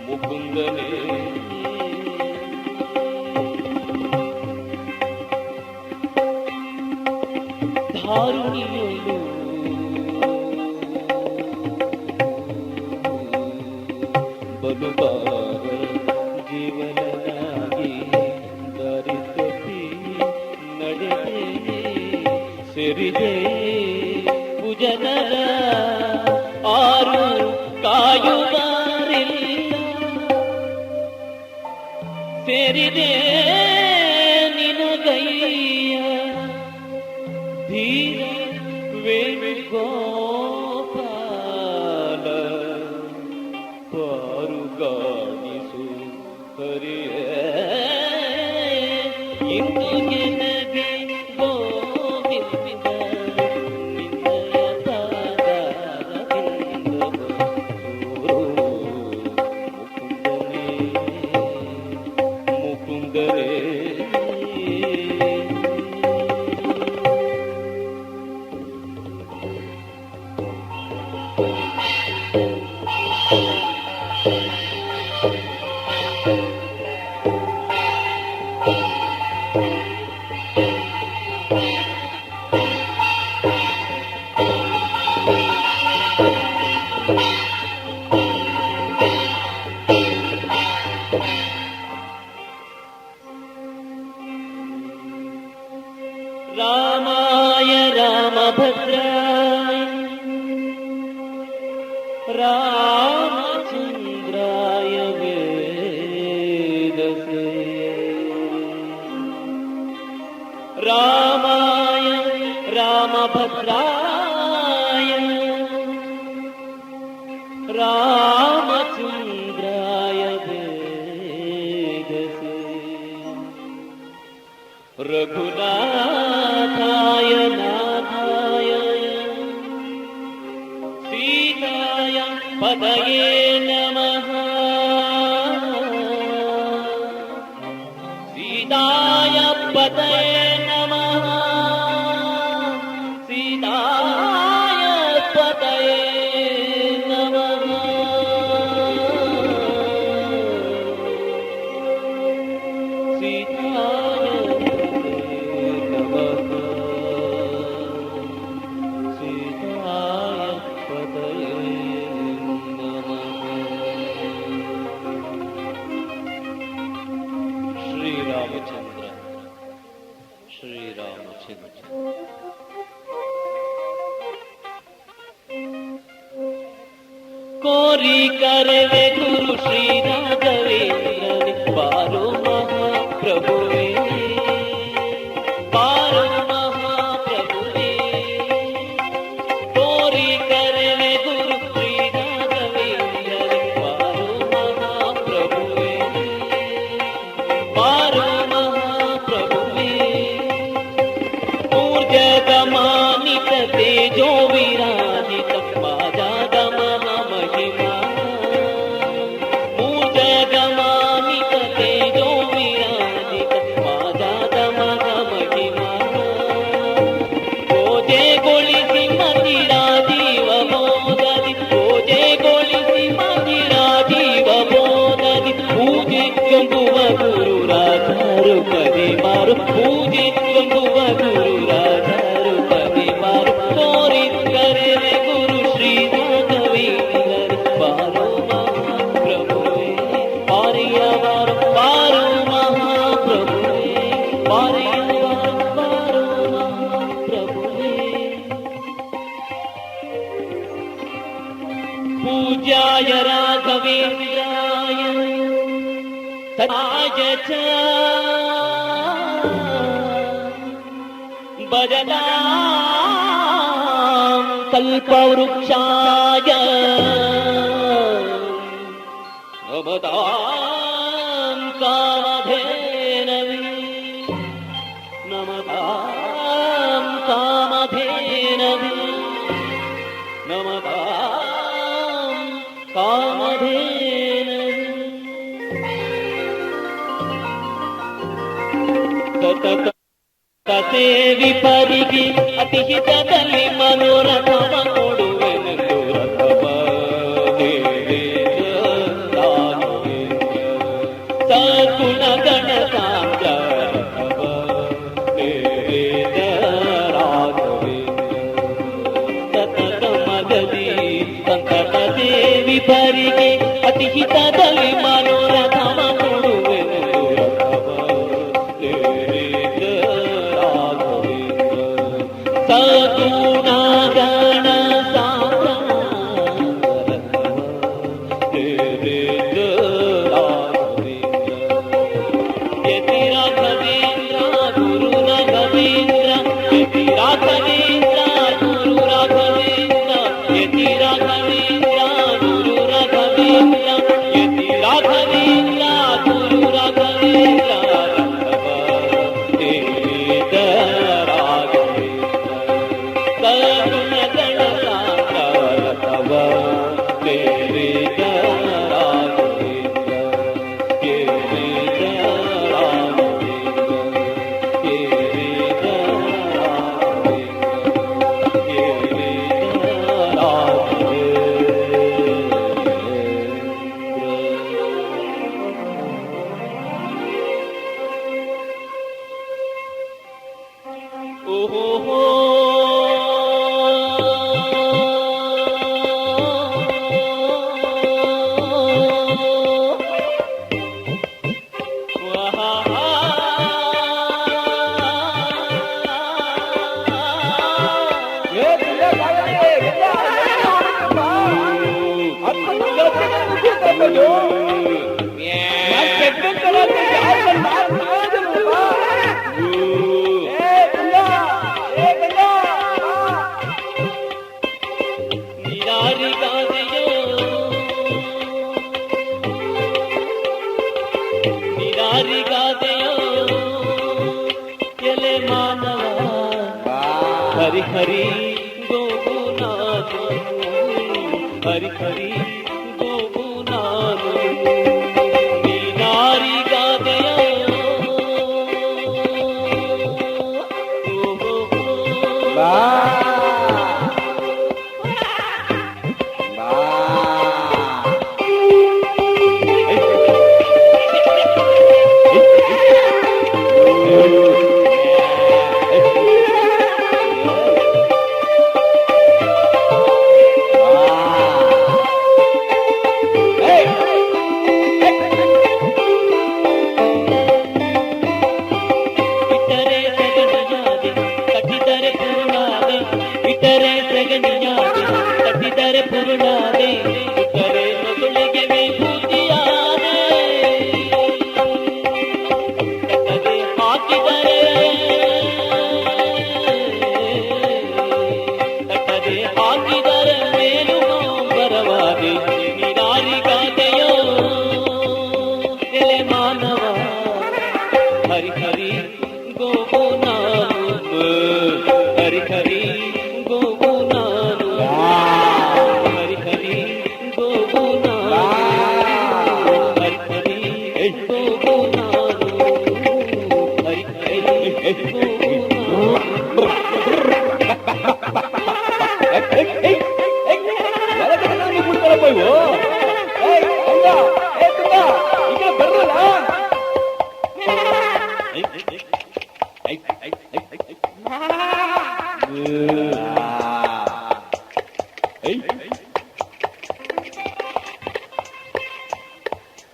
ಮುಕುಂದನೇ ಧಾರುಣಿಯೊಳು ಬಲುಬಾರ ಜೀವನನಾಗಿ ದಾರಿತಪ್ಪಿ ನಡೆದೆ ಸೇರಿದೆ ಭುಜನರ ಆರು ಕಾಯುವಾರಿಲ್ಲ ಸೇರಿದೆ ನಿನಗಯ್ಯ ಧೀರ ವೇಣುಗೋಪಾಲ ಪಾರುಗಾಣಿಸು ಹರಿಯ ಇಂದು ಜನಗೆ ಗೋವಿಂದ ನಿನ್ನಯ ಪಾದಾರವಿಂದವ ತೋರು ಮುಕುಂದರೇ रामाय रामभद्राय रामचन्द्राय वेदसे ರಾಮಾಯ ರಾಮಭದ್ರಾಯ ರಾಮಚಂದ್ರಾಯ ವೇದಸೆ ರಘುನಾಥಾಯ ನಾಥಾಯ ಸೀತಾಯ ಪದಯೇ ನಮಃ ಸೀತಾಯ ಪದಯೇ ನಮಃ ಸೀತಾಯ ಪದಯೇ ನಮಃ ಸೀತಾಯ ಸೀತಾಯ ಪದಯೇ ನಮಃ. ಶ್ರೀರಾಮಚಂದ್ರ ಶ್ರೀರಾಮಚಂದ್ರ ಕೋರಿ ಕರೆವೆ ಗುರು ಶ್ರೀ ರಾಘವೇಂದ್ರನೇ ಬಾರೋ ಮಹಾಪ್ರಭುವೇ ಬಾರೋ ಮಹಾಪ್ರಭುವೇ ಕೋರಿ ಕರೆವೆ ಗುರು ಶ್ರೀ ರಾಘವೇಂದ್ರನೇ ಬಾರೋ ಮಹಾಪ್ರಭುವೇ ಬಾರೋ ಮಹಾಪ್ರಭುವೇ ಊರ್ಜಗಮಾನಿತ ತೇಜೋ ವಿರಾಜಿತ ಮಾಜಾದ ಮಹಾಮಹಿಮಾ ಊರ್ಜಗಮಾನಿತ ತೇಜೋ ವಿರಾಜಿತ ಮಾಜಾದ ಮಹಾಮಹಿಮಾ ಪೂಜೆಗೊಳಿಸಿ ಮತಿರಾ ಜೀವ ಬೋಧದಿ ಪೂಜೆಗೊಳಿಸಿ ಮತಿರಾ ಜೀವ ಬೋಧದಿ ಪೂಜೆ ಕೊಂಬುವ ಗುರು ರಾಜರು ಕವಿ ಮಾರು ಪೂಜೆ ಕೊಂಬುವ ಗುರು ರಾಜರು ಕವಿ ಮಾರು ಕೋರಿ ಕರೆವೆ ಗುರು ಶ್ರೀ ರಾಘವೇಂದ್ರ ಬಾರೋ ಮಹಾಪ್ರಭುವೇ ಬಾರಿಯ ಬಾರೋ ಮಹಾಪ್ರಭುವೇ ಬಾರಿಯ ಬಾರೋ ಮಹಾಪ್ರಭುವೇ पूज्याय राघवेन्द्राय तथाय च भजतां कल्पवृक्षाय नमतां कामधेनवे नमतां कामधेनवे नमतां कामधेनवे ತತೆ ವಿಪರಿಗೆ ಅತಿಹಿತದಲ್ಲಿ ಮನೋರಥವ ಕೊಡುವೆನೆಂದು ರಥವ ಸಗುಣ ಗಣ ಸಾಂಗ ಸತತ ಮಗದಿ ಸಂಕಟ ದೇವಿ ಪರಿಗೆ ಅತಿಹಿತದಲ್ಲಿ ಮನೋರಥವ ಕೊಡುವೆನೆಂದು ರಥವ ಸಗುಣ ಗಣ ಸಾಂಗ ಯತಿ ರಾಘವೇಂದ್ರ ಗುರು ರಾಘವೇಂದ್ರ ಯತಿ ರಾಘವೇಂದ್ರ ಗುರು ರಾಘವೇಂದ್ರ ಯತಿ ರಾಘವೇಂದ್ರ ಗುರು ರಾಘವೇಂದ್ರ ಯತಿ ರಾಘವೇಂದ್ರ ಗುರು ರಾಘವೇಂದ್ರ ಸಗುಣ ಗಣ ಸಾಂಗ ರಥವ ನಾರಿಗಾದೆಯೋ ಎಲೆ ಮಾನವ ಹರಿ ಹರಿ ಗೋಗು ನಾನು ಹರಿ ಹರಿ ಗೋಗು ನಾನು ನೀ ನಾರಿಗಾದೆಯೋ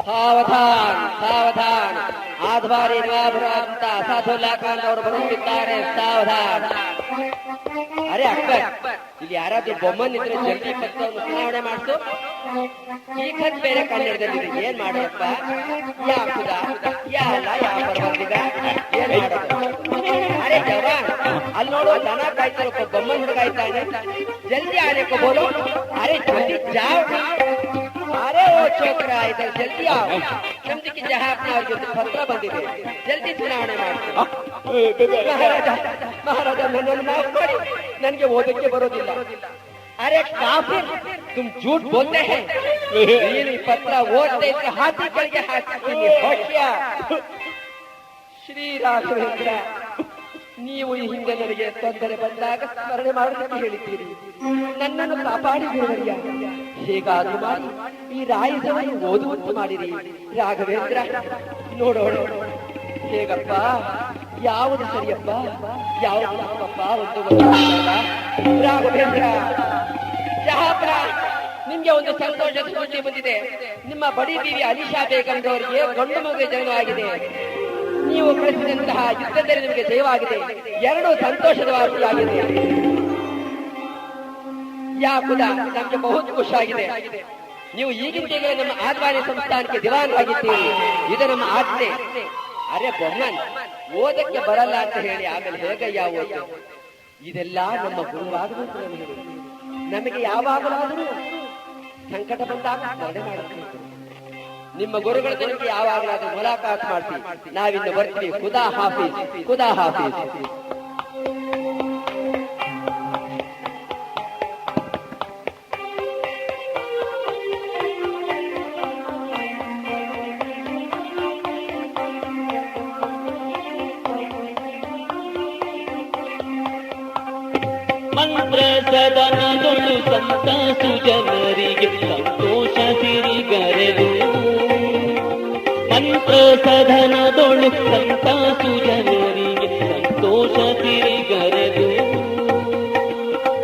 ಸಾವಧಾನ್ ಸಾವಧಾನ್ ಆಧ್ವಾರಿ ನವಾಭುರಾಂತ ಅಸಾಧುಲ್ಲಾ ಖಾನ್ ಅವರು ಬರುತ್ತಿದ್ದಾರೆ ಸಾವಧಾನ್. ಅರೆ ಅಕ್ಬರ್, ಇಲ್ಲಿ ಯಾರಾದ್ರೂ ಬೊಮ್ಮನಿದ್ರೆ ಜಲ್ದಿ ಪತ್ರವನ್ನು ಚುನಾವಣೆ ಮಾಡಿಸು. ಈ ಖತ್ ಬೇರೆ ಕನ್ನಡದಲ್ಲಿ ಏನ್ ಮಾಡಪ್ಪ? ಯಾಕುದ ಯಾಲ ಯಾ ಪರ್ವತಿಗ ಏನ್ ಮಾಡೋದು? ಅರೆ ಜವಾನ್, ಅಲ್ಲಿ ನೋಡು ದನ ಕಾಯ್ತಾರಪ್ಪ, ಬೊಮ್ಮನ್ ಹುಡುಗ ಇದ್ದಾನೆ. ಜಲ್ದಿ ಆನೆಕೋ ಬೋಲು. ಅರೆ ಜಲ್ದಿ ಜಾವ್. अरे वो छोकरा इधर जल्दी आओ. नಮ್ದು की जहां अपना ಅವ್ರಿಗೆ ಪತ್ರ ಬಂದಿದೆ, ಜಲ್ದಿ ಚುನಾವಣೆ ಮಾಡಿ. ಮಹಾರಾಜ ನನ್ನನ್ನು ಮಾಫ್ ಮಾಡಿ, ನನಗೆ ಓದಕ್ಕೆ ಬರೋದಿಲ್ಲ. अरे काफिर, तुम झूठ बोलते हैं. ನೀನು ಈ ಪತ್ರ ಓದದೆ ಇದ್ರೆ ಹಾತಿ ಕೆಳಗೆ ಹಾಕ್ತೀನಿ. ಹೋಗ್ತೀಯಾ? ಶ್ರೀ ರಾಘವೇಂದ್ರ, ನೀವು ಈ ಹಿಂದೆ ನನಗೆ ತೊಂದರೆ ಬಂದಾಗ ಸ್ಮರಣೆ ಮಾಡೋದಕ್ಕೆ ಹೇಳಿದ್ದೀರಿ. ನನ್ನನ್ನು ಕಾಪಾಡಿದಿರುವಯ್ಯ. ಹೇಗಾದ್ರೂ ಮಾಡಿ ಈ ರಾಯಸವನ್ನು ಓದುವಂತೆ ಮಾಡಿರಿ ರಾಘವೇಂದ್ರ. ನೋಡೋಣ ಹೇಗಪ್ಪ, ಯಾವುದು ಸರಿಯಪ್ಪ, ಯಾವುದು ತಪ್ಪಪ್ಪ ಒಂದು ರಾಘವೇಂದ್ರ. ಜಹಾಪುರ, ನಿಮ್ಗೆ ಒಂದು ಸಂತೋಷದ ಸುದ್ದಿ ಬಂದಿದೆ. ನಿಮ್ಮ ಬಡಿ ಬೀವಿ ಅಲಿಶಾ ಬೇಗಂರವರಿಗೆ ಗಂಡು ಮಗುವಿಗೆ ಜನನವಾಗಿದೆ. ನೀವು ಕಳಿಸಿದಂತಹ ಯುದ್ಧದಲ್ಲಿ ನಿಮಗೆ ಜಯವಾಗಿದೆ. ಎರಡು ಸಂತೋಷದ ವಾರ್ತೆಯಾಗಿದೆ. ಯಾಕುದ ನಮಗೆ ಬಹುತ್ ಖುಷಿಯಾಗಿದೆ. ನೀವು ಈಗಿಂದೀಗಲೇ ನಮ್ಮ ಆದ್ವಾನಿ ಸಂಸ್ಥಾನಕ್ಕೆ ದಿವಾನರಾಗಿದ್ದೀರಿ. ಇದು ನಮ್ಮ ಆಜ್ಞೆ. ಅರೆ ಬೊಮ್ಮನ್, ಓದಕ್ಕೆ ಬರಲ್ಲ ಅಂತ ಹೇಳಿ ಆಮೇಲೆ ಹೇಗಯ್ಯ ಓದು? ಇದೆಲ್ಲ ನಮ್ಮ ಗುರುವಾಗಬೇಕು. ನಮಗೆ ಯಾವಾಗಲಾದರೂ ಸಂಕಟ ಬಂದಾಗ ಸ್ಮರಣೆ ಮಾಡುತ್ತೇವೆ. ನಿಮ್ಮ ಗುರುಗಳ ಜೊತೆಗೆ ಯಾವಾಗಲಾದರೂ ಮುಲಾಕಾತ್ ಮಾಡ್ತೀವಿ. ನಾವಿನ್ನು ಬರ್ತೀವಿ. ಖುದಾ ಹಾಫೀಸ್, ಖುದಾ ಹಾಫೀಸ್. ಮಂತ್ರ ಸದನದೊಳು ಸಂತಸು ಜನರಿಗೆ ಸಂತೋಷ ಸಿರಿಗರೆದು. ಮಂತ್ರ ಸದನದೊಳು ಸಂತಸು ಜನರಿಗೆ ಸಂತೋಷ ಸಿರಿಗರೆದು.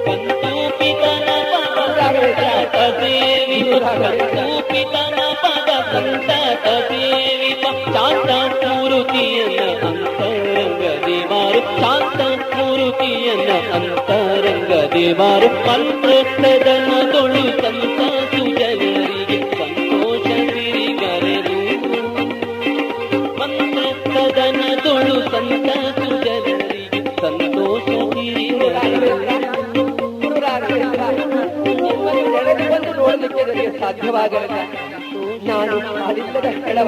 ಕಂತೂಪಿತನ ಪದ ಸೇವಿತ, ಕಂತೂಪಿತನ ಪದ ಸಂತತ ಸೇವಿತ. ಶಾಂತ ಮೂರುತಿಯನ್ನ ಅಂತರಂಗ ದೇವಾರು, ಶಾಂತ ಮೂರುತಿಯನ್ನ ಅಂತರಂಗ ದೇವಾರು. ಮಂತ್ರ ಸದನದೊಳು ಸಂತಸು ಜನರಿಗೆ ಸಂತೋಷ ಸಿರಿಗರೆದು. ಮಂತ್ರ ಸದನದೊಳು ಸಂತಸು ಜನರಿಗೆ ಸಂತೋಷ ಸಿರಿಗರೆದು. ನೋಡಲಿಕ್ಕೆ ನನಗೆ ಸಾಧ್ಯವಾಗಲಿಲ್ಲ. ನಾನು ಮಾಡಿಲ್ಲದ ಕೆಳವ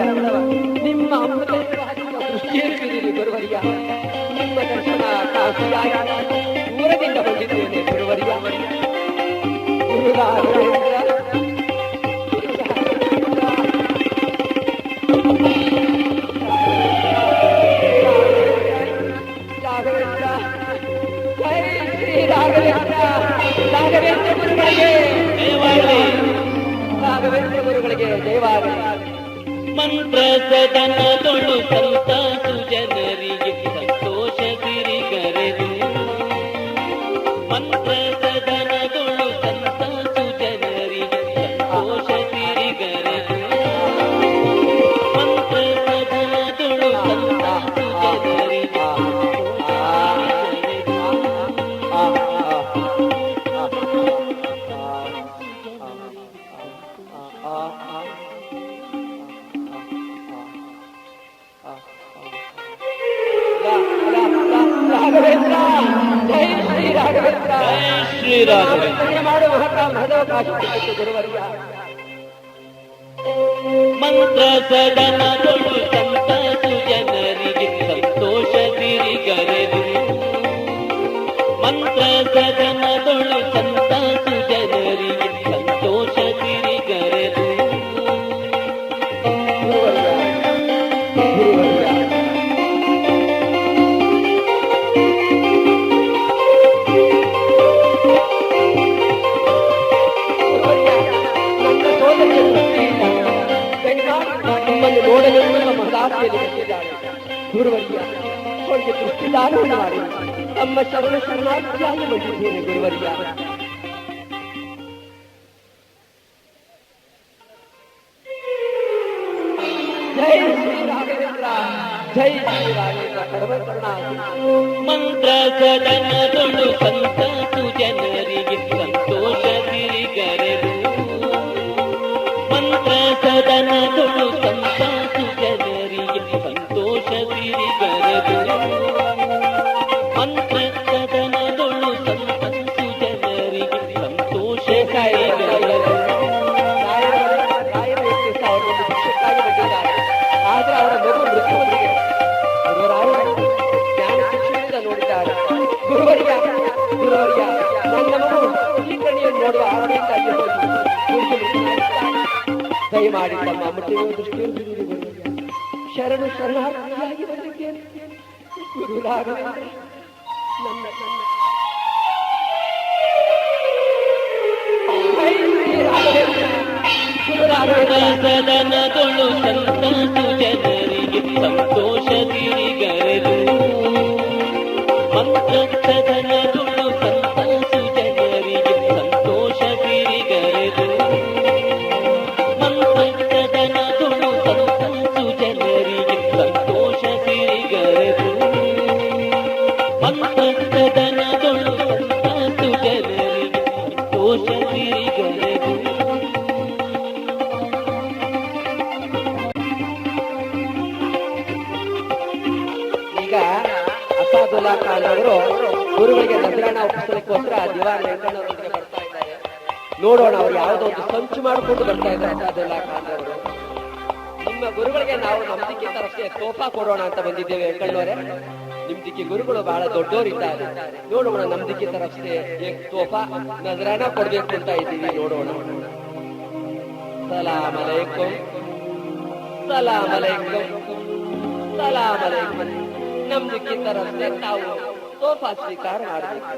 ನಿಮ್ಮ ಅಮೃತ ನಿಮ್ಮ ದರ್ಶನ ಕಾಶಿಯಾಗಿ ದೂರದಿಂದ ಬಂದಿದ್ದೇನೆ ಗುರುವರ್ಯ. ಗುರು ರಾಘವೇಂದ್ರ ರಾಘವೇಂದ್ರ ಗುರುಗಳಿಗೆ ಜಯವಾಗಲಿ. ಮಂತ್ರ ಸದನದೊಳು ಸಂತಾಸು ಜನರಿಗೆ ಸಂತೋಷ ಸಿರಿಗರೆದು. ಮಂತ್ರ ಸದನದೊಳು ಸಂತಾಸು ಜನರಿಗೆ ಸಂತೋಷ ಸಿರಿಗರೆದು. ಮಂತ್ರ ಸದನದೊಳು ಸಂತಾಸು ಜನರಿಗೆ ರಾಘವೇಂದ್ರ ಜೈ ಶ್ರೀ ರಾಘವೇಂದ್ರ ಶ್ರೀ ರಾಘವೇಂದ್ರ ಮಾಡುವ ಮಹದವಕಾಶ ಗುರುವರ್ಯ. ಮಂತ್ರ ಸದನದೊಳು ಸಂತಾಸು ಜನರಿಗೆ ಸಂತೋಷ ಸಿರಿಗರೆದು. ಮಂತ್ರ ಸದನದೊಳು ಸಂತಾಸು ಜನರಿಗೆ ಸಂತೋಷ ಸಿರಿಗರೆದು. ನಿಮ್ಮನ್ನು ನೋಡಲು ನಮ್ಮ ಮಹದಾಸಿಯಲ್ಲಿ ಬಂದಿದ್ದಾಳೆ ಗುರುವರ್ಯ. ಅವರಿಗೆ ದೃಷ್ಟಿದಾನವನ್ನು ಮಾಡಿ ನಮ್ಮ ಶರಣ ಶರಣಾರ್ಥಿಯಾಗಿ ಬಂದಿದ್ದೇನೆ ಗುರುವರ್ಯ. ಜೈ ಶ್ರೀ ರಾಘವೇಂದ್ರ ಜೈ ಶ್ರೀ ರಾಘವೇಂದ್ರ ಸರ್ವಕರುಣಾಧಿ. ಮಂತ್ರ ಸದನದೊಳು ಸಂತಾಸು ಜನರಿಗೆ ಸಂತೋಷ ಸಿರಿಗರೆದು. ಮಂತ್ರ ಸದನದೊಳು ಸಂತಾಸು ಜನರಿಗೆ ಸಂತೋಷ ಸಿರಿಗರೆದು. ಮಂತ್ರ ಸದನದೊಳು ಸಂತಾಸು ಜನರಿಗೆ ಸಂತೋಷ ಸಿರಿಗರೆದು. ಆದ್ರೆ ಅವರ ಮಗು ಮೃತ್ಯುವೊಂದಿಗೆ ಜ್ಞಾನ ಶಿಕ್ಷಣದಿಂದ ನೋಡಿದ್ದಾರೆ ಗುರುವರ್ಯ. ಗುರುವರ್ಯ ನನ್ನ ಮಗು ಈ ಕಣಿಯನ್ನು ನೋಡುವ ಆರಂಭಕ್ಕಾಗಿ ದಯಮಾಡಿ ತಮ್ಮ ಮುಟ್ಟಿನ ದೃಷ್ಟಿಯನ್ನು ಶರಣು ಶರಣಾರ್ಥಿಯಾಗಿ ಬಂದಿದ್ದೇನೆ ಗುರು ರಾಘವೇಂದ್ರ. ನನ್ನ ಸದನದೊಳು ಸಂತಾಸು ಜನರಿಗೆ ಸಂತೋಷ ಸಿರಿಗರೆದು. ಮಂತ್ರ ಸದನದೊಳು ಸಂತಾಸು ಜನರಿಗೆ ಸಂತೋಷ ಸಿರಿಗರೆದು. ಮಂತ್ರ ಸದನದೊಳು ಸಂತಾಸು ಜನರಿಗೆ ಸಂತೋಷ ಸಿರಿಗರೆದು. ಮಂತ್ರ ಸದನದೊಳು ಸಂತಾಸು ಜನರಿಗೆ ಸಂತೋಷ ಸಿರಿಗರೆದು. ಈಗ ಅಸಾದುಲ್ಲಾ ಖಾನ್ ಅವರು ಗುರುಗಳಿಗೆ ನಜರಾಣ ಒಪ್ಪಿಸಲಿಕ್ಕೋಸ್ಕರ ದಿವಾನ್ ವೆಂಕಣ್ಣವರೊಂದಿಗೆ ಬರ್ತಾ ಇದ್ದಾರೆ. ನೋಡೋಣ ಅವ್ರು ಯಾವುದೋ ಒಂದು ಸಂಚು ಮಾಡಿಕೊಂಡು ಬರ್ತಾ ಇದ್ದಾರೆ ಅಸಾದುಲ್ಲಾ ಖಾನ್ ಅವರು. ನಿಮ್ಮ ಗುರುಗಳಿಗೆ ನಾವು ನಮ್ದಿಕ್ಕೆ ತರಕ್ಕೆ ತೋಫಾ ಕೊಡೋಣ ಅಂತ ಬಂದಿದ್ದೇವೆ ವೆಂಕಣ್ಣವರೇ. ನಿಮ್ದಿಕ್ಕೆ ಗುರುಗಳು ಬಹಳ ದೊಡ್ಡವರಿದ್ದಾರೆ. ನೋಡೋಣ ನಮ್ದಿಕ್ಕೆ ತರಕ್ಕೆ ತೋಫಾ ನಜರಾಣ ಕೊಡ್ಬೇಕು ಅಂತ ಇದ್ದೀವಿ. ನೋಡೋಣ. ಸಲಾಮ್ ಅಲೈಕುಂ ಸಲಾಮ್ ಅಲೈಕುಂ ಸಲಾಮ್ ಅಲೈಕುಂ. ನಮ್ದಿಕ್ಕೆ ತರಕ್ಕೆ ತಾವು ತೋಫಾ ಸ್ವೀಕಾರ ಮಾಡಬೇಕು.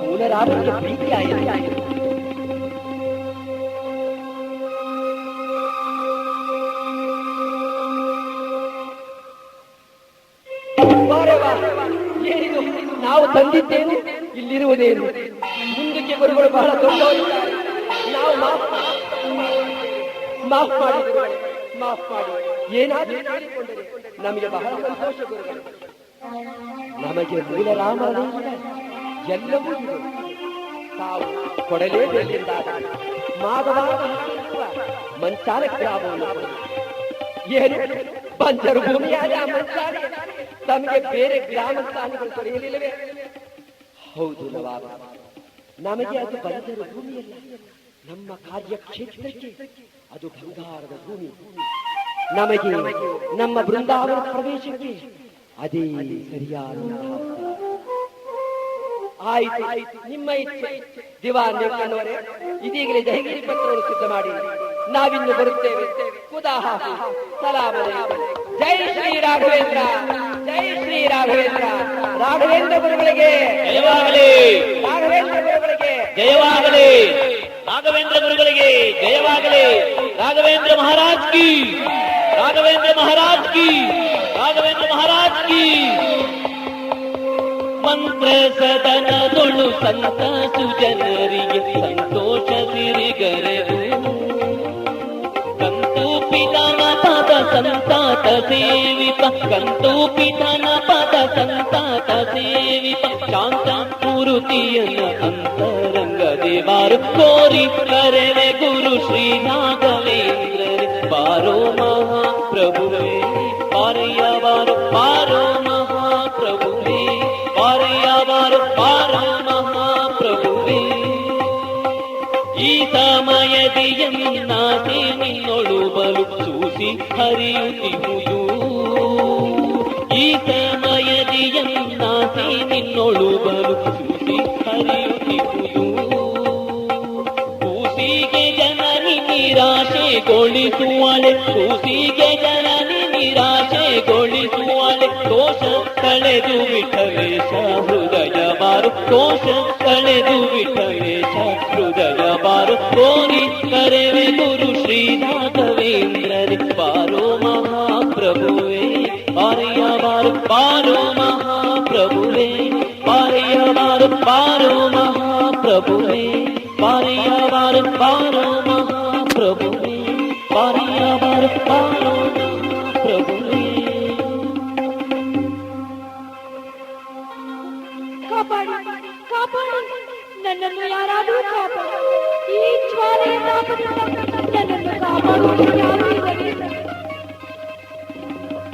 ಮೂಲರಾಮನಿಗೆ ಪ್ರೀತಿ ಆಯಿತು. ಏನಿದು ನಾವು ತಂದಿದ್ದೇನೆ ಇಲ್ಲಿರುವುದೇನು? ಮುಂದಕ್ಕೆ ಗುರುಗಳು ಬಹಳ ದೊಡ್ಡವರಿದ್ದಾರೆ. ನಾವು ಮಾಫ್ ಮಾಡಿ ಏನಾದರೂ ಮಾಡಿಕೊಂಡರೆ ನಮಗೆ ಬಹಳ ಸಂತೋಷ ಗುರುಗಳು. ನಮಗೆ ಮೂಲರಾಮನ ಎಲ್ಲವೂ ಇದೆ. ತಾವು ಕೊಡಲೇಬೇಕೆಂದಾಗ ಮಾಧವಾದ ಮಂಚಾಲ ಗ್ರಾಮವನ್ನು ಏನು ಬಂಜರು ಭೂಮಿಯಾದ ಮಂಚಾಲ ತಮಗೆ ಬೇರೆ ಗ್ರಾಮ ಸ್ಥಾನಗಳು ದೊರೆಯಲಿಲ್ಲವೇ? ಹೌದು ನವಾಬ, ನಮಗೆ ಅದು ಬಂದರ ಭೂಮಿಯಲ್ಲ, ನಮ್ಮ ಕಾರ್ಯಕ್ಷೇತ್ರಕ್ಕೆ ಅದು ಬಂಗಾರದ ಭೂಮಿ. ನಮಗೆ ನಮ್ಮ ಬೃಂದಾವನ ಪ್ರವೇಶಕ್ಕೆ ಅದೇ ಸರಿಯಾದ ಆಯ್ತು. ನಿಮ್ಮ ಇಚ್ಛೆ ದಿವಾನ್ ಕಣ್ಣವರೇ, ಇದೀಗಲೇ ಜಯಗಿರಿ ಪತ್ರವನ್ನು ಸಿದ್ಧ ಮಾಡಿ ನಾವಿನ್ನು ಬರುತ್ತೇವೆ. ಖುದಾ ಹಾಫಿಜ್. ಸಲಾಮ್ ಅಲೈಕುಂ. ಜೈ ಶ್ರೀ ರಾಘವೇಂದ್ರ, ಜೈ ಶ್ರೀ ರಾಘವೇಂದ್ರ. ರಾಘವೇಂದ್ರ ಗುರುಗಳಿಗೆ ಜಯವಾಗಲಿ, ರಾಘವೇಂದ್ರ ಗುರುಗಳಿಗೆ ಜಯವಾಗಲಿ, ರಾಘವೇಂದ್ರ ಗುರುಗಳಿಗೆ ಜಯವಾಗಲಿ. ರಾಘವೇಂದ್ರ ಮಹಾರಾಜ್ ಕಿ, ರಾಘವೇಂದ್ರ ಮಹಾರಾಜ್ ಕಿ, ರಾಘವೇಂದ್ರ ಮಹಾರಾಜ್ ಕಿ. ಮಂತ್ರ ಸದನದೊಳು ಸಂತ ಸುಜನರಿಗೆ ಸಂತೋಷ ಸಿರಿಗರೆದು ಕಂತು ಪಿತನ ಪದ ಸಂತಾತ ಸೇವಿತ, ಕಂತು ಪಿತನ ಪದ ಸಂತಾತ ಸೇವಿತ. ಶಾಂತ ಮೂರುತಿಯನ್ನ ಅಂತರಂಗ ದೇವಾರು ಕೋರಿ ಕರೆವೆ ಗುರು ಶ್ರೀ ರಾಘವೇಂದ್ರರೇ. ಬಾರೋ ಮಹಾಪ್ರಭುವೇ ಪಾರಯ್ಯವಾರು, ಬಾರೋ ಮಹಾಪ್ರಭುವೇ ಪಾರಯ್ಯವಾರು, ಬಾರೋ ಮಹಾಪ್ರಭುವೇ. ಈ ಸಮಯದಿ ಎನ್ನಾಸೆ ನಿನ್ನೊಳು ಬಲು ಸೂಸಿ ಹರಿಯುತ್ತಿಹುದು. ಈ ಸಮಯದಿ ಎನ್ನಾಸೆ ನಿನ್ನೊಳು ಬಲು ಸೂಸಿ ಹರಿಯುತ್ತಿಹುದು. ಕೂಸಿಗೆ ಜನನಿ ನಿರಾಶೆಗೊಳಿಸುವಳೆ, ಕೂಸಿಗೆ ಜನನಿ ನಿರಾಶೆಗೊಳಿಸುವಳೆ. ದೋಷ ಕಳೆದು ವಿಠಲೇಶ ಹೃದಯ ಬಾರು, ದೋಷ ಕಳೆದು ವಿಠಲೇಶ ಹೃದಯ ಬಾರು. ಕೋರಿ ಕರೆವೆ ಗುರು ಶ್ರೀ ರಾಘವೇಂದ್ರರೇ. ಬಾರೋ ಮಹಾಪ್ರಭುವೇ ಪಾರಯ್ಯವಾರು, ಬಾರೋ ಮಹಾಪ್ರಭುವೇ ಪಾರಯ್ಯವಾರು, ಬಾರೋ ಮಹಾಪ್ರಭುವೇ ಪಾರಯ್ಯವಾರು, ಬಾರೋ ಮಹಾಪ್ರಭುವೇ ಪಾರಯ್ಯವಾರು, ಬಾರೋ ಮಹಾಪ್ರಭುವೇ. ಕಾಪಾಡಿ ಕಾಪಾಡಿ ನನ್ನನ್ನು ಯಾರಾದರೂ ಕಾಪಾಡಿ. ಈ ಜ್ವಾಲೆಯ ತಾಪದಿಂದ ನನ್ನನ್ನು ಕಾಪಾಡುವುದು ಯಾರೂ ಇರಲಿಲ್ಲ.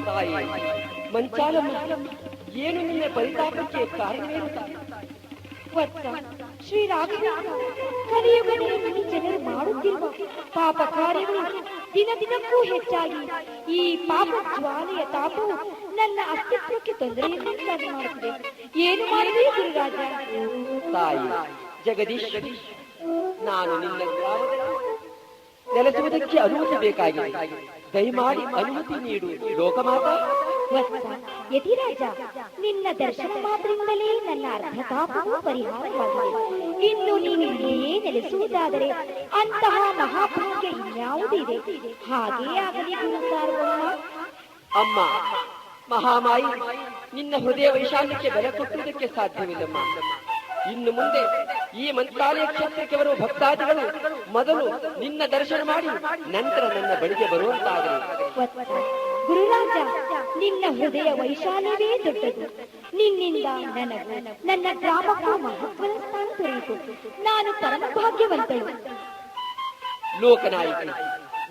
ತಾಯಿ ಮಂಚಾಲಮ್ಮ, ಏನು ನಿನ್ನ ಪರಿತಾಪಕ್ಕೆ ಕಾರಣವೇನು? ವತ್ಸ ಶ್ರೀ ರಾಘವೇಂದ್ರ, ಕಲಿಯುಗದಲ್ಲಿ ಜನರು ಮಾಡುತ್ತಿರುವ ಪಾಪ ಕಾರ್ಯಗಳು ದಿನ ದಿನಕ್ಕೂ ಹೆಚ್ಚಾಗಿ ಈ ಪಾಪ ಜ್ವಾಲೆಯ ತಾಪವು ನನ್ನ ಅಸ್ತಿತ್ವಕ್ಕೆ ತೊಂದರೆಯನ್ನುಂಟಾಗಿ ಮಾಡುತ್ತಿದೆ. ಏನು ಮಾಡಿದೆ ಗುರುರಾಜ? ತಾಯಿ ಜಗದೀಶ್, ನಾನು ನಿನ್ನ ಗ್ರಾಮದಲ್ಲಿ ನೆಲೆಸುವುದಕ್ಕೆ ಅನುಮತಿ ಬೇಕಾಗಿದೆ. ದಯಮಾಡಿ ಅನುಮತಿ ನೀಡು ಲೋಕಮಾತಾ. ವತ್ಸ ಯತಿರಾಜ, ನಿನ್ನ ದರ್ಶನ ಮಾತ್ರದಿಂದಲೇ ನನ್ನ ಅರ್ಧ ತಾಪವು ಪರಿಹಾರವಾಗಿದೆ. ಇನ್ನು ನೀನು ಇಲ್ಲಿಯೇ ನೆಲೆಸುವುದಾದರೆ ಅಂತಹ ಮಹಾಭಾಗ್ಯ ಇನ್ಯಾವುದಿದೆ? ಹಾಗೇ ಆಗಲಿ ಗುರು ಸಾರ್ವಭೌಮ. ಅಮ್ಮ ಮಹಾಮಾಯಿ, ನಿನ್ನ ಹೃದಯ ವೈಶಾಲ್ಯಕ್ಕೆ ಬೆಲೆ ಕೊಟ್ಟುವುದಕ್ಕೆ ಸಾಧ್ಯವಿಲ್ಲಮ್ಮ. ಇನ್ನು ಮುಂದೆ ಈ ಮಂತ್ರಾಲಯ ಕ್ಷೇತ್ರಕ್ಕೆ ಬರುವ ಭಕ್ತಾದಿಗಳು ಮೊದಲು ನಿನ್ನ ದರ್ಶನ ಮಾಡಿ ನಂತರ ನನ್ನ ಬಳಿಗೆ ಬರುವಂತಾಗಲಿ. ಗುರುರಾಜ, ನಿನ್ನ ಹೃದಯ ವೈಶಾಲ್ಯವೇ ದೊಡ್ಡದು. ನಿನ್ನಿಂದ ನನಗೂ ನನ್ನ ಗ್ರಾಮಕ್ಕೂ ಮಹತ್ವದ ಸ್ಥಾನ ದೊರೆಯಿತು. ನಾನು ಪರಮ ಭಾಗ್ಯವಂತಳು. ಲೋಕನಾಯಕಿ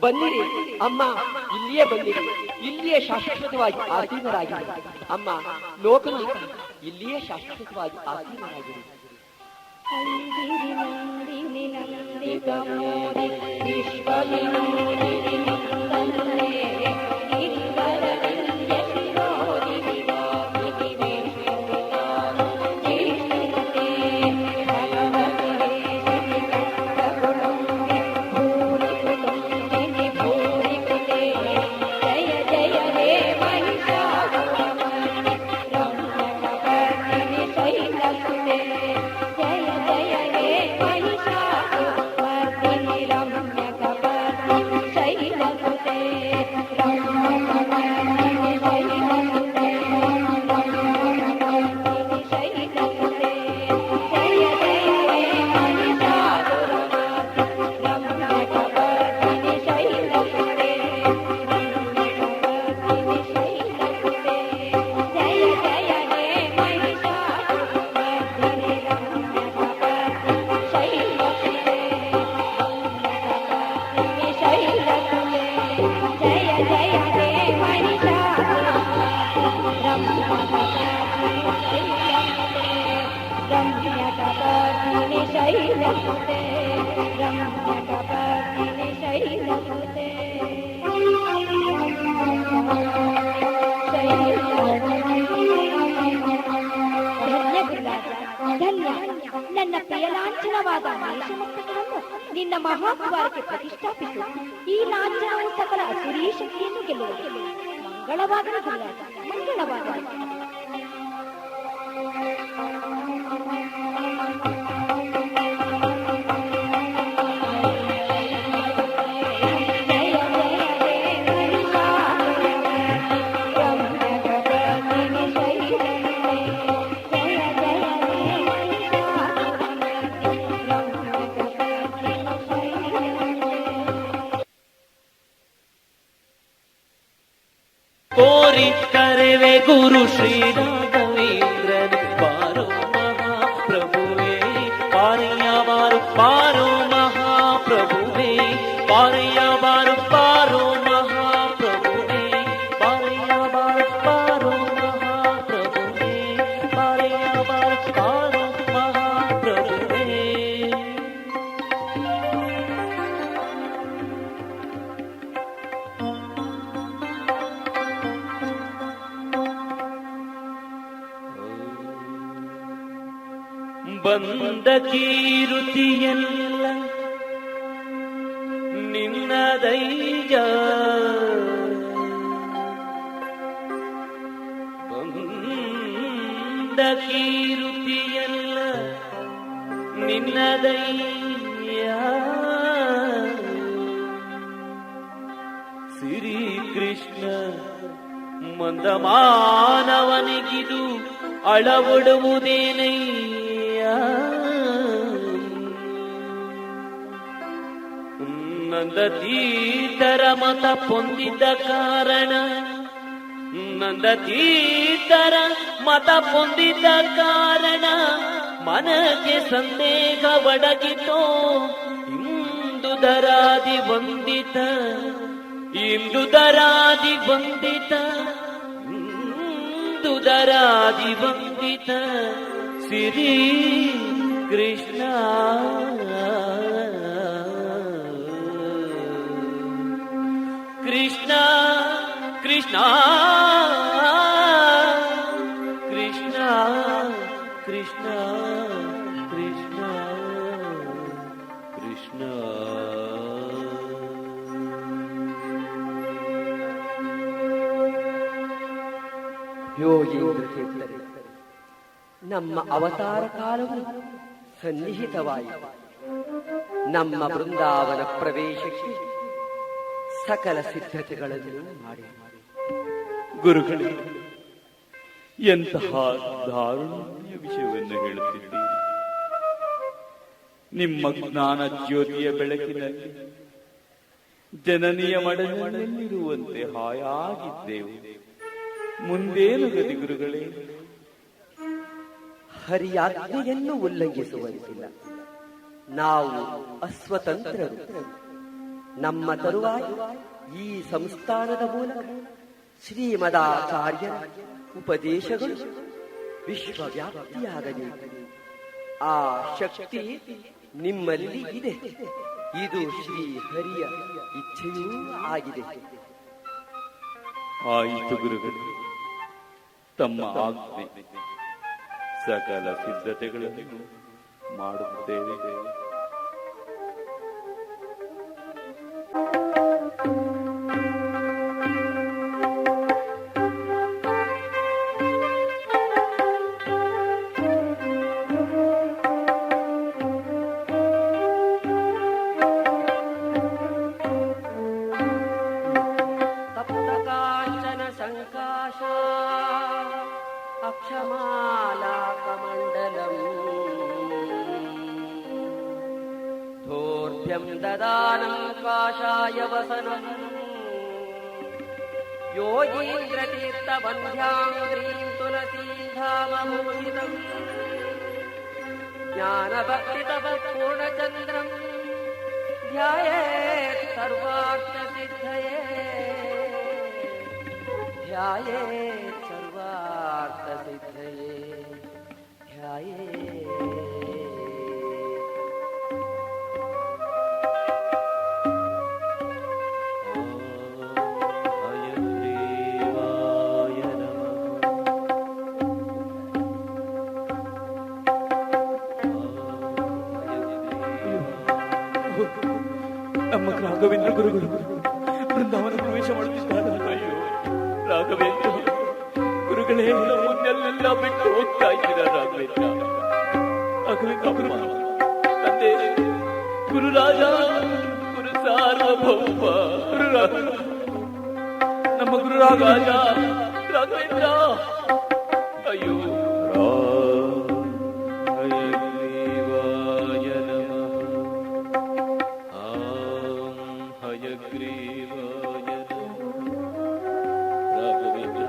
ಬನ್ನಿರಿ ಅಮ್ಮ, ಇಲ್ಲಿಯೇ ಬನ್ನಿರಿ. ಇಲ್ಲಿಯೇ ಶಾಶ್ವತವಾಗಿ ಆಸೀನರಾಗಿರಿ ಅಮ್ಮ. ಲೋಕನಾಯಕ ಇಲ್ಲಿಯೇ ಶಾಶ್ವತವಾಗಿ ಆಸೀನರಾಗಿರಿ. ಶೈಲ रम्यकपर्दिनि शैलसुते रम्यकपर्दिनि शैलसुते ಧನ್ಯ ಗುರುರಾಜ ಧನ್ಯ. ನನ್ನ ಪ್ರಿಯಲಾಂಛನವಾದ ಮೇಷಮಸ್ತಕವನ್ನು ನಿನ್ನ ಮಹಾದ್ವಾರಕ್ಕೆ ಪ್ರತಿಷ್ಠಾಪಿಸು. ಈ ಲಾಂಛನವು ಸಕಲ ಅಸುರೀ ಶಕ್ತಿಯನ್ನು ಗೆಲ್ಲುವುದು. ಮಂಗಳವಾಗಲಿ ಗುರುರಾಜ, ಮಂಗಳವಾಗಲಿ. ಕೋರಿ ಕರೆವೆ ಗುರು ಶ್ರೀ ರಾಘವೇಂದ್ರನ ಬಾರೋ ಮಹಾಪ್ರಭುವೇ ಪಾರಯ್ಯ ಬಾರು ಪಾರೋ ಮಹಾಪ್ರಭುವೇ ಪಾರಯ್ಯ ಬಾರು ಪಾರೋ ಮಹಾಪ್ರಭುವೇ ಪಾರಯ್ಯ ಬಾರು ಪಾರೋ ಮಹಾಪ್ರಭುವೇ ಪಾರಯ್ಯ ಬಾರು ಪಾರೋ ಮಹಾಪ್ರಭುವೇ. ಬಂದ ಕೀರುತಿಯೆಲ್ಲ ನಿನ್ನದೈಜ ಬಂದ ಕೀರುತಿಯೆಲ್ಲ ನಿನ್ನದಯ್ಯ ಶ್ರೀ ಕೃಷ್ಣ ಮಂದ ಮಾನವನಿಗಿದು ಅಳವಡುವುದೇನಯ್ಯ ನಂದತೀತರ ಮತ ಪೊಂದಿದ ಕಾರಣ ನಂದತೀತರ ಮತ ಪೊಂದಿದ ಕಾರಣ ಮನಕ್ಕೆ ಸಂದೇಹ ಒಡಗಿತೋ ಇಂದು ದರಾದಿ ವಂದಿತ ಇಂದು ದರಾದಿ ವಂದಿತ ಇಂದು ದರಾದಿ ವಂದಿತ ಶ್ರೀ ಕೃಷ್ಣ ಕೃಷ್ಣ ಕೃಷ್ಣ ಕೃಷ್ಣ ಕೃಷ್ಣ ಕೃಷ್ಣ ಕೃಷ್ಣ. ಯೋಗೀಂದ್ರ ತೀರ್ಥರೇ, ನಮ್ಮ ಅವತಾರ ಕಾಲವು ಸನ್ನಿಹಿತವಾಯಿತು. ನಮ್ಮ ಬೃಂದಾವನ ಪ್ರವೇಶಕ್ಕೆ ಸಕಲ ಸಿದ್ಧತೆಗಳನ್ನು ಮಾಡಿ. ಗುರುಗಳೇ, ಎಂತಹ ದಾರುಣ್ಯ ವಿಷಯವನ್ನು ಹೇಳುತ್ತಿದ್ದೀರಿ. ನಿಮ್ಮ ಜ್ಞಾನ ಜ್ಯೋತಿಯ ಬೆಳಕಿನಲ್ಲಿ ಜನನಿಯ ಮಡಲಿನಲ್ಲಿರುವಂತೆ ಹಾಯಾಗಿದ್ದೆವು. ಮುಂದೇನು ಗತಿ ಗುರುಗಳೇ? ಹರಿಯಾಜ್ಞೆಯನ್ನು ಉಲ್ಲಂಘಿಸುವಂತಿಲ್ಲ. ನಾವು ಅಸ್ವತಂತ್ರರು. ನಮ್ಮ ತರುವಾಯ ಈ ಸಂಸ್ಥಾನದ ಮೂಲಕ ಶ್ರೀಮದಾಚಾರ್ಯ ಉಪದೇಶಗಳು ವಿಶ್ವವ್ಯಾಪ್ತಿಯಾಗಬೇಕು. ಆ ಶಕ್ತಿ ನಿಮ್ಮಲ್ಲಿ ಇದೆ. ಇದು ಶ್ರೀ ಹರಿಯ ಇಚ್ಛೆಯೂ ಆಗಿದೆ. ಆಯಿತು ಗುರುಗಳು, ತಮ್ಮ ಆಜ್ಞೆ. ಸಕಲ ಸಿದ್ಧತೆಗಳನ್ನು ಮಾಡುತ್ತೇವೆ. ददानं काशाय वसनं योगीन्द्रतीर्थवन्ध्याङ्घ्रीं तुलसीधामभूषितम् ज्ञानभक्तितपःपूर्णचन्द्रं ध्यायेत् सर्वार्थसिद्धये ध्यायेत् सर्वार्थसिद्धये ध्यायेत् ನಮ್ಮ ರಾಘವೇಂದ್ರ ಗುರುಗಳು ಬೃಂದಾವನ ಪ್ರವೇಶ ಮಾಡುತ್ತಿದ್ದಾರೆ. ಅಯ್ಯೋ ರಾಘವೇಂದ್ರ ಗುರುಗಳೇ, ನಮ್ಮನ್ನೆಲ್ಲ ಬಿಟ್ಟು ಹೋಗ್ತಾ ಇದ್ದೀರಾ ರಾಘವೇಂದ್ರ? ರಾಘವೇಂದ್ರ ತಂದೆ ಗುರುರಾಜ, ಗುರು ಸಾರ್ವಭೌಮ, ನಮ್ಮ ಗುರುರಾಜ ರಾಘವೇಂದ್ರ. ಅಯ್ಯೋ ಹಯಗ್ರೀವಾಯ ನಮಃ, ಹಯಗ್ರೀವಾಯ ರಾಘವೇಂದ್ರ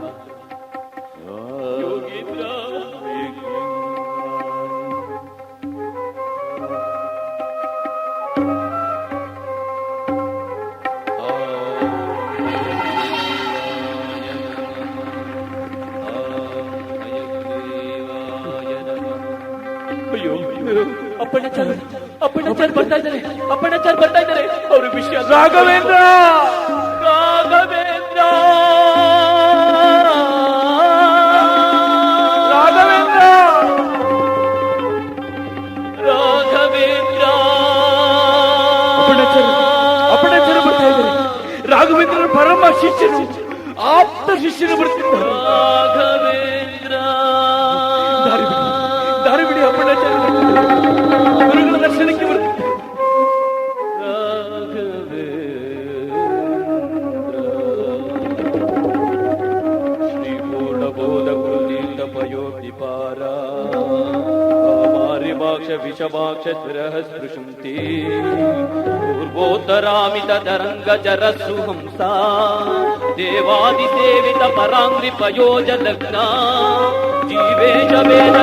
ಯೋಗೀಂದ್ರ. ಅಯ್ಯೋ ಅಪ್ಪಣ್ಣಾಚಾರ್ ಬರ್ತಾ ಇದ್ದಾರೆ, ಅಪ್ಪಣ್ಣಾಚಾರ್ ಬರ್ತಾ ಇದ್ದಾರೆ. ಅವ್ರ ವಿಷಯ ರಾಘವೇಂದ್ರ ರಾಘವೇಂದ್ರ ರಾಘವೇಂದ್ರ ರಾಘವೇಂದ್ರ ಅಪ್ಪಣ್ಣಾಚಾರ ಬರ್ತಾ ಇದ್ದಾರೆ. ರಾಘವೇಂದ್ರ ಪರಮ ಶಿಷ್ಯರು, ಆಪ್ತ ಶಿಷ್ಯರು ಬರ್ತಿದ್ದಾರೆ. ರಾಘವೇಂದ್ರ ದಾರಿ ಬಿಡಿ, ಅಪ್ಪಣ್ಣಾಚಾರ್ಯ ಗುರುಗಳ ದರ್ಶನಕ್ಕೆ ಬರ್ತಾರೆ. ಶ್ರೀ ಪೂರ್ಣಬೋಧ ಗುರುತೀರ್ಥ ಪಯೋಧಿಪಾರ ಮಾರಿಭಾಕ್ಷ ವಿಷಭಾಕ್ಷ ಶಿರಃ ಸ್ಪೃಶಂತಿ ಪೂರ್ವೋತ್ತರಾಮಿತ ತರಂಗ ಜರಸ್ಸು ಹಂಸಾ ದೇವಾದಿಸೇವಿತ ಪರಾಂಗ್ರಿ ಪಯೋಜ ಲಗ್ನ ಜೀವೇಶ ವೇದ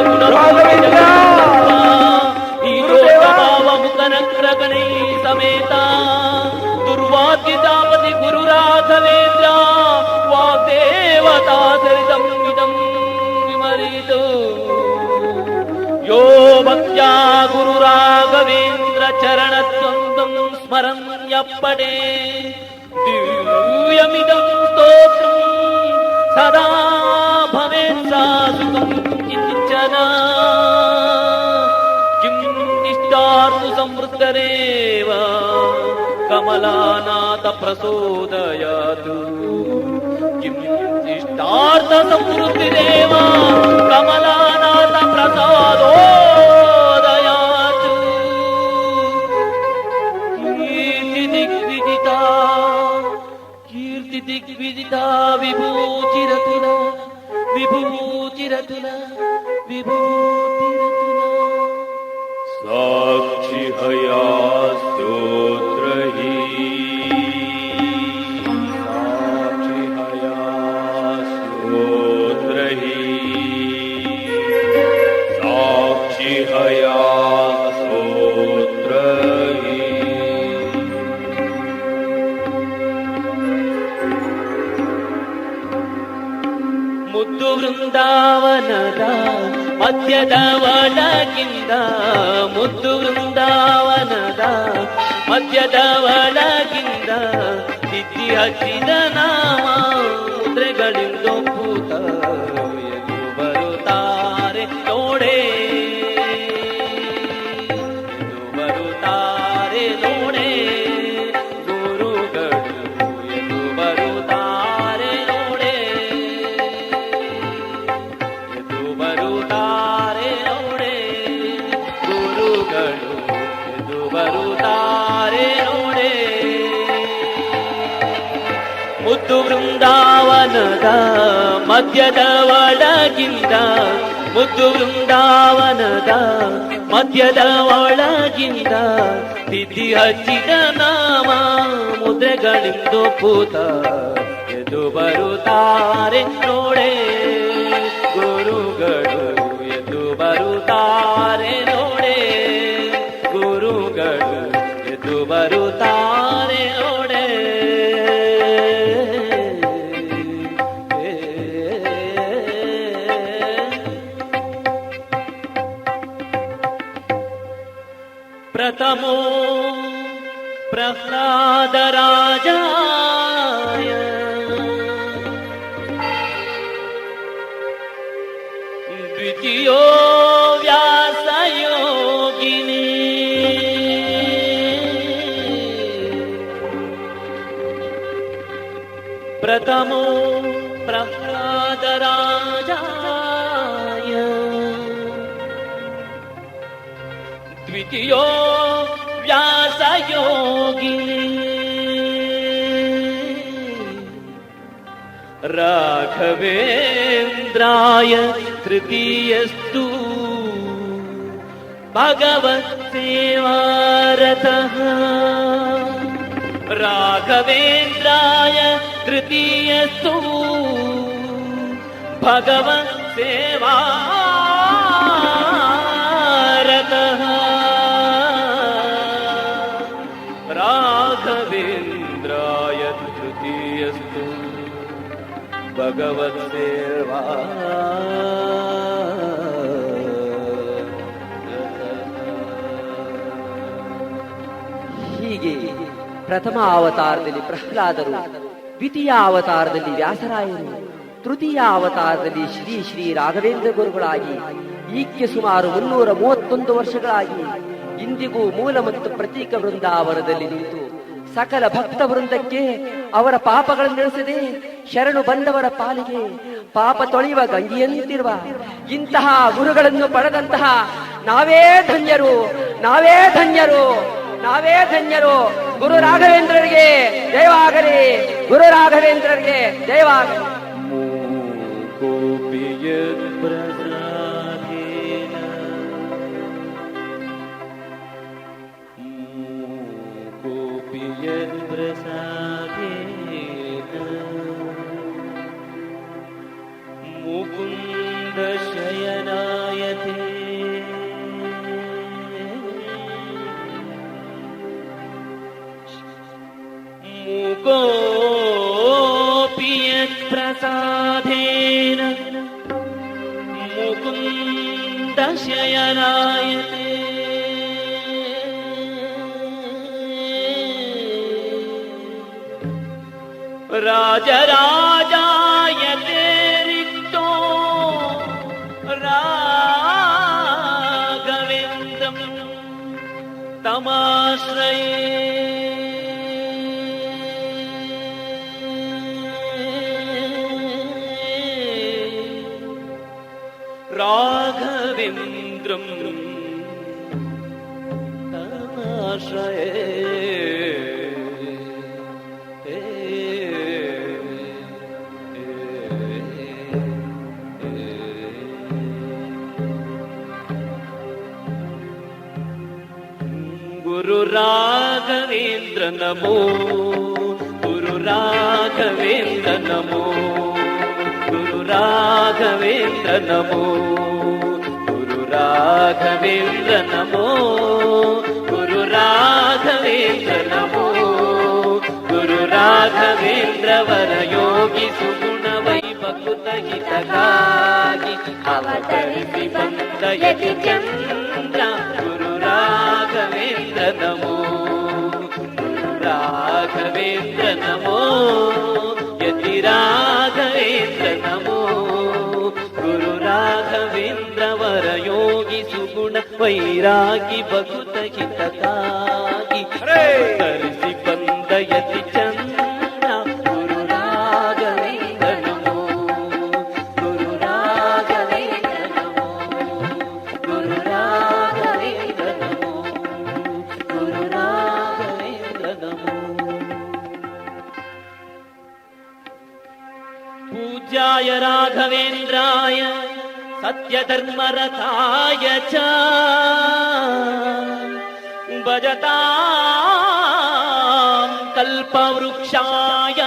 ಭಾವ ಮುಖನಕ್ರಗಣೈ ಸಮೇತ ದುರ್ವಾದ್ಯತಾಪತಿ ಗುರು ರಾಘವೇಂದ್ರ ವಾಗ್ದೇವತಾ ಸರಿತಂ ಇದಂ ವಿಮರಿತು ಯೋ ಭಕ್ತ್ಯಾ ಗುರು ರಾಘವೇಂದ್ರ ಚರಣತ್ವಂತಂ ಸ್ಮರಣ್ಯಪ್ಪಡೆ ದಿವ್ಯಮಿದಂ ಸ್ತೋತ್ರಂ ಸದಾ ಭವೇತ್ ಸಾಧುಕಂ ಕಿಂಚನ ಕಿಂ ಇಷ್ಟಾರ್ಥ ಸಮೃದ್ಧರೇವ ಕಮಲಾನಾಥ ಪ್ರಸೋದಯಾತು ಕಿಂ ಇಷ್ಟಾರ್ಥ ಸಮೃದ್ಧಿರೇವ ಕಮಲಾನಾಥ ಪ್ರಸಾದೋದಯಾತು ಕೀರ್ತಿ ದಿಗ್ವಿದಿತಾ ಕೀರ್ತಿ ದಿಗ್ವಿದಿತಾ ವಿಭೂತಿರತುಲ ವಿಭೂತಿರತುಲ ವಿಭೂತಿರತುಲ ಸಾಕ್ಷಿ ಹಯಾ ಸ್ತೋತ್ರಹಿ ಸಾಕ್ಷಿ ಹಯಾ ಸ್ತೋತ್ರಹಿ ಸಾಕ್ಷಿ ಹಯಾ ಸ್ತೋತ್ರಹಿ ಮುದ್ದು ವೃಂದಾವನದ ಮಧ್ಯದ ಒಳಗಿಂದ ಮುದ್ದು ವೃಂದಾವನದ ಮಧ್ಯದ ಒಳಗಿಂದ ಸಿದ್ಧಿ ಹಚ್ಚಿದ ನಾಮ ಮುದ್ರೆಗಳಿಂದೊಪ್ಪುತ್ತ ಎದ್ದು ಬರುತ್ತಾರೆ ನೋಡೆ ಎದ್ದು ಬರುತ್ತಾರೆ ನೋಡೆ ಗುರುಗಳು ಎದ್ದು ಬರುತ್ತಾರೆ ನೋಡೆ ಎದ್ದು ಬರುತ್ತಾರೆ ನೋಡೆ ಗುರುಗಳು ಎದ್ದು ಬರುತ್ತಾರೆ ನೋಡೆ ಮುದ್ದು ವೃಂದಾವನದ ಮಧ್ಯದ ಒಳಗಿಂದ ಮುದ್ದು ವೃಂದಾವನದ ಮಧ್ಯದ ಒಳಗಿಂದ ತಿಥಿ ಹಚ್ಚಿದ ನಾಮ ಮುದ್ರೆಗಳಿಂದೊಪ್ಪುತ್ತ ಎದ್ದು ಬರುತ್ತಾರೆ ನೋಡೆ ಗುರುಗಳು ಎದ್ದು ಬರುತ್ತಾರೆ ನೋಡೆ ಗುರುಗಳು ಎದ್ದು ಬರುತ್ತಾರೆ ನೋಡೆ ಪ್ರಥಮೋ ಪ್ರಹ್ಲಾದರಾಜಾಯ ದ್ವಿತೀಯೋ ವ್ಯಾಸಯೋಗಿನಿ प्रथमो प्रह्लादराजाय द्वितीयो व्यासयोगिने राघवेन्द्राय तृतीयस्तु भगवत्सेवारतः राघवेन्द्राय तृतीयस्तु भगवत्सेवारतः राघवेन्द्राय तृतीयस्तु भगवत्सेवा ಹೀಗೆ ಪ್ರಥಮ ಅವತಾರದಲ್ಲಿ ಪ್ರಹ್ಲಾದರು, ದ್ವಿತೀಯ ಅವತಾರದಲ್ಲಿ ವ್ಯಾಸರಾಯರು, ತೃತೀಯ ಅವತಾರದಲ್ಲಿ ಶ್ರೀ ಶ್ರೀ ರಾಘವೇಂದ್ರ ಗುರುಗಳಾಗಿ ಈಗ್ಗೆ ಸುಮಾರು 331 ವರ್ಷಗಳಾಗಿ ಇಂದಿಗೂ ಮೂಲ ಮತ್ತು ಪ್ರತೀಕ ವೃಂದಾವನದಲ್ಲಿ ನಿಂತು ಸಕಲ ಭಕ್ತ ವೃಂದಕ್ಕೆ ಅವರ ಪಾಪಗಳನ್ನೆಳೆಸದೆ ಶರಣು ಬಂದವರ ಪಾಲಿಗೆ ಪಾಪ ತೊಳೆಯುವ ಗಂಗೆಯಂತಿರುವ ಇಂತಹ ಗುರುಗಳನ್ನು ಪಡೆದಂತಹ ನಾವೇ ಧನ್ಯರು, ನಾವೇ ಧನ್ಯರು, ನಾವೇ ಧನ್ಯರು. ಗುರು ರಾಘವೇಂದ್ರರಿಗೆ ಜಯವಾಗಲಿ, ಗುರು ರಾಘವೇಂದ್ರರಿಗೆ ಜಯವಾಗಲಿ. मुकुन्द शयनायते मुकोऽपि यत्प्रसादेन मुकुन्द शयनायते राजराजायते रिक्तो राघवेन्द्रं तमाश्रये राघवेन्द्रं तमाश्रये गुरु राघवेन्द्र नमो, गुरु राघवेन्द्र नमो, गुरु राघवेन्द्र नमो, गुरु राघवेन्द्र नमो, गुरु राघवेन्द्र नमो, गुरु राघवेन्द्र वर योगी सुगुण वैभकुत हितಗಾಗಿ ಅವತರಿಸಿ ಬಂದ ಯತಿ ಚಂದ್ರ ಗುರು ರಾಘವೇಂದ್ರ ನಮೋ, ಗುರು ರಾಘವೇಂದ್ರ ನಮೋ, ಯತಿ ರಾಘವೇಂದ್ರ ನಮೋ, ಗುರು ರಾಘವೇಂದ್ರ ವರ ಯೋಗಿ ಸುಗುಣ ವೈರಾಗಿ ಭಕುತ ಹಿತಕ್ಕಾಗಿ ಅವತರಿಸಿ ಬಂದ ಯತಿ ಚಂದ್ರ ಗುರು ರಾಘವೇಂದ್ರ ನಮೋ, ಗುರು ರಾಘವೇಂದ್ರ ನಮೋ, ಗುರು ರಾಘವೇಂದ್ರ ನಮೋ, ಗುರು ರಾಘವೇಂದ್ರ ನಮೋ. पूज्याय राघवेन्द्राय सत्यधर्मरथाय च भजतां कल्पवृक्षाय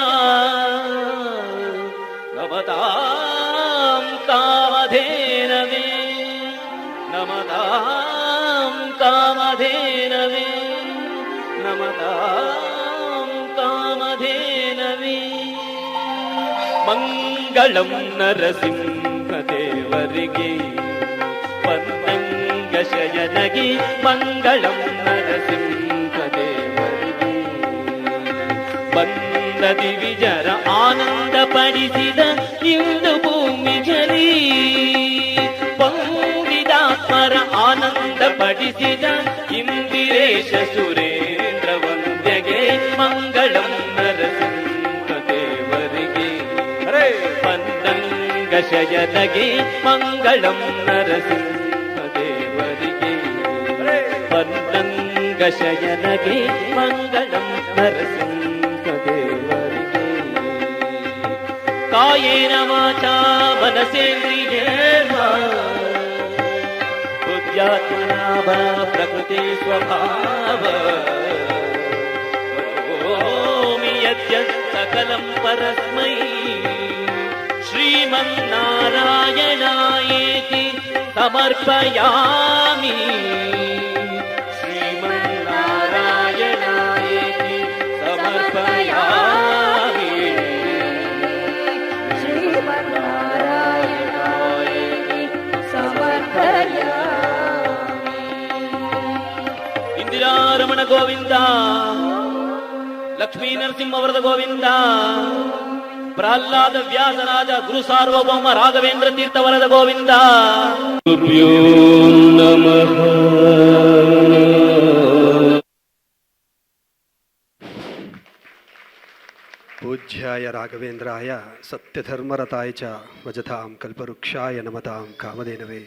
नमतां कामधेनवे, नमतां कामधेनवे, नमतां कामधेनवे. ಮಂಗಳಂ ನರಸಿಂಹದೇವರಿಗೆ ಪನ್ನಂಗ ಶಯನಗೆ, ಮಂಗಳಂ ನರಸಿಂಹದೇವರಿಗೆ ಬಂದ ದಿವಿಜರ ಆನಂದ ಪಡಿಸಿದ ಇಂದು ಭೂಮಿ ಜರಿ, ಪಂಡಿತಾತ್ಮರ ಆನಂದ ಪಡಿಸಿದ ಇಂದಿರೇಶ ಸುರೇಂದ್ರ ವಂದ್ಯಗೆ ಮಂಗಳಂ ನರಸಿಂಹದೇವರಿಗೆ. ಶಯನಗೆ ಮಂಗಳಂ ನರಸಿಂಹದೇವರಿಗೆ ಪನ್ನಂಗ ಶಯನಗೆ ಮಂಗಳಂ ನರಸಿಂಹದೇವರಿಗೆ ಕಾಯೇನ ವಾಚಾ ಮನಸೇಂದ್ರಿಯೇರ್ವಾ ಬುದ್ಧ್ಯಾತ್ಮನಾ ಪ್ರಕೃತಿ ಸ್ವಭಾವ ಕರೋಮಿ ಯದ್ಯತ್ ಸಕಲಂ ಪರಸ್ಮೈ ಶ್ರೀಮನ್ನಾರಾಯಣಾಯೇತಿ ಸಮರ್ಪಯಾಮಿ ಶ್ರೀಮನ್ನಾರಾಯಣಾಯೇತಿ ಸಮರ್ಪಯಾಮಿ ಶ್ರೀಮನ್ನಾರಾಯಣಾಯೇತಿ ಸಮರ್ಪಯಾಮಿ. ಇಂದಿರಾರಮಣ ಗೋವಿಂದ, ಲಕ್ಷ್ಮೀ ನರಸಿಂಹವರದ ಗೋವಿಂದ, ಪ್ರಹ್ಲಾದ ವ್ಯಾಸರಾಜ ಗುರು ಸಾರ್ವಭೌಮ ರಾಘವೇಂದ್ರ ತೀರ್ಥವರದ ಗೋವಿಂದ. ಗುರುಭ್ಯೋ ನಮಃ. ಪೂಜ್ಯಾಯ ರಾಘವೇಂದ್ರಾಯ ಸತ್ಯಧರ್ಮರತಾಯ ಚ ಭಜತಾಂ ಕಲ್ಪವೃಕ್ಷಾಯ ನಮತಾಂ ಕಾಮಧೇನವೇ.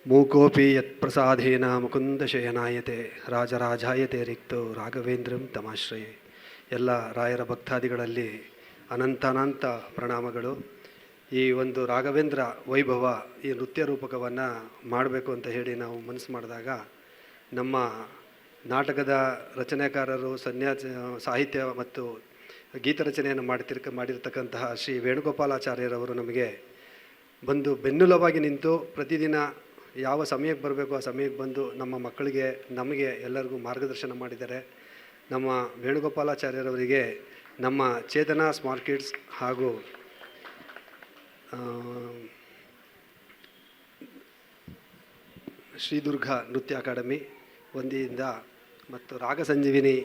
ಮೂಕೋಪಿ ಯತ್ಪ್ರಸಾದೇನ ಮುಕುಂದಶಯನಾಯತೆ ರಾಜರಾಜಾಯತೆ ರಿಕ್ತೋ ರಾಘವೇಂದ್ರಂ ತಮಾಶ್ರಯೇ. ಎಲ್ಲ ರಾಯರ ಭಕ್ತಾದಿಗಳಲ್ಲಿ ಅನಂತಾನಂತ ಪ್ರಣಾಮಗಳು. ಈ ಒಂದು ರಾಘವೇಂದ್ರ ವೈಭವ, ಈ ನೃತ್ಯ ರೂಪಕವನ್ನು ಮಾಡಬೇಕು ಅಂತ ಹೇಳಿ ನಾವು ಮನಸ್ಸು ಮಾಡಿದಾಗ ನಮ್ಮ ನಾಟಕದ ರಚನೆಕಾರರು, ಸಾಹಿತ್ಯ ಮತ್ತು ಗೀತರಚನೆಯನ್ನು ಮಾಡಿರ್ತಕ್ಕಂತಹ ಶ್ರೀ ವೇಣುಗೋಪಾಲಾಚಾರ್ಯರವರು ನಮಗೆ ಬಂದು ಬೆನ್ನೆಲುಬಾಗಿ ನಿಂತು ಪ್ರತಿದಿನ ಯಾವ ಸಮಯಕ್ಕೆ ಬರಬೇಕು ಆ ಸಮಯಕ್ಕೆ ಬಂದು ನಮ್ಮ ಮಕ್ಕಳಿಗೆ, ನಮಗೆ ಎಲ್ಲರಿಗೂ ಮಾರ್ಗದರ್ಶನ ಮಾಡಿದ್ದಾರೆ. ನಮ್ಮ ವೇಣುಗೋಪಾಲಾಚಾರ್ಯರವರಿಗೆ ನಮ್ಮ ಚೇತನ ಸ್ಮಾಲ್ ಕಿಡ್ಸ್ ಹಾಗೂ ಶ್ರೀದುರ್ಗ ನೃತ್ಯ ಅಕಾಡೆಮಿ ಒಂದಿಯಿಂದ ಮತ್ತು ರಾಗ ಸಂಜೀವಿನಿ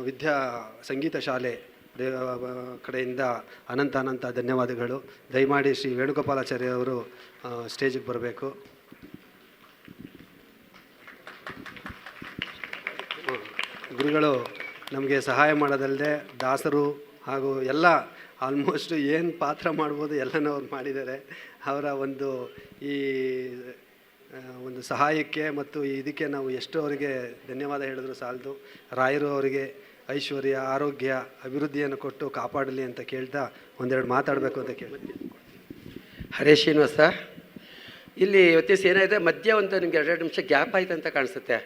ವಿದ್ಯಾ ಸಂಗೀತ ಶಾಲೆ ಕಡೆಯಿಂದ ಅನಂತ ಧನ್ಯವಾದಗಳು. ದಯಮಾಡಿ ಶ್ರೀ ವೇಣುಗೋಪಾಲಾಚಾರ್ಯ ಅವರು ಸ್ಟೇಜಿಗೆ ಬರಬೇಕು. ಗುರುಗಳು ನಮಗೆ ಸಹಾಯ ಮಾಡೋದಲ್ಲದೆ ದಾಸರು ಹಾಗೂ ಎಲ್ಲ ಆಲ್ಮೋಸ್ಟ್ ಏನು ಪಾತ್ರ ಮಾಡ್ಬೋದು ಎಲ್ಲನೂ ಅವ್ರು ಮಾಡಿದ್ದಾರೆ. ಅವರ ಒಂದು ಈ ಒಂದು ಸಹಾಯಕ್ಕೆ ಮತ್ತು ಇದಕ್ಕೆ ನಾವು ಎಷ್ಟು ಅವರಿಗೆ ಧನ್ಯವಾದ ಹೇಳಿದ್ರು ಸಾಲದು. ರಾಯರು ಅವರಿಗೆ ಐಶ್ವರ್ಯ, ಆರೋಗ್ಯ, ಅಭಿವೃದ್ಧಿಯನ್ನು ಕೊಟ್ಟು ಕಾಪಾಡಲಿ ಅಂತ ಕೇಳ್ತಾ ಒಂದೆರಡು ಮಾತಾಡಬೇಕು ಅಂತ ಕೇಳಿ. ಹರೇ ಶ್ರೀನಿವಾಸ, ಇಲ್ಲಿ ಇವತ್ತಿನ ಏನಾಯಿದೆ, ಮಧ್ಯ ಒಂದು ನಿಮ್ಗೆ 2 ನಿಮಿಷ ಗ್ಯಾಪ್ ಆಯ್ತು ಅಂತ ಕಾಣಿಸುತ್ತೆ.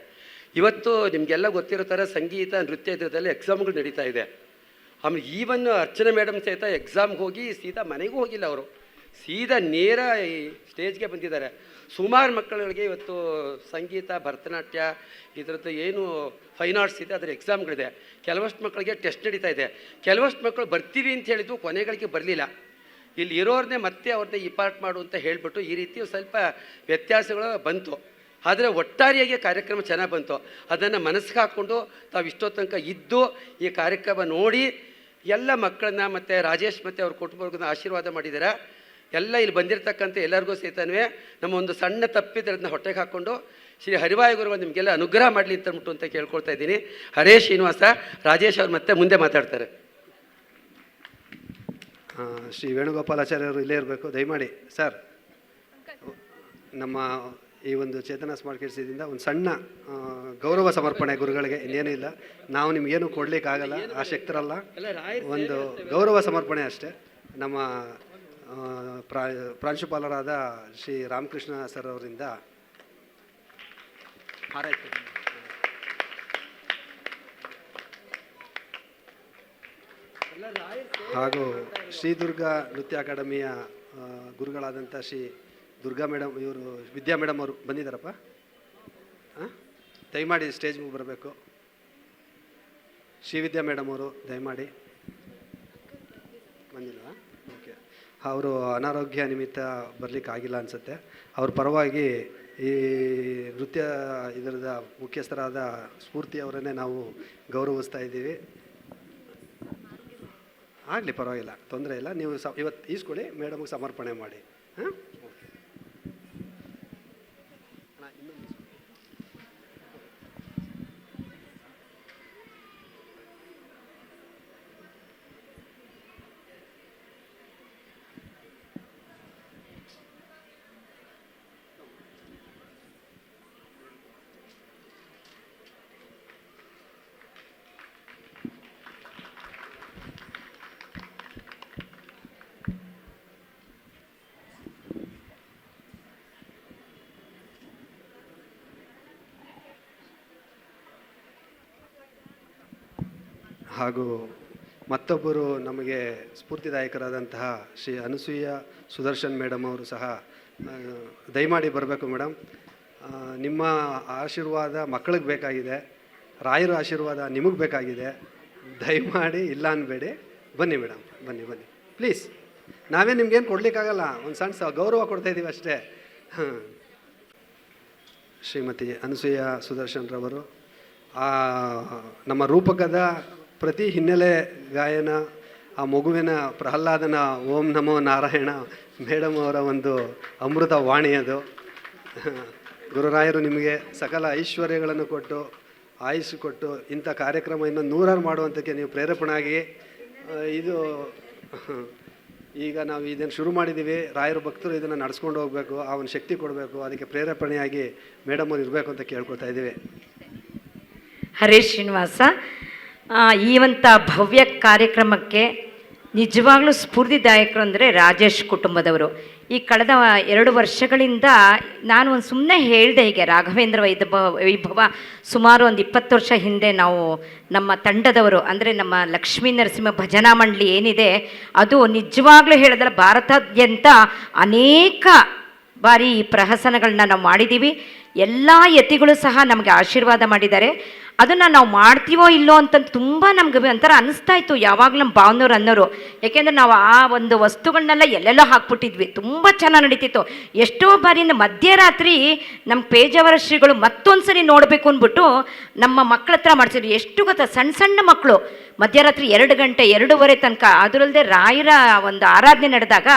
ಇವತ್ತು ನಿಮಗೆಲ್ಲ ಗೊತ್ತಿರೋ ಥರ ಸಂಗೀತ ನೃತ್ಯ ಇದರದಲ್ಲಿ ಎಕ್ಸಾಮ್ಗಳು ನಡೀತಾ ಇದೆ. ಆಮೇಲೆ ಈವನ್ ಅರ್ಚನಾ ಮೇಡಮ್ ಸಹಿತ ಎಕ್ಸಾಮ್ಗೆ ಹೋಗಿ ಸೀದಾ ಮನೆಗೂ ಹೋಗಿಲ್ಲ, ಅವರು ಸೀದಾ ನೇರ ಈ ಸ್ಟೇಜ್ಗೆ ಬಂದಿದ್ದಾರೆ. ಸುಮಾರು ಮಕ್ಕಳುಗಳಿಗೆ ಇವತ್ತು ಸಂಗೀತ, ಭರತನಾಟ್ಯ ಇದರದ್ದು ಏನು ಫೈನ್ ಆರ್ಟ್ಸ್ ಇದೆ ಅದರ ಎಕ್ಸಾಮ್ಗಳಿದೆ. ಕೆಲವಷ್ಟು ಮಕ್ಕಳಿಗೆ ಟೆಸ್ಟ್ ನಡೀತಾ ಇದೆ. ಕೆಲವಷ್ಟು ಮಕ್ಕಳು ಬರ್ತೀವಿ ಅಂತ ಹೇಳಿದ್ದು ಕೊನೆಗಳಿಗೆ ಬರಲಿಲ್ಲ. ಇಲ್ಲಿ ಇರೋರನ್ನೇ ಮತ್ತೆ ಅವ್ರನ್ನೇ ಈ ಪಾರ್ಟ್ ಮಾಡು ಅಂತ ಹೇಳಿಬಿಟ್ಟು ಈ ರೀತಿ ಸ್ವಲ್ಪ ವ್ಯತ್ಯಾಸಗಳು ಬಂತು. ಆದರೆ ಒಟ್ಟಾರೆಯಾಗಿ ಕಾರ್ಯಕ್ರಮ ಚೆನ್ನಾಗಿ ಬಂತು. ಅದನ್ನು ಮನಸ್ಸಿಗೆ ಹಾಕ್ಕೊಂಡು ತಾವು ಇಷ್ಟೋ ತನಕ ಇದ್ದು ಈ ಕಾರ್ಯಕ್ರಮ ನೋಡಿ ಎಲ್ಲ ಮಕ್ಕಳನ್ನ ಮತ್ತು ರಾಜೇಶ್ ಮತ್ತು ಅವ್ರ ಕುಟುಂಬವ್ರಿಗೂ ಆಶೀರ್ವಾದ ಮಾಡಿದ್ದಾರೆ. ಎಲ್ಲ ಇಲ್ಲಿ ಬಂದಿರತಕ್ಕಂಥ ಎಲ್ಲರಿಗೂ ಸಹಿತನೂ ನಮ್ಮ ಒಂದು ಸಣ್ಣ ತಪ್ಪಿದ್ರೆ ಅದನ್ನ ಹೊಟ್ಟೆಗೆ ಹಾಕ್ಕೊಂಡು ಶ್ರೀ ಹರಿವಾಯ ಗುರುಗಳು ನಿಮಗೆಲ್ಲ ಅನುಗ್ರಹ ಮಾಡಲಿ ಅಂತ ಕೇಳ್ಕೊಳ್ತಾ ಇದ್ದೀನಿ. ಹರೇ ಶ್ರೀನಿವಾಸ. ರಾಜೇಶ್ ಅವ್ರು ಮತ್ತೆ ಮುಂದೆ ಮಾತಾಡ್ತಾರೆ. ಶ್ರೀ ವೇಣುಗೋಪಾಲಾಚಾರ್ಯರು ಇಲ್ಲೇ ಇರಬೇಕು ದಯಮಾಡಿ. ಸರ್, ನಮ್ಮ ಈ ಒಂದು ಚೇತನ ಸ್ಮಾರ್ಟ್ ಕಿಡ್ಸ್ ಇದರಿಂದ ಒಂದು ಸಣ್ಣ ಗೌರವ ಸಮರ್ಪಣೆ ಗುರುಗಳಿಗೆ, ಇನ್ನೇನೂ ಇಲ್ಲ. ನಾವು ನಿಮಗೇನು ಕೊಡಲಿಕ್ಕಾಗಲ್ಲ, ಆ ಶಕ್ತರಲ್ಲ. ಒಂದು ಗೌರವ ಸಮರ್ಪಣೆ ಅಷ್ಟೇ. ನಮ್ಮ ಪ್ರಾಂಶುಪಾಲರಾದ ಶ್ರೀ ರಾಮಕೃಷ್ಣ ಸರ್ ಅವರಿಂದ ಹಾರೈಕೆ. ಹಾಗೂ ಶ್ರೀದುರ್ಗ ನೃತ್ಯ ಅಕಾಡೆಮಿಯ ಗುರುಗಳಾದಂಥ ಶ್ರೀ ದುರ್ಗಾ ಮೇಡಮ್, ಇವರು ವಿದ್ಯಾ ಮೇಡಮ್ ಅವರು ಬಂದಿದ್ದಾರಪ್ಪ. ದಯಮಾಡಿ ಸ್ಟೇಜ್ಗೆ ಬರಬೇಕು. ಶ್ರೀವಿದ್ಯಾ ಮೇಡಮ್ ಅವರು ದಯಮಾಡಿ ಬಂದಿಲ್ವಾ? ಓಕೆ, ಅವರು ಅನಾರೋಗ್ಯ ನಿಮಿತ್ತ ಬರಲಿಕ್ಕಾಗಿಲ್ಲ ಅನಿಸುತ್ತೆ. ಅವ್ರ ಪರವಾಗಿ ಈ ನೃತ್ಯ ಇದರದ ಮುಖ್ಯಸ್ಥರಾದ ಸ್ಫೂರ್ತಿ ಅವರನ್ನೇ ನಾವು ಗೌರವಿಸ್ತಾ ಇದ್ದೀವಿ. ಆಗಲಿ, ಪರವಾಗಿಲ್ಲ, ತೊಂದರೆ ಇಲ್ಲ. ನೀವು ಇವತ್ತು ಈಸ್ಕೊಳ್ಳಿ, ಮೇಡಮ್ಗೆ ಸಮರ್ಪಣೆ ಮಾಡಿ. ಹಾಂ, ಹಾಗೂ ಮತ್ತೊಬ್ಬರು ನಮಗೆ ಸ್ಫೂರ್ತಿದಾಯಕರಾದಂತಹ ಶ್ರೀ ಅನಸೂಯ ಸುದರ್ಶನ್ ಮೇಡಮ್ ಅವರು ಸಹ ದಯಮಾಡಿ ಬರಬೇಕು ಮೇಡಮ್. ನಿಮ್ಮ ಆಶೀರ್ವಾದ ಮಕ್ಕಳಿಗೆ ಬೇಕಾಗಿದೆ, ರಾಯರ ಆಶೀರ್ವಾದ ನಿಮಗೆ ಬೇಕಾಗಿದೆ. ದಯಮಾಡಿ ಇಲ್ಲ ಅನ್ಬೇಡಿ, ಬನ್ನಿ ಮೇಡಮ್, ಬನ್ನಿ ಬನ್ನಿ ಪ್ಲೀಸ್. ನಾವೇ ನಿಮ್ಗೇನು ಕೊಡಲಿಕ್ಕಾಗಲ್ಲ, ಒಂದು ಸಣ್ಣ ಗೌರವ ಕೊಡ್ತಾಯಿದ್ದೀವಿ ಅಷ್ಟೇ. ಹಾಂ, ಶ್ರೀಮತಿ ಅನಸೂಯ ಸುದರ್ಶನ್ರವರು ನಮ್ಮ ರೂಪಕದ ಪ್ರತಿ ಹಿನ್ನೆಲೆ ಗಾಯನ, ಆ ಮಗುವಿನ ಪ್ರಹ್ಲಾದನ ಓಂ ನಮೋ ನಾರಾಯಣ ಮೇಡಮ್ ಅವರ ಒಂದು ಅಮೃತ ವಾಣಿ ಅದು. ಗುರುರಾಯರು ನಿಮಗೆ ಸಕಲ ಐಶ್ವರ್ಯಗಳನ್ನು ಕೊಟ್ಟು ಆಯುಷ್ ಕೊಟ್ಟು ಇಂಥ ಕಾರ್ಯಕ್ರಮ ಇನ್ನು 100 ಮಾಡುವಂಥಕ್ಕೆ ನೀವು ಪ್ರೇರೇಪಣಾಗಿ, ಇದು ಈಗ ನಾವು ಇದನ್ನು ಶುರು ಮಾಡಿದ್ದೀವಿ, ರಾಯರ ಭಕ್ತರು ಇದನ್ನು ನಡೆಸ್ಕೊಂಡು ಹೋಗಬೇಕು, ಆ ಒಂದು ಶಕ್ತಿ ಕೊಡಬೇಕು, ಅದಕ್ಕೆ ಪ್ರೇರೇಪಣೆಯಾಗಿ ಮೇಡಮ್ ಅವ್ರು ಇರಬೇಕು ಅಂತ ಕೇಳ್ಕೊತಾ ಇದ್ದೀವಿ. ಹರೇ ಶ್ರೀನಿವಾಸ, ಈ ಒಂದು ಭವ್ಯ ಕಾರ್ಯಕ್ರಮಕ್ಕೆ ನಿಜವಾಗ್ಲೂ ಸ್ಫೂರ್ತಿದಾಯಕರು ಅಂದರೆ ರಾಜೇಶ್ ಕುಟುಂಬದವರು. ಈ ಕಳೆದ 2 ವರ್ಷಗಳಿಂದ ನಾನು ಒಂದು ಸುಮ್ಮನೆ ಹೇಳಿದೆ, ಹೀಗೆ ರಾಘವೇಂದ್ರ ವೈಭವ ಸುಮಾರು ಒಂದು 20 ವರ್ಷ ಹಿಂದೆ ನಾವು ನಮ್ಮ ತಂಡದವರು ಅಂದರೆ ನಮ್ಮ ಲಕ್ಷ್ಮೀ ನರಸಿಂಹ ಭಜನಾ ಮಂಡಳಿ ಏನಿದೆ, ಅದು ನಿಜವಾಗ್ಲೂ ಹೇಳಿದ್ರೆ ಭಾರತಾದ್ಯಂತ ಅನೇಕ ಬಾರಿ ಈ ಪ್ರಹಸನಗಳನ್ನ ನಾವು ಮಾಡಿದ್ದೀವಿ. ಎಲ್ಲ ಯತಿಗಳು ಸಹ ನಮಗೆ ಆಶೀರ್ವಾದ ಮಾಡಿದ್ದಾರೆ. ಅದನ್ನು ನಾವು ಮಾಡ್ತೀವೋ ಇಲ್ಲೋ ಅಂತ ತುಂಬ ನಮ್ಗೆ ಒಂಥರ ಅನ್ನಿಸ್ತಾ ಇತ್ತು ಯಾವಾಗಲೂ ನಮ್ಮ ಭಾವನವ್ರು ಅನ್ನೋರು. ಯಾಕೆಂದರೆ ನಾವು ಆ ಒಂದು ವಸ್ತುಗಳನ್ನೆಲ್ಲ ಎಲ್ಲೆಲ್ಲೋ ಹಾಕ್ಬಿಟ್ಟಿದ್ವಿ, ತುಂಬ ಚೆನ್ನಾಗಿ ನಡೀತಿತ್ತು. ಎಷ್ಟೋ ಬಾರಿಯಿಂದ ಮಧ್ಯರಾತ್ರಿ ನಮ್ಮ ಪೇಜಾವರ ಶ್ರೀಗಳು ಮತ್ತೊಂದು ಸರಿ ನೋಡಬೇಕು ಅಂದ್ಬಿಟ್ಟು ನಮ್ಮ ಮಕ್ಕಳ ಹತ್ರ ಮಾಡಿಸಿದ್ರು. ಎಷ್ಟು ಗೊತ್ತಾ, ಸಣ್ಣ ಸಣ್ಣ ಮಕ್ಕಳು ಮಧ್ಯರಾತ್ರಿ 2 ಗಂಟೆ 2:30 ತನಕ. ಅದರಲ್ಲದೆ ರಾಯರ ಒಂದು ಆರಾಧನೆ ನಡೆದಾಗ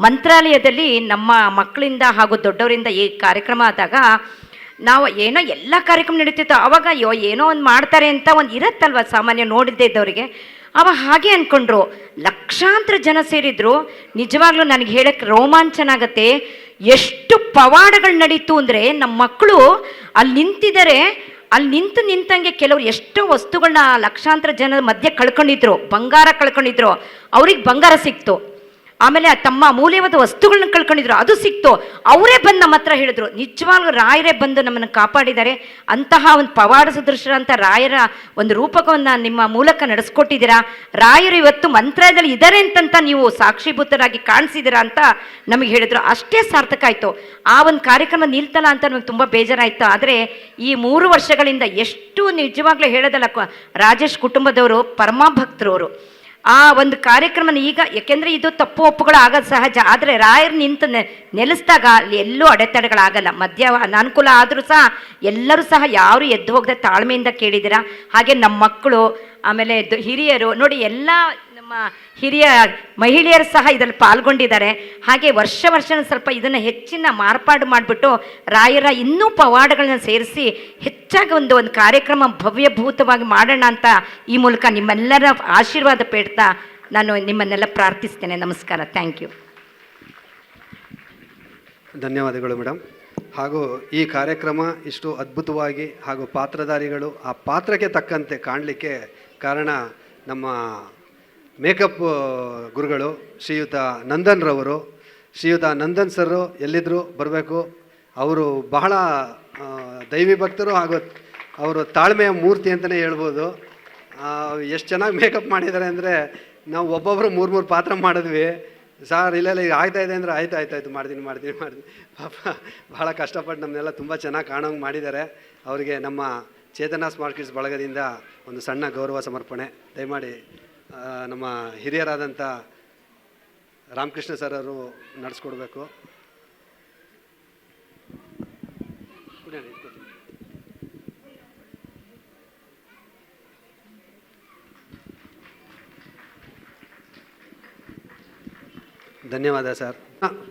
ಮಂತ್ರಾಲಯದಲ್ಲಿ ನಮ್ಮ ಮಕ್ಕಳಿಂದ ಹಾಗೂ ದೊಡ್ಡವರಿಂದ ಈ ಕಾರ್ಯಕ್ರಮ ಆದಾಗ ನಾವು ಏನೋ ಎಲ್ಲ ಕಾರ್ಯಕ್ರಮ ನಡೀತಿತ್ತು. ಆವಾಗ ಏನೋ ಒಂದು ಮಾಡ್ತಾರೆ ಅಂತ ಒಂದು ಇರತ್ತಲ್ವ ಸಾಮಾನ್ಯ ನೋಡಿದ್ದೇ ಇದ್ದವರಿಗೆ. ಅವಾಗ ಹಾಗೆ ಅಂದ್ಕೊಂಡ್ರು, ಲಕ್ಷಾಂತರ ಜನ ಸೇರಿದ್ರು. ನಿಜವಾಗ್ಲೂ ನನಗೆ ಹೇಳಕ್ಕೆ ರೋಮಾಂಚನ ಆಗತ್ತೆ. ಎಷ್ಟು ಪವಾಡಗಳು ನಡೀತು ಅಂದರೆ ನಮ್ಮ ಮಕ್ಕಳು ಅಲ್ಲಿ ನಿಂತಿದ್ದಾರೆ, ಅಲ್ಲಿ ನಿಂತಂಗೆ ಕೆಲವರು ಎಷ್ಟೋ ವಸ್ತುಗಳನ್ನ ಲಕ್ಷಾಂತರ ಜನ ಮಧ್ಯೆ ಕಳ್ಕೊಂಡಿದ್ರು. ಬಂಗಾರ ಕಳ್ಕೊಂಡಿದ್ರು, ಅವ್ರಿಗೆ ಬಂಗಾರ ಸಿಕ್ತು. ಆಮೇಲೆ ತಮ್ಮ ಅಮೂಲ್ಯವಾದ ವಸ್ತುಗಳನ್ನ ಕಳ್ಕೊಂಡಿದ್ರು, ಅದು ಸಿಕ್ತು. ಅವರೇ ಬಂದು ನಮ್ಮ ಹತ್ರ ಹೇಳಿದ್ರು, ನಿಜವಾಗ್ಲೂ ರಾಯರೇ ಬಂದು ನಮ್ಮನ್ನು ಕಾಪಾಡಿದ್ದಾರೆ. ಅಂತಹ ಒಂದು ಪವಾಡ ಸದೃಶರಂತ ರಾಯರ ಒಂದು ರೂಪಕವನ್ನು ನಿಮ್ಮ ಮೂಲಕ ನಡೆಸ್ಕೊಟ್ಟಿದ್ದೀರಾ. ರಾಯರು ಇವತ್ತು ಮಂತ್ರಾಲಯದಲ್ಲಿ ಇದ್ದಾರೆ ಅಂತಂತ ನೀವು ಸಾಕ್ಷೀಭೂತರಾಗಿ ಕಾಣಿಸಿದ್ದೀರಾ ಅಂತ ನಮಗೆ ಹೇಳಿದ್ರು. ಅಷ್ಟೇ ಸಾರ್ಥಕ ಆಯಿತು. ಆ ಒಂದು ಕಾರ್ಯಕ್ರಮ ನಿಲ್ತಲ್ಲ ಅಂತ ನಮಗೆ ತುಂಬ ಬೇಜಾರಾಯಿತು. ಆದರೆ ಈ 3 ವರ್ಷಗಳಿಂದ ಎಷ್ಟು ನಿಜವಾಗ್ಲೂ ಹೇಳೋದಲ್ಲ, ರಾಜೇಶ್ ಕುಟುಂಬದವರು ಪರಮಭಕ್ತರು ಅವರು. ಆ ಒಂದು ಕಾರ್ಯಕ್ರಮನ ಈಗ, ಯಾಕೆಂದರೆ ಇದು ತಪ್ಪು ಒಪ್ಪುಗಳು ಆಗೋದು ಸಹಜ, ಆದರೆ ರಾಯರು ನಿಂತು ನೆಲೆಸಿದಾಗ ಅಲ್ಲಿ ಎಲ್ಲೂ ಅಡೆತಡೆಗಳಾಗಲ್ಲ. ಮಧ್ಯ ಅನಾನುಕೂಲ ಆದರೂ ಸಹ ಎಲ್ಲರೂ ಸಹ ಯಾರು ಎದ್ದು ಹೋಗದೆ ತಾಳ್ಮೆಯಿಂದ ಕೇಳಿದ್ದೀರಾ. ಹಾಗೆ ನಮ್ಮ ಮಕ್ಕಳು, ಆಮೇಲೆ ಹಿರಿಯರು ನೋಡಿ, ಎಲ್ಲ ನಮ್ಮ ಹಿರಿಯ ಮಹಿಳೆಯರು ಸಹ ಇದರಲ್ಲಿ ಪಾಲ್ಗೊಂಡಿದ್ದಾರೆ. ಹಾಗೆ ವರ್ಷ ಸ್ವಲ್ಪ ಇದನ್ನು ಹೆಚ್ಚಿನ ಮಾರ್ಪಾಡು ಮಾಡಿಬಿಟ್ಟು ರಾಯರ ಇನ್ನೂ ಪವಾಡಗಳನ್ನ ಸೇರಿಸಿ ಹೆಚ್ಚಾಗಿ ಒಂದು ಕಾರ್ಯಕ್ರಮ ಭವ್ಯಭೂತವಾಗಿ ಮಾಡೋಣ ಅಂತ ಈ ಮೂಲಕ ನಿಮ್ಮೆಲ್ಲರ ಆಶೀರ್ವಾದ ಬೇಡ್ತಾ ನಾನು ನಿಮ್ಮನ್ನೆಲ್ಲ ಪ್ರಾರ್ಥಿಸ್ತೇನೆ. ನಮಸ್ಕಾರ, ಥ್ಯಾಂಕ್ ಯು. ಧನ್ಯವಾದಗಳು ಮೇಡಮ್. ಹಾಗೂ ಈ ಕಾರ್ಯಕ್ರಮ ಇಷ್ಟು ಅದ್ಭುತವಾಗಿ ಹಾಗೂ ಪಾತ್ರಧಾರಿಗಳು ಆ ಪಾತ್ರಕ್ಕೆ ತಕ್ಕಂತೆ ಕಾಣಲಿಕ್ಕೆ ಕಾರಣ ನಮ್ಮ ಮೇಕಪ್ ಗುರುಗಳು ಶ್ರೀಯುತ ನಂದನ್ರವರು. ಶ್ರೀಯುತ ನಂದನ್ ಸರ್ ಎಲ್ಲಿದ್ದರೂ ಬರಬೇಕು. ಅವರು ಬಹಳ ದೈವಿ ಭಕ್ತರು ಹಾಗೂ ಅವರು ತಾಳ್ಮೆಯ ಮೂರ್ತಿ ಅಂತಲೇ ಹೇಳ್ಬೋದು. ಎಷ್ಟು ಚೆನ್ನಾಗಿ ಮೇಕಪ್ ಮಾಡಿದ್ದಾರೆ ಅಂದರೆ, ನಾವು ಒಬ್ಬೊಬ್ಬರು 3 ಪಾತ್ರ ಮಾಡಿದ್ವಿ. ಸಾರ್ ಇಲ್ಲ ಈಗ ಆಗ್ತಾಯಿದೆ ಅಂದರೆ ಆಯ್ತು ಮಾಡ್ತೀನಿ ಪಾಪ ಭಾಳ ಕಷ್ಟಪಟ್ಟು ನಮ್ಮನ್ನೆಲ್ಲ ತುಂಬ ಚೆನ್ನಾಗಿ ಕಾಣೋಂಗೆ ಮಾಡಿದ್ದಾರೆ. ಅವರಿಗೆ ನಮ್ಮ ಚೇತನ ಸ್ಮಾರ್ಟ್ ಕಿಡ್ಸ್ ಬಳಗದಿಂದ ಒಂದು ಸಣ್ಣ ಗೌರವ ಸಮರ್ಪಣೆ. ದಯಮಾಡಿ ನಮ್ಮ ಹಿರಿಯರಾದಂಥ ರಾಮಕೃಷ್ಣ ಸರ್ ಅವರು ನಡೆಸ್ಕೊಡ್ಬೇಕು. ಧನ್ಯವಾದ ಸರ್.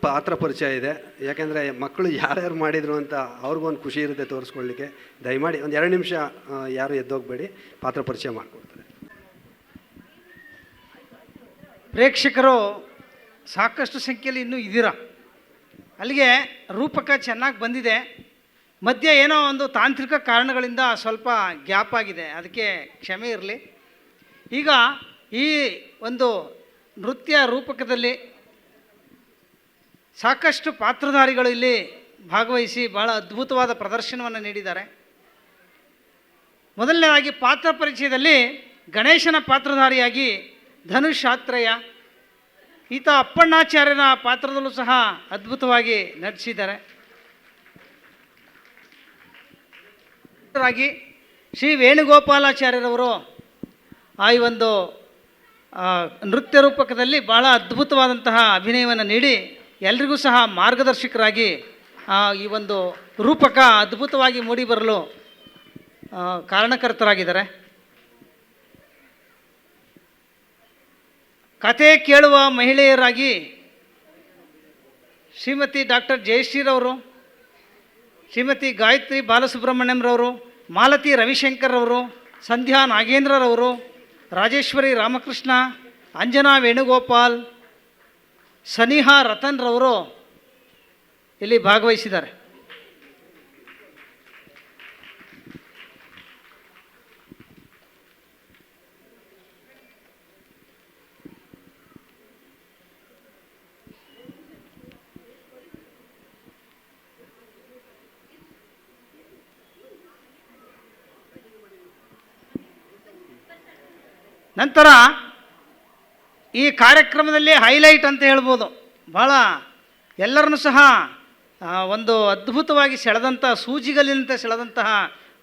ಪಾತ್ರ ಪರಿಚಯ ಇದೆ, ಯಾಕೆಂದರೆ ಮಕ್ಕಳು ಯಾರ್ಯಾರು ಮಾಡಿದರು ಅಂತ ಅವ್ರಿಗೊಂದು ಖುಷಿ ಇರುತ್ತೆ ತೋರಿಸ್ಕೊಳ್ಳಿಕ್ಕೆ. ದಯಮಾಡಿ ಒಂದು 2 ನಿಮಿಷ ಯಾರು ಎದ್ದೋಗಬೇಡಿ, ಪಾತ್ರ ಪರಿಚಯ ಮಾಡಿಕೊಡ್ತಾರೆ. ಪ್ರೇಕ್ಷಕರು ಸಾಕಷ್ಟು ಸಂಖ್ಯೆಯಲ್ಲಿ ಇನ್ನೂ ಇದ್ದೀರಾ. ಅಲ್ಲಿಗೆ ರೂಪಕ ಚೆನ್ನಾಗಿ ಬಂದಿದೆ. ಮಧ್ಯೆ ಏನೋ ಒಂದು ತಾಂತ್ರಿಕ ಕಾರಣಗಳಿಂದ ಸ್ವಲ್ಪ ಗ್ಯಾಪ್ ಆಗಿದೆ, ಅದಕ್ಕೆ ಕ್ಷಮೆ ಇರಲಿ. ಈಗ ಈ ಒಂದು ನೃತ್ಯ ರೂಪಕದಲ್ಲಿ ಸಾಕಷ್ಟು ಪಾತ್ರಧಾರಿಗಳು ಇಲ್ಲಿ ಭಾಗವಹಿಸಿ ಬಹಳ ಅದ್ಭುತವಾದ ಪ್ರದರ್ಶನವನ್ನು ನೀಡಿದ್ದಾರೆ. ಮೊದಲನೇದಾಗಿ ಪಾತ್ರ ಪರಿಚಯದಲ್ಲಿ ಗಣೇಶನ ಪಾತ್ರಧಾರಿಯಾಗಿ ಧನುಷ್ ಆತ್ರೇಯ, ಈತ ಅಪ್ಪಣ್ಣಾಚಾರ್ಯನ ಪಾತ್ರದಲ್ಲೂ ಸಹ ಅದ್ಭುತವಾಗಿ ನಟಿಸಿದ್ದಾರೆ. ಶ್ರೀ ವೇಣುಗೋಪಾಲಾಚಾರ್ಯರವರು ಈ ಒಂದು ನೃತ್ಯ ರೂಪಕದಲ್ಲಿ ಭಾಳ ಅದ್ಭುತವಾದಂತಹ ಅಭಿನಯವನ್ನು ನೀಡಿ ಎಲ್ರಿಗೂ ಸಹ ಮಾರ್ಗದರ್ಶಕರಾಗಿ ಈ ಒಂದು ರೂಪಕ ಅದ್ಭುತವಾಗಿ ಮೂಡಿಬರಲು ಕಾರಣಕರ್ತರಾಗಿದ್ದಾರೆ. ಕತೆ ಕೇಳುವ ಮಹಿಳೆಯರಾಗಿ ಶ್ರೀಮತಿ ಡಾಕ್ಟರ್ ಜಯಶ್ರೀರವರು, ಶ್ರೀಮತಿ ಗಾಯತ್ರಿ ಬಾಲಸುಬ್ರಹ್ಮಣ್ಯಂರವರು, ಮಾಲತಿ ರವಿಶಂಕರ್ರವರು, ಸಂಧ್ಯಾ ನಾಗೇಂದ್ರರವರು, ರಾಜೇಶ್ವರಿ ರಾಮಕೃಷ್ಣ, ಅಂಜನಾ ವೇಣುಗೋಪಾಲ್, ಸನಿಹಾ ರತನ್ರವರು ಇಲ್ಲಿ ಭಾಗವಹಿಸಿದ್ದಾರೆ. ನಂತರ ಈ ಕಾರ್ಯಕ್ರಮದಲ್ಲಿ ಹೈಲೈಟ್ ಅಂತ ಹೇಳ್ಬೋದು, ಭಾಳ ಎಲ್ಲರನ್ನೂ ಸಹ ಒಂದು ಅದ್ಭುತವಾಗಿ ಸೆಳೆದಂಥ, ಸೂಜಿಗಲ್ಲಿನಂತೆ ಸೆಳೆದಂತಹ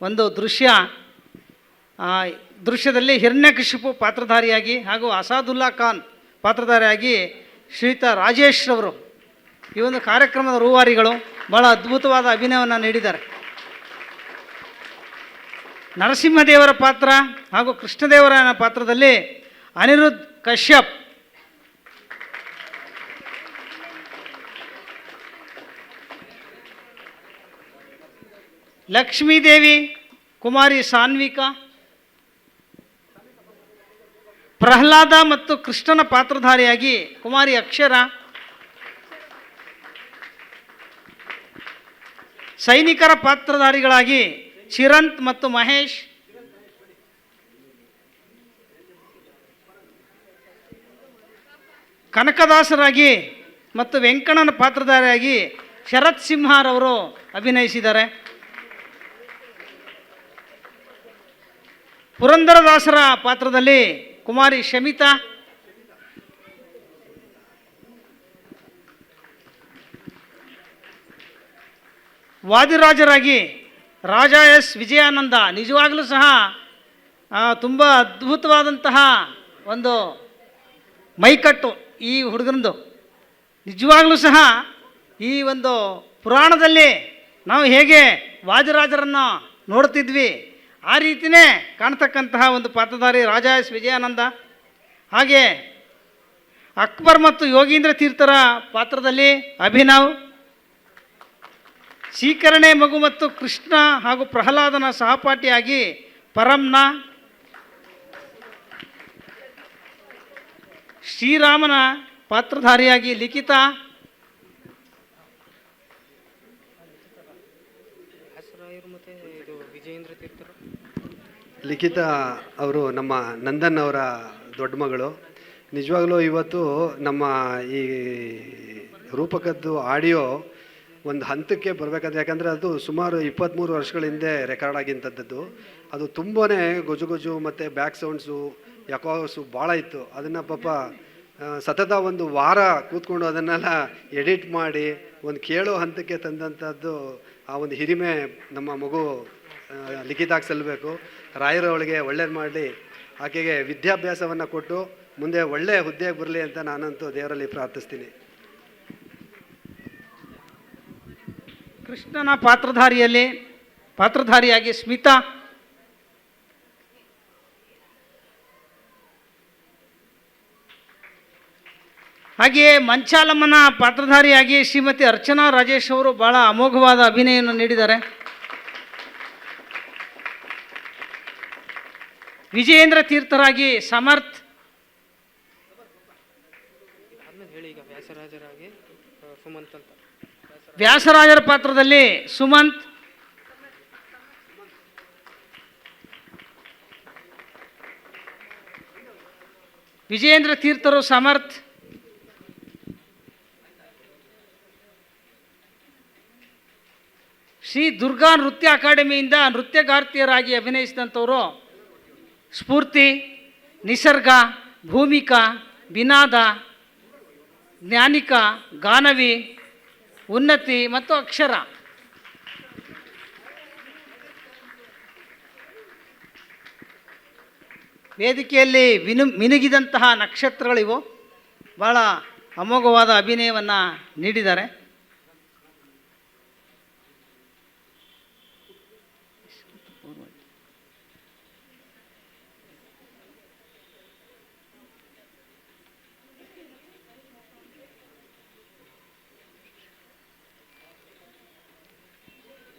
ಒಂದು ದೃಶ್ಯದಲ್ಲಿ ಹಿರಣ್ಯಕಶಿಪು ಪಾತ್ರಧಾರಿಯಾಗಿ ಹಾಗೂ ಅಸಾದುಲ್ಲಾ ಖಾನ್ ಪಾತ್ರಧಾರಿಯಾಗಿ ಶ್ರೀಯುತ ರಾಜೇಶ್ ರವರು ಈ ಒಂದು ಕಾರ್ಯಕ್ರಮದ ರೂವಾರಿಗಳು ಭಾಳ ಅದ್ಭುತವಾದ ಅಭಿನಯವನ್ನು ನೀಡಿದ್ದಾರೆ. ನರಸಿಂಹದೇವರ ಪಾತ್ರ ಹಾಗೂ ಕೃಷ್ಣದೇವರಾಯನ ಪಾತ್ರದಲ್ಲಿ ಅನಿರುದ್ಧ್ ಕಶ್ಯಪ್, ಲಕ್ಷ್ಮೀದೇವಿ ಕುಮಾರಿ ಸಾನ್ವಿಕಾ, ಪ್ರಹ್ಲಾದ ಮತ್ತು ಕೃಷ್ಣನ ಪಾತ್ರಧಾರಿಯಾಗಿ ಕುಮಾರಿ ಅಕ್ಷರ, ಸೈನಿಕರ ಪಾತ್ರಧಾರಿಗಳಾಗಿ ಚಿರಂತ್ ಮತ್ತು ಮಹೇಶ್, ಕನಕದಾಸರಾಗಿ ಮತ್ತು ವೆಂಕಣ್ಣನ ಪಾತ್ರಧಾರಿಯಾಗಿ ಶರತ್ ಸಿಂಹಾರವರು ಅಭಿನಯಿಸಿದ್ದಾರೆ. ಪುರಂದರದಾಸರ ಪಾತ್ರದಲ್ಲಿ ಕುಮಾರಿ ಶಮಿತಾ, ವಾದಿರಾಜರಾಗಿ ರಾಜ ಎಸ್ ವಿಜಯಾನಂದ. ನಿಜವಾಗಲೂ ಸಹ ತುಂಬ ಅದ್ಭುತವಾದಂತಹ ಒಂದು ಮೈಕಟ್ಟು ಈ ಹುಡುಗನದು. ನಿಜವಾಗಲೂ ಸಹ ಈ ಒಂದು ಪುರಾಣದಲ್ಲಿ ನಾವು ಹೇಗೆ ವಾದಿರಾಜರನ್ನು ನೋಡ್ತಿದ್ವಿ ಆ ರೀತಿಯೇ ಕಾಣ್ತಕ್ಕಂತಹ ಒಂದು ಪಾತ್ರಧಾರಿ ರಾಜ ಎಸ್ ವಿಜಯಾನಂದ. ಹಾಗೆ ಅಕ್ಬರ್ ಮತ್ತು ಯೋಗೀಂದ್ರ ತೀರ್ಥರ ಪಾತ್ರದಲ್ಲಿ ಅಭಿನವ್, ಸೀಕರಣೆ ಮಗು ಮತ್ತು ಕೃಷ್ಣ ಹಾಗೂ ಪ್ರಹ್ಲಾದನ ಸಹಪಾಠಿಯಾಗಿ ಪರಮ್ನ, ಶ್ರೀರಾಮನ ಪಾತ್ರಧಾರಿಯಾಗಿ ಲಿಖಿತಾ, ಲಿಖಿತಾ ಅವರು ನಮ್ಮ ನಂದನ್ ಅವರ ದೊಡ್ಡ ಮಗಳು. ನಿಜವಾಗ್ಲೂ ಇವತ್ತು ನಮ್ಮ ಈ ರೂಪಕದ್ದು ಆಡಿಯೋ ಒಂದು ಹಂತಕ್ಕೆ ಬರಬೇಕಾದ್ರೆ, ಯಾಕಂದರೆ ಅದು ಸುಮಾರು 23 ವರ್ಷಗಳ ಹಿಂದೆ ರೆಕಾರ್ಡ್ ಆಗಿಂಥದ್ದು. ಅದು ತುಂಬಾ ಗೊಜು ಮತ್ತು ಬ್ಯಾಕ್ ಸೌಂಡ್ಸು ಯಾಕೋಸು ಭಾಳ ಇತ್ತು. ಅದನ್ನು ಪಾಪ ಸತತ ಒಂದು ವಾರ ಕೂತ್ಕೊಂಡು ಅದನ್ನೆಲ್ಲ ಎಡಿಟ್ ಮಾಡಿ ಒಂದು ಕೇಳೋ ಹಂತಕ್ಕೆ ತಂದಂಥದ್ದು. ಆ ಒಂದು ಹಿರಿಮೆ ನಮ್ಮ ಮಗು ಲಿಖಿತಾಗಿ ಸಲ್ಲಬೇಕು. ರಾಯರು ಅವಳಿಗೆ ಒಳ್ಳೇದು ಮಾಡಲಿ, ಆಕೆಗೆ ವಿದ್ಯಾಭ್ಯಾಸವನ್ನು ಕೊಟ್ಟು ಮುಂದೆ ಒಳ್ಳೆಯ ಹುದ್ದೆಗೆ ಬರಲಿ ಅಂತ ನಾನಂತೂ ದೇವರಲ್ಲಿ ಪ್ರಾರ್ಥಿಸ್ತೀನಿ. ಕೃಷ್ಣನ ಪಾತ್ರಧಾರಿಯಾಗಿ ಸ್ಮಿತಾ, ಹಾಗೆಯೇ ಮಂಚಾಲಮ್ಮನ ಪಾತ್ರಧಾರಿಯಾಗಿ ಶ್ರೀಮತಿ ಅರ್ಚನಾ ರಾಜೇಶ್ ಅವರು ಭಾಳ ಅಮೋಘವಾದ ಅಭಿನಯವನ್ನು ನೀಡಿದ್ದಾರೆ. ವಿಜಯೇಂದ್ರ ತೀರ್ಥರಾಗಿ ಸಮರ್ಥ್, ವ್ಯಾಸರಾಜರ ಪಾತ್ರದಲ್ಲಿ ಸುಮಂತ್, ವಿಜಯೇಂದ್ರ ತೀರ್ಥರು ಸಮರ್ಥ್, ಶ್ರೀ ದುರ್ಗಾ ನೃತ್ಯ ಅಕಾಡೆಮಿಯಿಂದ ನೃತ್ಯಗಾರ್ತಿಯರಾಗಿ ಅಭಿನಯಿಸಿದಂಥವರು ಸ್ಫೂರ್ತಿ, ನಿಸರ್ಗ, ಭೂಮಿಕಾ, ಬಿನಾದ, ಜ್ಞಾನಿಕ, ಗಾನವಿ, ಉನ್ನತಿ ಮತ್ತು ಅಕ್ಷರ. ವೇದಿಕೆಯಲ್ಲಿ ಮಿನುಗಿದಂತಹ ನಕ್ಷತ್ರಗಳಿವು. ಭಾಳ ಅಮೋಘವಾದ ಅಭಿನಯವನ್ನು ನೀಡಿದ್ದಾರೆ.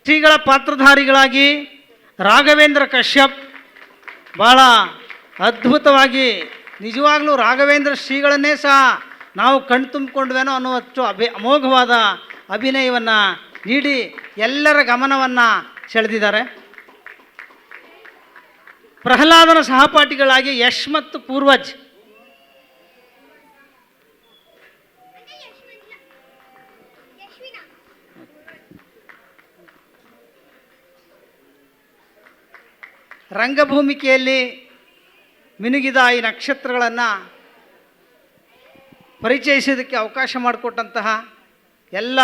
ಶ್ರೀಗಳ ಪಾತ್ರಧಾರಿಗಳಾಗಿ ರಾಘವೇಂದ್ರ ಕಶ್ಯಪ್ ಭಾಳ ಅದ್ಭುತವಾಗಿ, ನಿಜವಾಗ್ಲೂ ರಾಘವೇಂದ್ರ ಶ್ರೀಗಳನ್ನೇ ಸಹ ನಾವು ಕಣ್ತುಂಬಿಕೊಂಡ್ವೇನೋ ಅನ್ನುವಷ್ಟು ಅಮೋಘವಾದ ಅಭಿನಯವನ್ನು ನೀಡಿ ಎಲ್ಲರ ಗಮನವನ್ನು ಸೆಳೆದಿದ್ದಾರೆ. ಪ್ರಹ್ಲಾದನ ಸಹಪಾಠಿಗಳಾಗಿ ಯಶ್ ಮತ್ತು ಪೂರ್ವಜ್ ರಂಗಭೂಮಿಕೆಯಲ್ಲಿ ಮಿನುಗಿದ ಈ ನಕ್ಷತ್ರಗಳನ್ನು ಪರಿಚಯಿಸೋದಕ್ಕೆ ಅವಕಾಶ ಮಾಡಿಕೊಟ್ಟಂತಹ ಎಲ್ಲ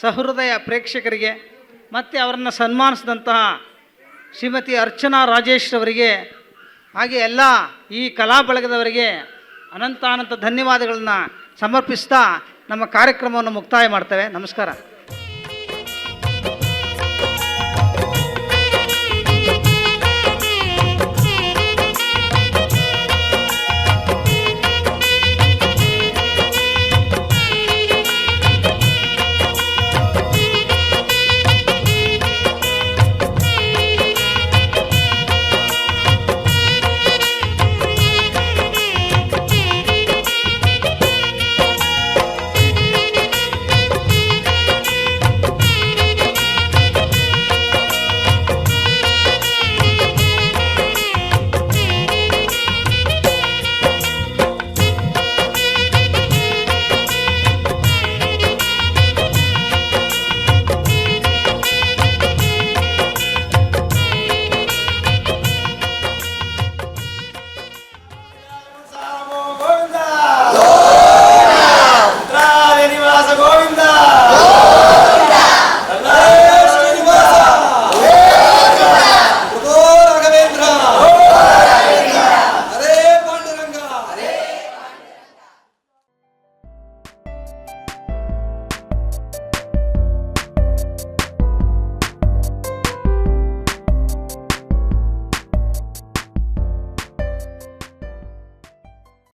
ಸಹೃದಯ ಪ್ರೇಕ್ಷಕರಿಗೆ ಮತ್ತು ಅವರನ್ನು ಸನ್ಮಾನಿಸಿದಂತಹ ಶ್ರೀಮತಿ ಅರ್ಚನಾ ರಾಜೇಶ್ ಅವರಿಗೆ, ಹಾಗೆ ಎಲ್ಲ ಈ ಕಲಾ ಬಳಗದವರಿಗೆ ಅನಂತ ಧನ್ಯವಾದಗಳನ್ನು ಸಮರ್ಪಿಸ್ತಾ ನಮ್ಮ ಕಾರ್ಯಕ್ರಮವನ್ನು ಮುಕ್ತಾಯ ಮಾಡ್ತೇವೆ. ನಮಸ್ಕಾರ.